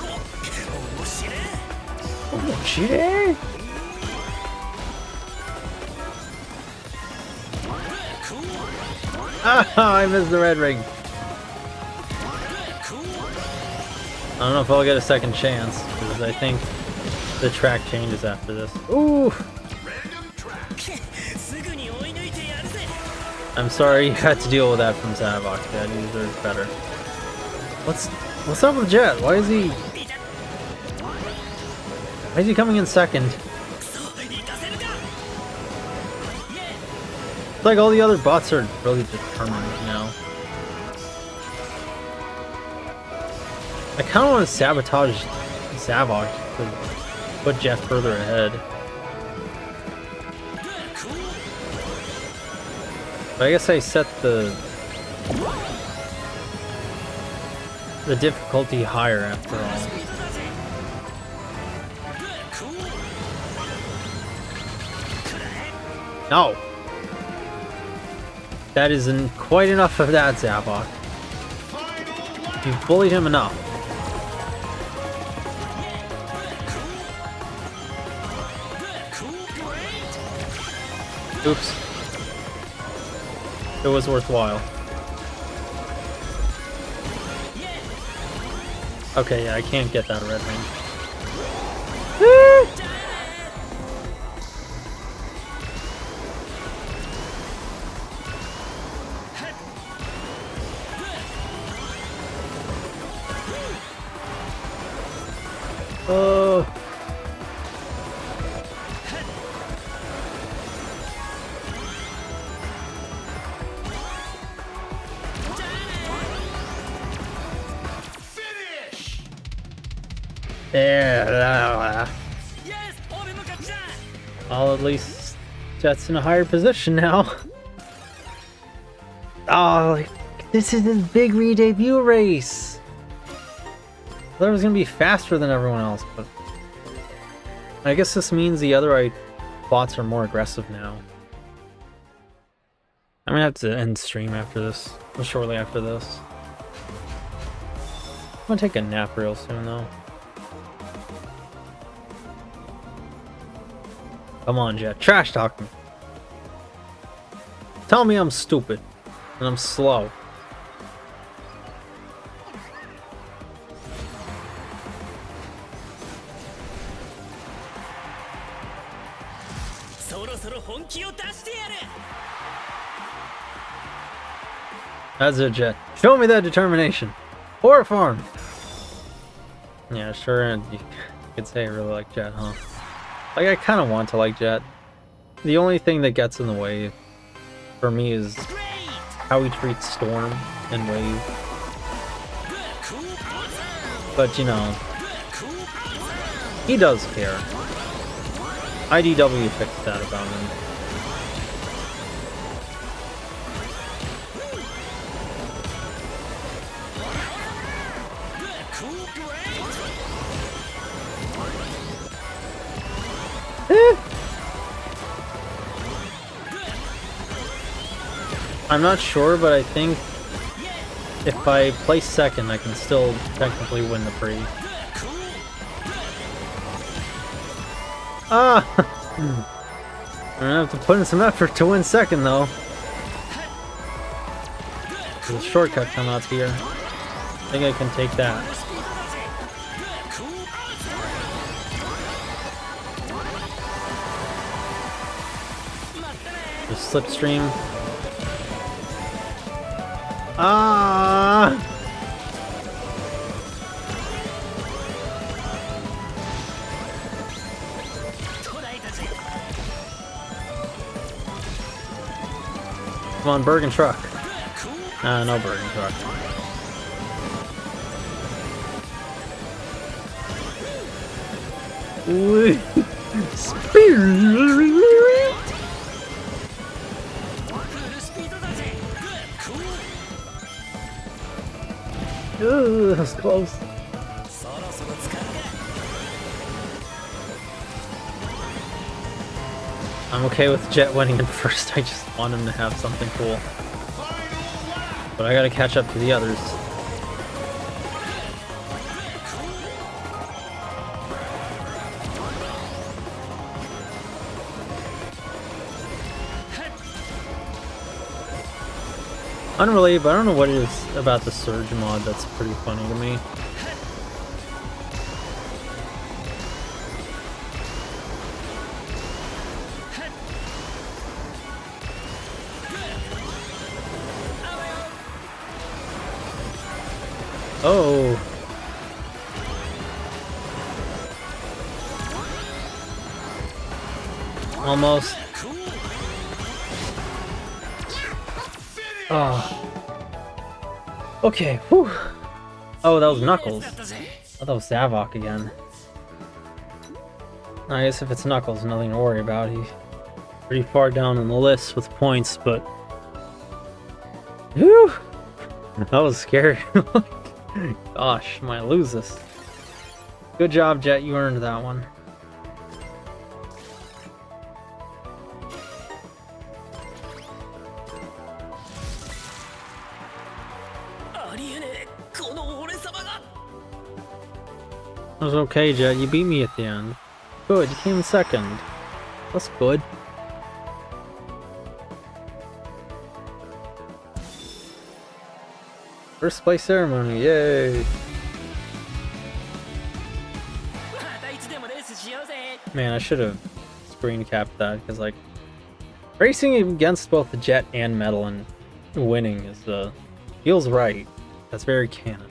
Oh, shit! Ah, I missed the red ring. I don't know if I'll get a second chance, because I think the track changes after this. Ooh! I'm sorry you had to deal with that from Zavok. Yeah, you deserve better. What's up with Jet? Why is he coming in second? It's like all the other bots are really determined, you know? I kind of want to sabotage Zavok to put Jet further ahead. But I guess I set the difficulty higher after all. No! That isn't quite enough of that, Zavok. You've bullied him enough. Oops. It was worthwhile. Okay, yeah, I can't get that red ring. Oh. Yeah. Well, at least Jet's in a higher position now. Oh, like, this is his big re-debut race. I thought it was gonna be faster than everyone else, but I guess this means the other bots are more aggressive now. I'm gonna have to end stream after this, or shortly after this. I'm gonna take a nap real soon though. Come on, Jet. Trash talk me. Tell me I'm stupid and I'm slow. That's it, Jet. Show me that determination. Or farm. Yeah, sure. You could say I really like Jet, huh? Like, I kind of want to like Jet. The only thing that gets in the way for me is how he treats Storm and Wave. But, you know, he does care. IDW fixed that about him. I'm not sure, but I think if I place second, I can still technically win the pre. Ah! I'm gonna have to put in some effort to win second, though. There's a shortcut coming out here. I think I can take that. The slipstream. Ah! Come on, Bergen truck. No Bergen truck. Ooh, that was close. I'm okay with Jet winning in first. I just want him to have something cool. But I gotta catch up to the others. Unrelated, but I don't know what it is about the Surge mod that's pretty funny to me. Oh. Almost. Oh. Okay. Whew. Oh, that was Knuckles. I thought that was Zavok again. I guess if it's Knuckles, nothing to worry about. He's pretty far down on the list with points, but... Whew. That was scary. Gosh, might lose this. Good job, Jet. You earned that one. It was okay, Jet. You beat me at the end. Good. You came in second. That's good. First place ceremony, yay! Man, I should have screen capped that, because like racing against both the Jet and Metal and winning is feels right. That's very canon.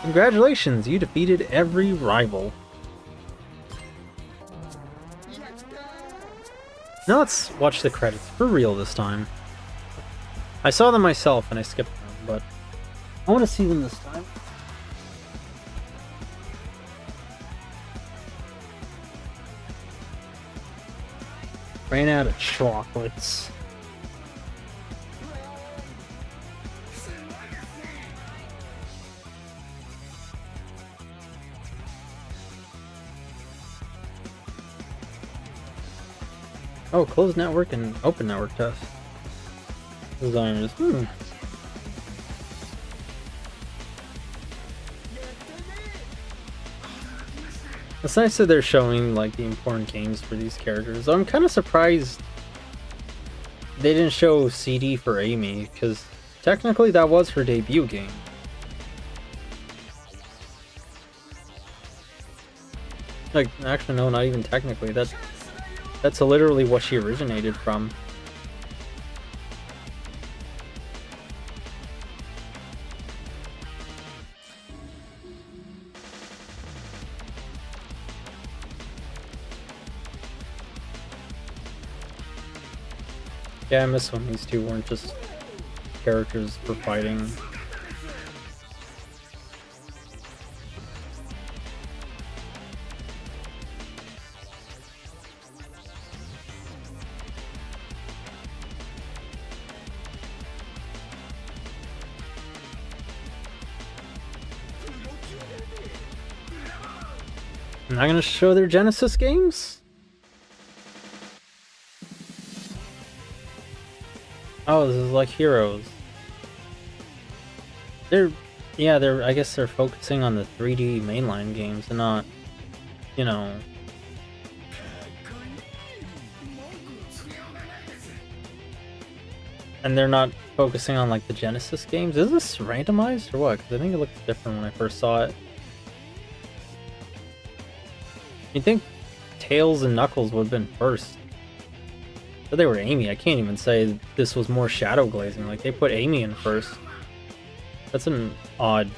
Congratulations, you defeated every rival. Now let's watch the credits for real this time. I saw them myself and I skipped them, but I want to see them this time. Ran out of chocolates. Oh, closed network and open network test. Designers. It's nice that they're showing like the important games for these characters. I'm kind of surprised they didn't show CD for Amy, because technically that was her debut game. Like, actually no, not even technically. That's literally what she originated from. Yeah, I miss when these two weren't just characters for fighting. I'm not gonna show their Genesis games? Oh, this is like Heroes. I guess they're focusing on the 3D mainline games and not, you know... And they're not focusing on like the Genesis games. Is this randomized or what? Because I think it looked different when I first saw it. You'd think Tails and Knuckles would have been first. But they were Amy. I can't even say this was more shadow glazing. Like, they put Amy in first. That's an odd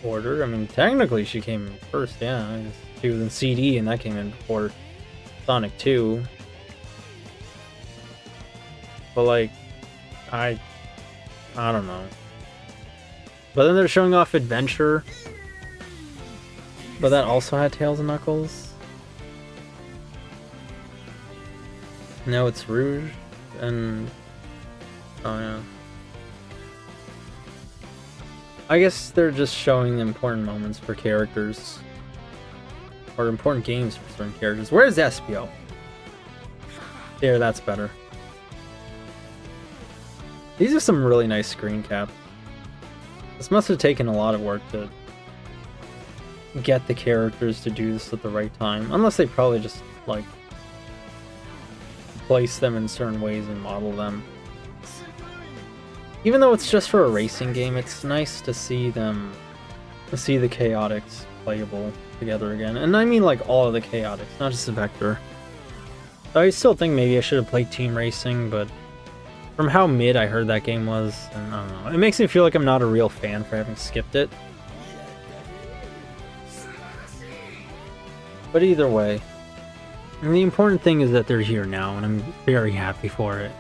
order. I mean, technically she came in first, yeah. I guess she was in CD and that came in before Sonic 2. But like, I don't know. But then they're showing off Adventure. But that also had Tails and Knuckles. No, it's Rouge, and... oh yeah. I guess they're just showing the important moments for characters. Or important games for certain characters. Where's Espio? There, that's better. These are some really nice screen caps. This must have taken a lot of work to get the characters to do this at the right time. Unless they probably just, like, place them in certain ways and model them. Even though it's just for a racing game, it's nice to see them, the chaotics playable together again. And I mean like all of the chaotics, not just the Vector. I still think maybe I should have played Team Racing, but from how mid I heard that game was, and I don't know, it makes me feel like I'm not a real fan for having skipped it. But either way, and the important thing is that they're here now, and I'm very happy for it.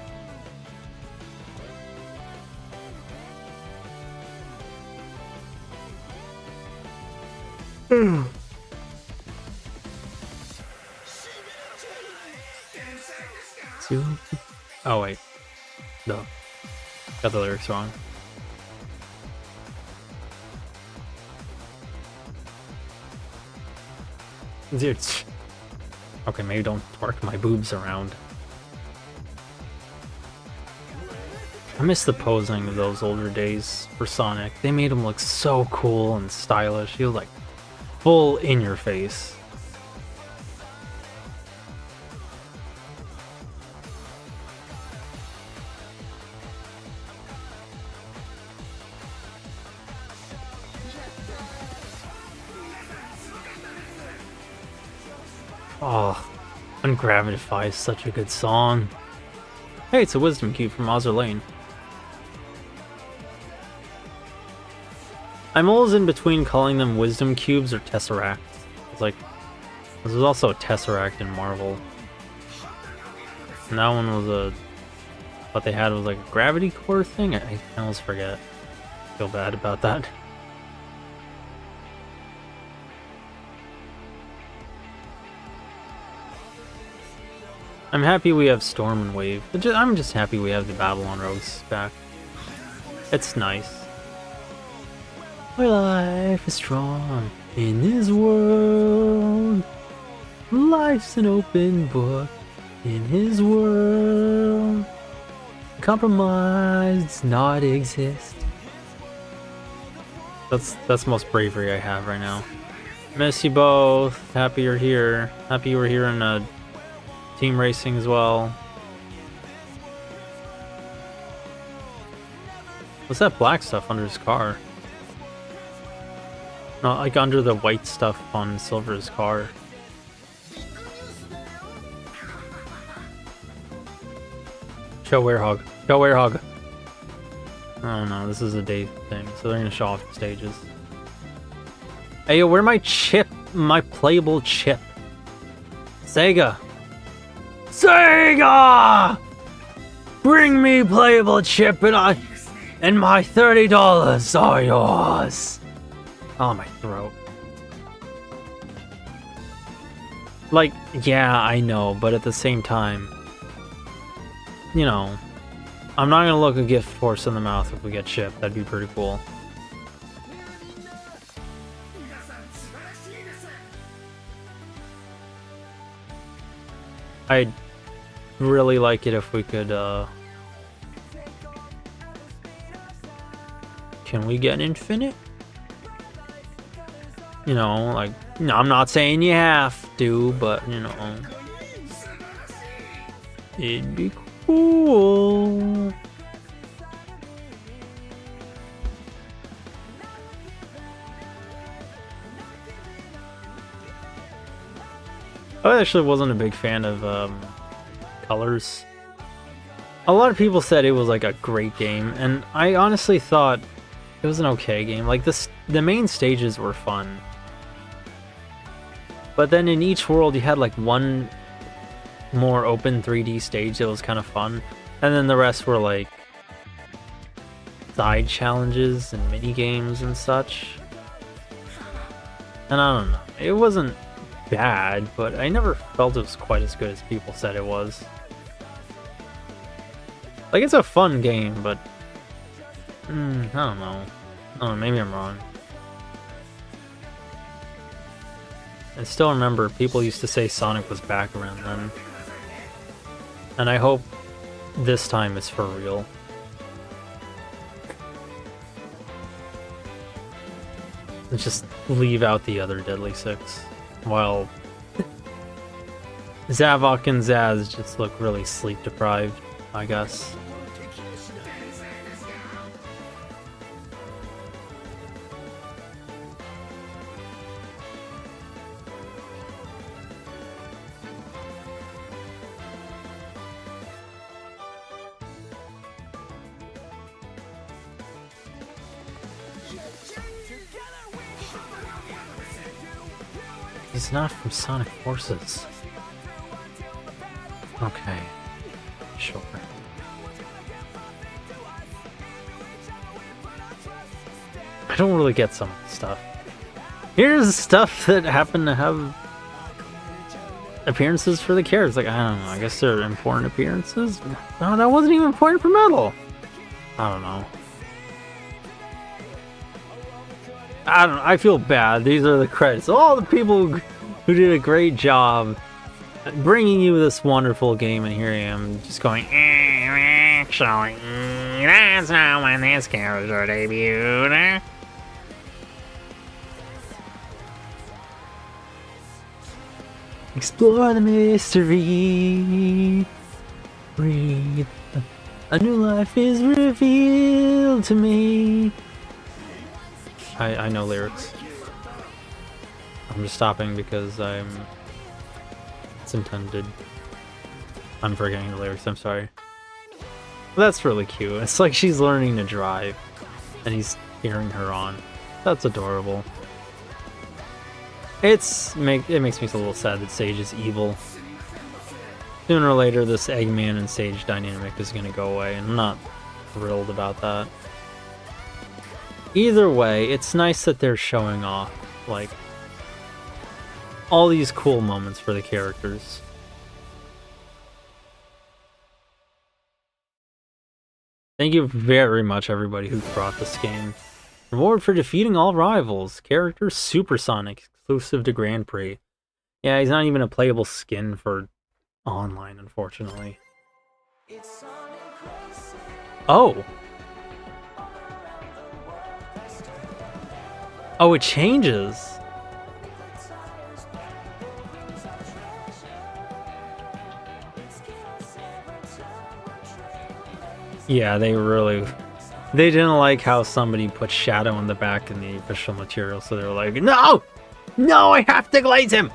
Oh wait, no, got the lyrics wrong. Dude. Okay, maybe don't twerk my boobs around. I miss the posing of those older days for Sonic. They made him look so cool and stylish. He was like full in your face. Oh, Ungravify is such a good song. Hey, it's a wisdom cube from Ozzer Lane. I'm always in between calling them wisdom cubes or tesseracts. It's like, this was also a tesseract in Marvel. And that one was what they had was like a gravity core thing? I almost forget. I feel bad about that. I'm happy we have Storm and Wave. I'm just happy we have the Babylon Rogues back. It's nice. My life is strong in this world. Life's an open book in his world. Compromise does not exist. That's the most bravery I have right now. Miss you both. Happy you're here. Happy you were here in team racing as well. What's that black stuff under his car? No, like under the white stuff on Silver's car. Show Werehog. Show Werehog. Oh no, this is a day thing, so they're gonna show off the stages. Hey, yo, where my chip? My playable chip. Sega! Sega! Bring me playable chip and my $30 are yours. Oh, my throat. Like, yeah, I know, but at the same time, you know, I'm not gonna look a gift horse in the mouth if we get chipped. That'd be pretty cool. I'd really like it if we could, can we get infinite? You know, like, no, I'm not saying you have to, but, you know, it'd be cool. I actually wasn't a big fan of Colors. A lot of people said it was like a great game, and I honestly thought it was an okay game. Like the main stages were fun, but then in each world you had like one more open 3D stage that was kind of fun, and then the rest were like side challenges and mini games and such. And I don't know, it wasn't bad, but I never felt it was quite as good as people said it was. Like, it's a fun game, but I don't know. I don't know, maybe I'm wrong. I still remember people used to say Sonic was back around then. And I hope this time it's for real. Let's just leave out the other Deadly Six. While Zavok and Zaz just look really sleep deprived, I guess. He's not from Sonic Forces. Okay. Sure. I don't really get some stuff. Here's stuff that happen to have appearances for the characters. Like, I don't know. I guess they're important appearances? No, that wasn't even important for Metal. I don't know. I feel bad. These are the credits. All the people who did a great job bringing you this wonderful game, and here I am just going, actually, that's not when this character debuted. Explore the mystery. Breathe. A new life is revealed to me. I know lyrics. I'm just stopping because it's intended. I'm forgetting the lyrics, I'm sorry. That's really cute. It's like she's learning to drive and he's cheering her on. That's adorable. It makes me a little sad that Sage is evil. Sooner or later this Eggman and Sage dynamic is gonna go away, and I'm not thrilled about that. Either way, it's nice that they're showing off, like, all these cool moments for the characters. Thank you very much, everybody who brought this game. Reward for defeating all rivals. Character Supersonic, exclusive to Grand Prix. Yeah, he's not even a playable skin for online, unfortunately. Oh! Oh, it changes! Yeah, they didn't like how somebody put shadow in the back in the official material, so they were like, no! No, I have to glaze him!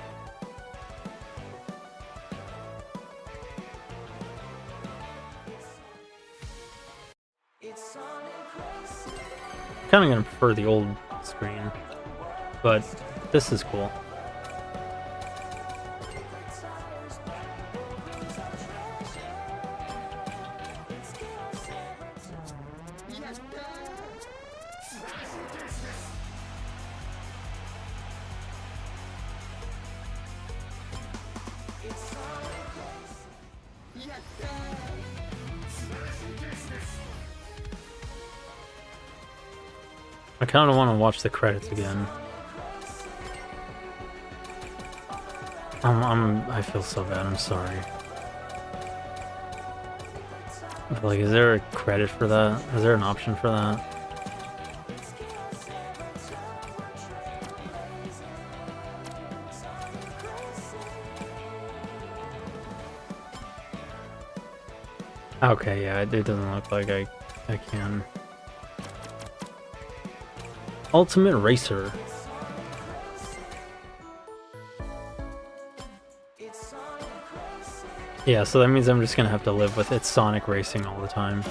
Kinda gonna prefer the old screen, but this is cool. I kind of want to watch the credits again. I feel so bad. I'm sorry. But like, is there a credit for that? Is there an option for that? Okay, yeah, it doesn't look like I can. Ultimate Racer. Yeah, so that means I'm just gonna have to live with it Sonic Racing all the time.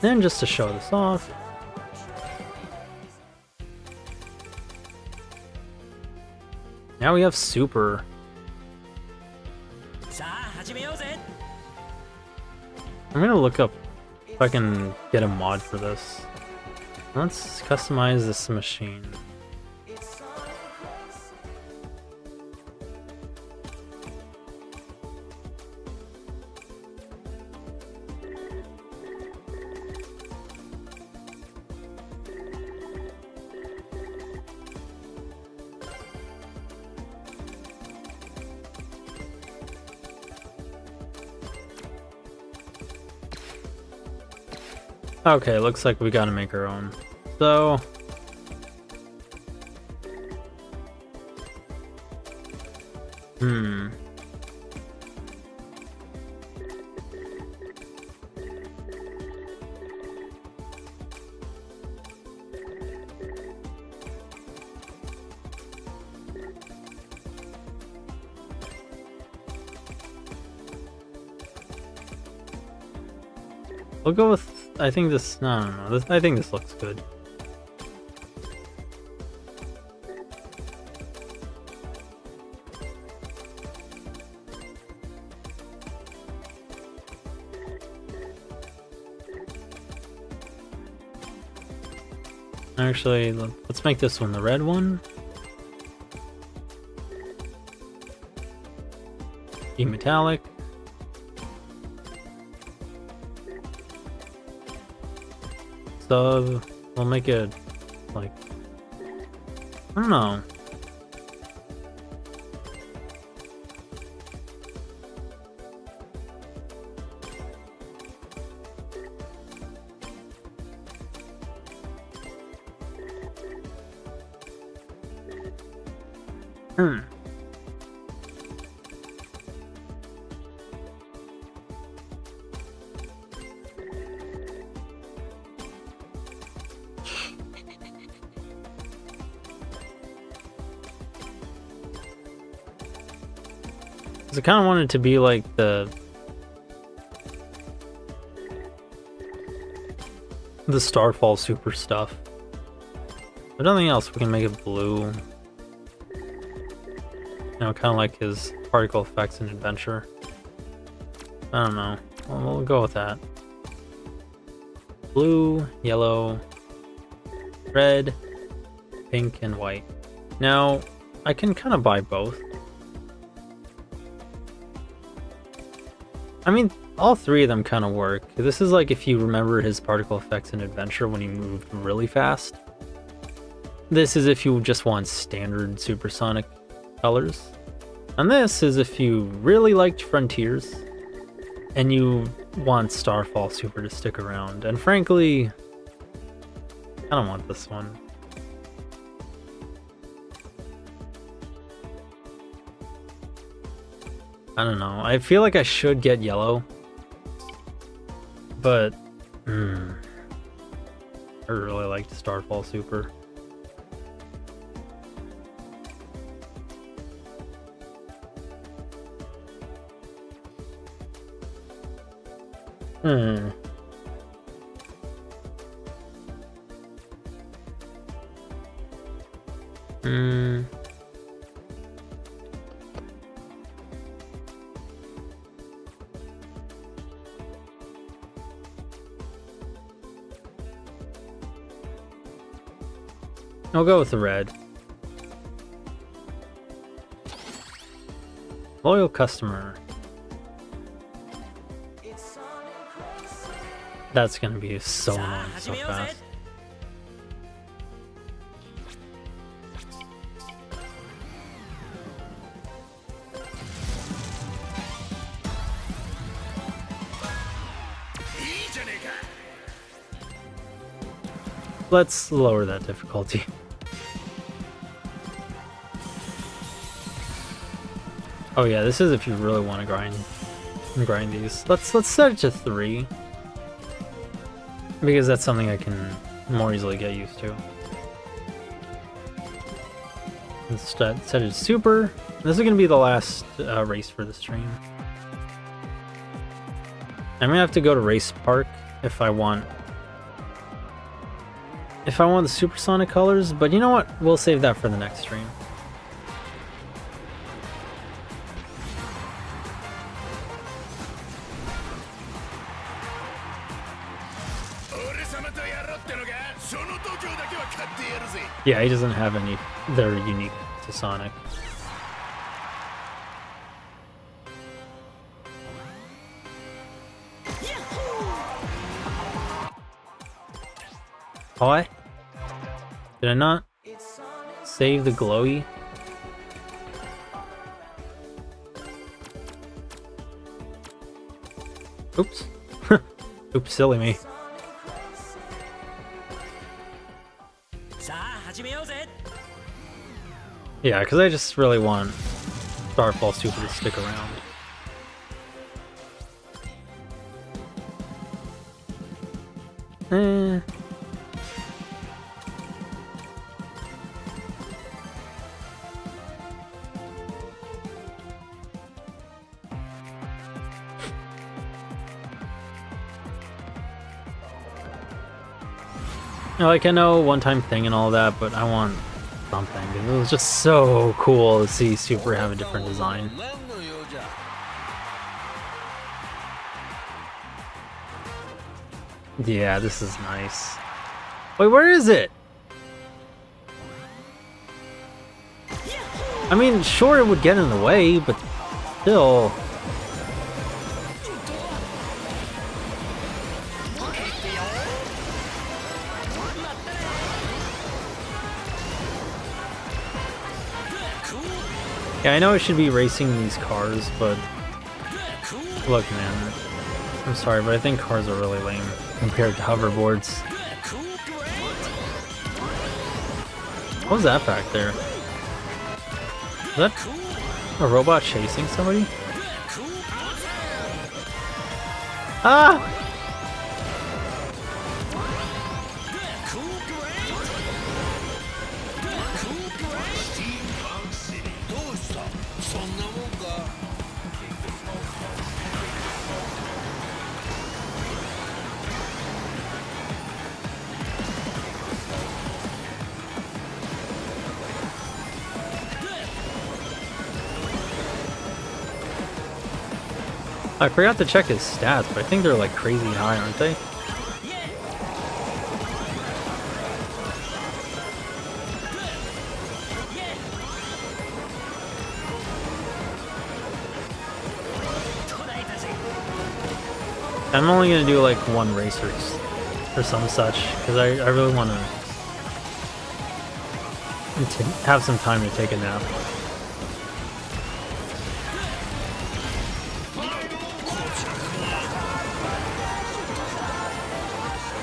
Then just to show this off. Now we have Super. I'm gonna look up if I can get a mod for this. Let's customize this machine. Okay, looks like we gotta make our own. So... We'll go with... I think this... No. I think this looks good. Actually, let's make this one the red one. Be metallic. So we'll make it like, I don't know. I kind of wanted it to be like the Starfall Super stuff. But nothing else, we can make it blue. You know, kind of like his particle effects in Adventure. I don't know. We'll go with that. Blue, yellow, red, pink, and white. Now, I can kind of buy both. I mean, all three of them kind of work. This is like if you remember his particle effects in Adventure when he moved really fast. This is if you just want standard supersonic colors. And this is if you really liked Frontiers and you want Starfall Super to stick around. And frankly, I don't want this one. I don't know. I feel like I should get yellow. But, I really liked Starfall Super. I'll go with the red. Loyal customer. That's gonna be so annoying so fast. Let's lower that difficulty. Oh yeah, this is if you really want to grind these. Let's set it to 3. Because that's something I can more easily get used to. Let's set it to super. This is going to be the last race for the stream. I'm going to have to go to Race Park if I want the supersonic colors, but you know what? We'll save that for the next stream. Yeah, he doesn't have any that are unique to Sonic. What? Did I not save the glowy? Oops. Oops, silly me. Yeah, because I just really want Starfall Super to stick around. Like, I know one-time thing and all that, but I want something. It was just so cool to see Super have a different design. Yeah, this is nice. Wait, where is it? I mean, sure it would get in the way, but still. Yeah, I know I should be racing these cars, but look, man, I'm sorry, but I think cars are really lame compared to hoverboards. What was that back there? Is that a robot chasing somebody? Ah! I forgot to check his stats, but I think they're like crazy high, aren't they? I'm only gonna do like one race or some such, because I really want to have some time to take a nap.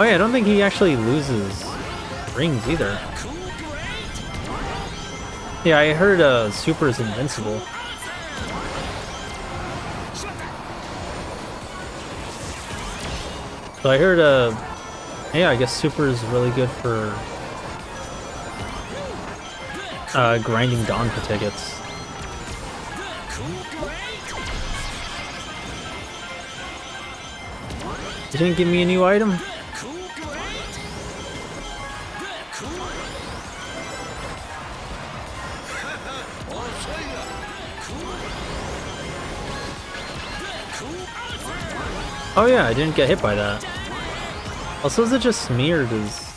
Oh yeah, I don't think he actually loses rings either. Yeah, I heard Super is invincible. So I heard yeah, I guess Super is really good for grinding Donpa tickets. You didn't give me a new item? Oh yeah, I didn't get hit by that. Also, is it just me or does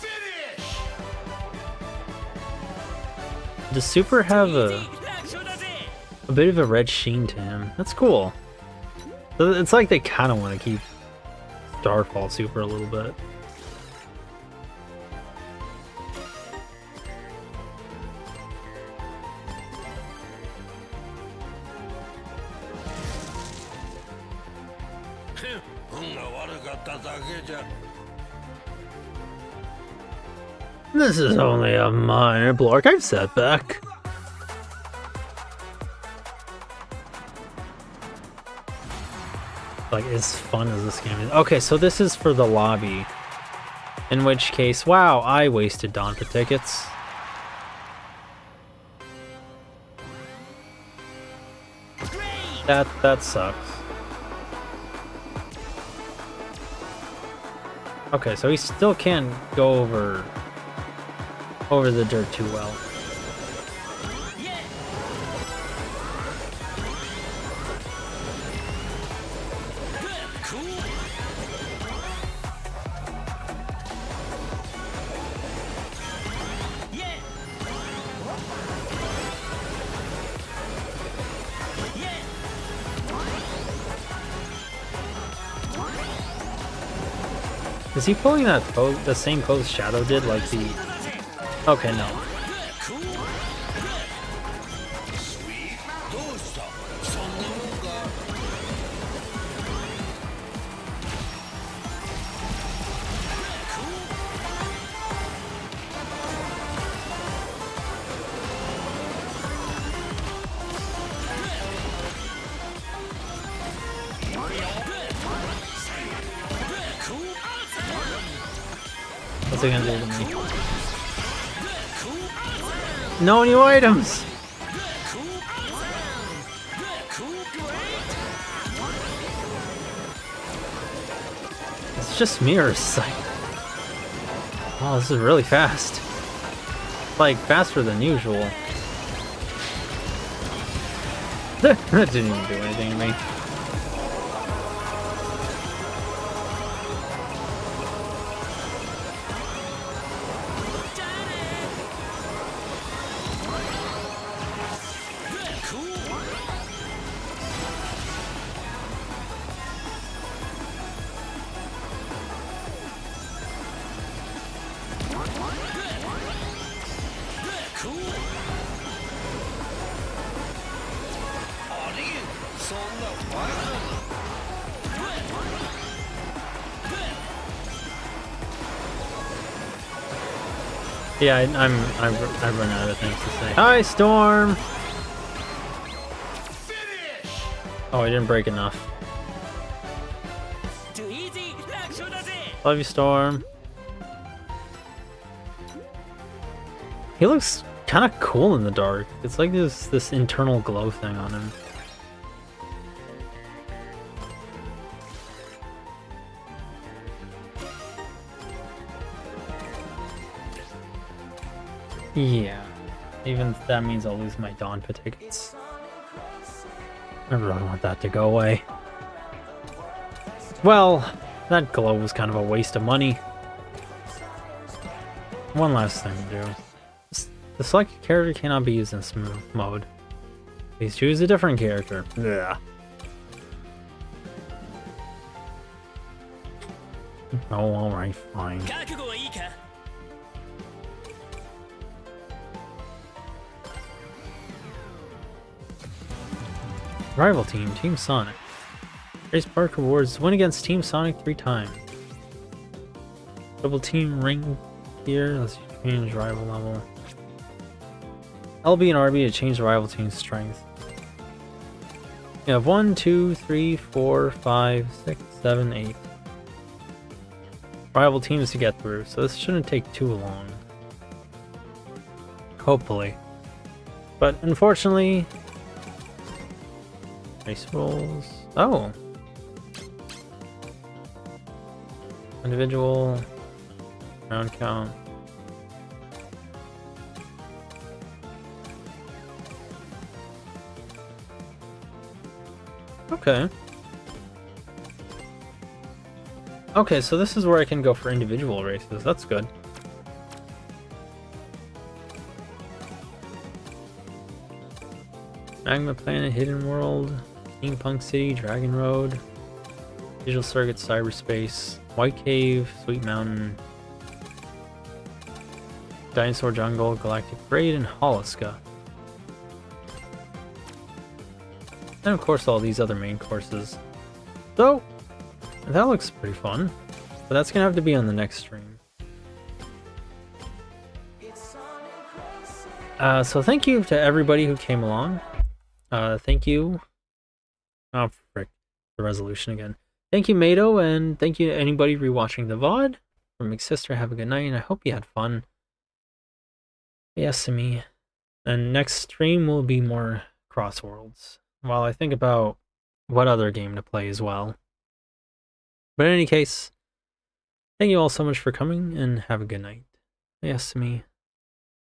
Super have a bit of a red sheen to him? That's cool. So it's like they kind of want to keep Starfall Super a little bit. This is only a minor archive setback. Like, as fun as this game is. Okay, so this is for the lobby. In which case, wow, I wasted Donpa tickets. That sucks. Okay, so he still can't go over the dirt too well. Is he pulling that pose, the same pose Shadow did, like the... Okay, no. What's he gonna do to me? No new items! It's just mirrors. Like, wow, this is really fast. Like, faster than usual. That didn't even do anything to me. Yeah, I run out of things to say. Hi, Storm! Oh, I didn't break enough. Love you, Storm. He looks kind of cool in the dark. It's like this internal glow thing on him. Yeah, even that means I'll lose my Donpa tickets. I really want that to go away. Well, that glow was kind of a waste of money. One last thing to do. The select character cannot be used in smooth mode. Please choose a different character. Yeah. Oh, alright, fine. Rival team, Team Sonic. Race Park rewards. Win against Team Sonic 3 times. Double team ring here. Let's change rival level. LB and RB to change the rival team's strength. You have 1, 2, 3, 4, 5, 6, 7, 8 rival teams to get through, so this shouldn't take too long. Hopefully. But unfortunately, race rules. Oh! Individual round count. Okay. Okay, so this is where I can go for individual races. That's good. Magma Planet, Hidden World, Steampunk City, Dragon Road, Digital Circuit, Cyberspace, White Cave, Sweet Mountain, Dinosaur Jungle, Galactic Parade, and Holoska. And of course all these other main courses. So, that looks pretty fun. But that's gonna have to be on the next stream. So thank you to everybody who came along. Thank you. Oh, frick. The resolution again. Thank you, Mato, and thank you to anybody rewatching the VOD. From Big Sister, have a good night, and I hope you had fun. Yes, to me. And next stream will be more Crossworlds, while I think about what other game to play as well. But in any case, thank you all so much for coming, and have a good night. Yes, to me.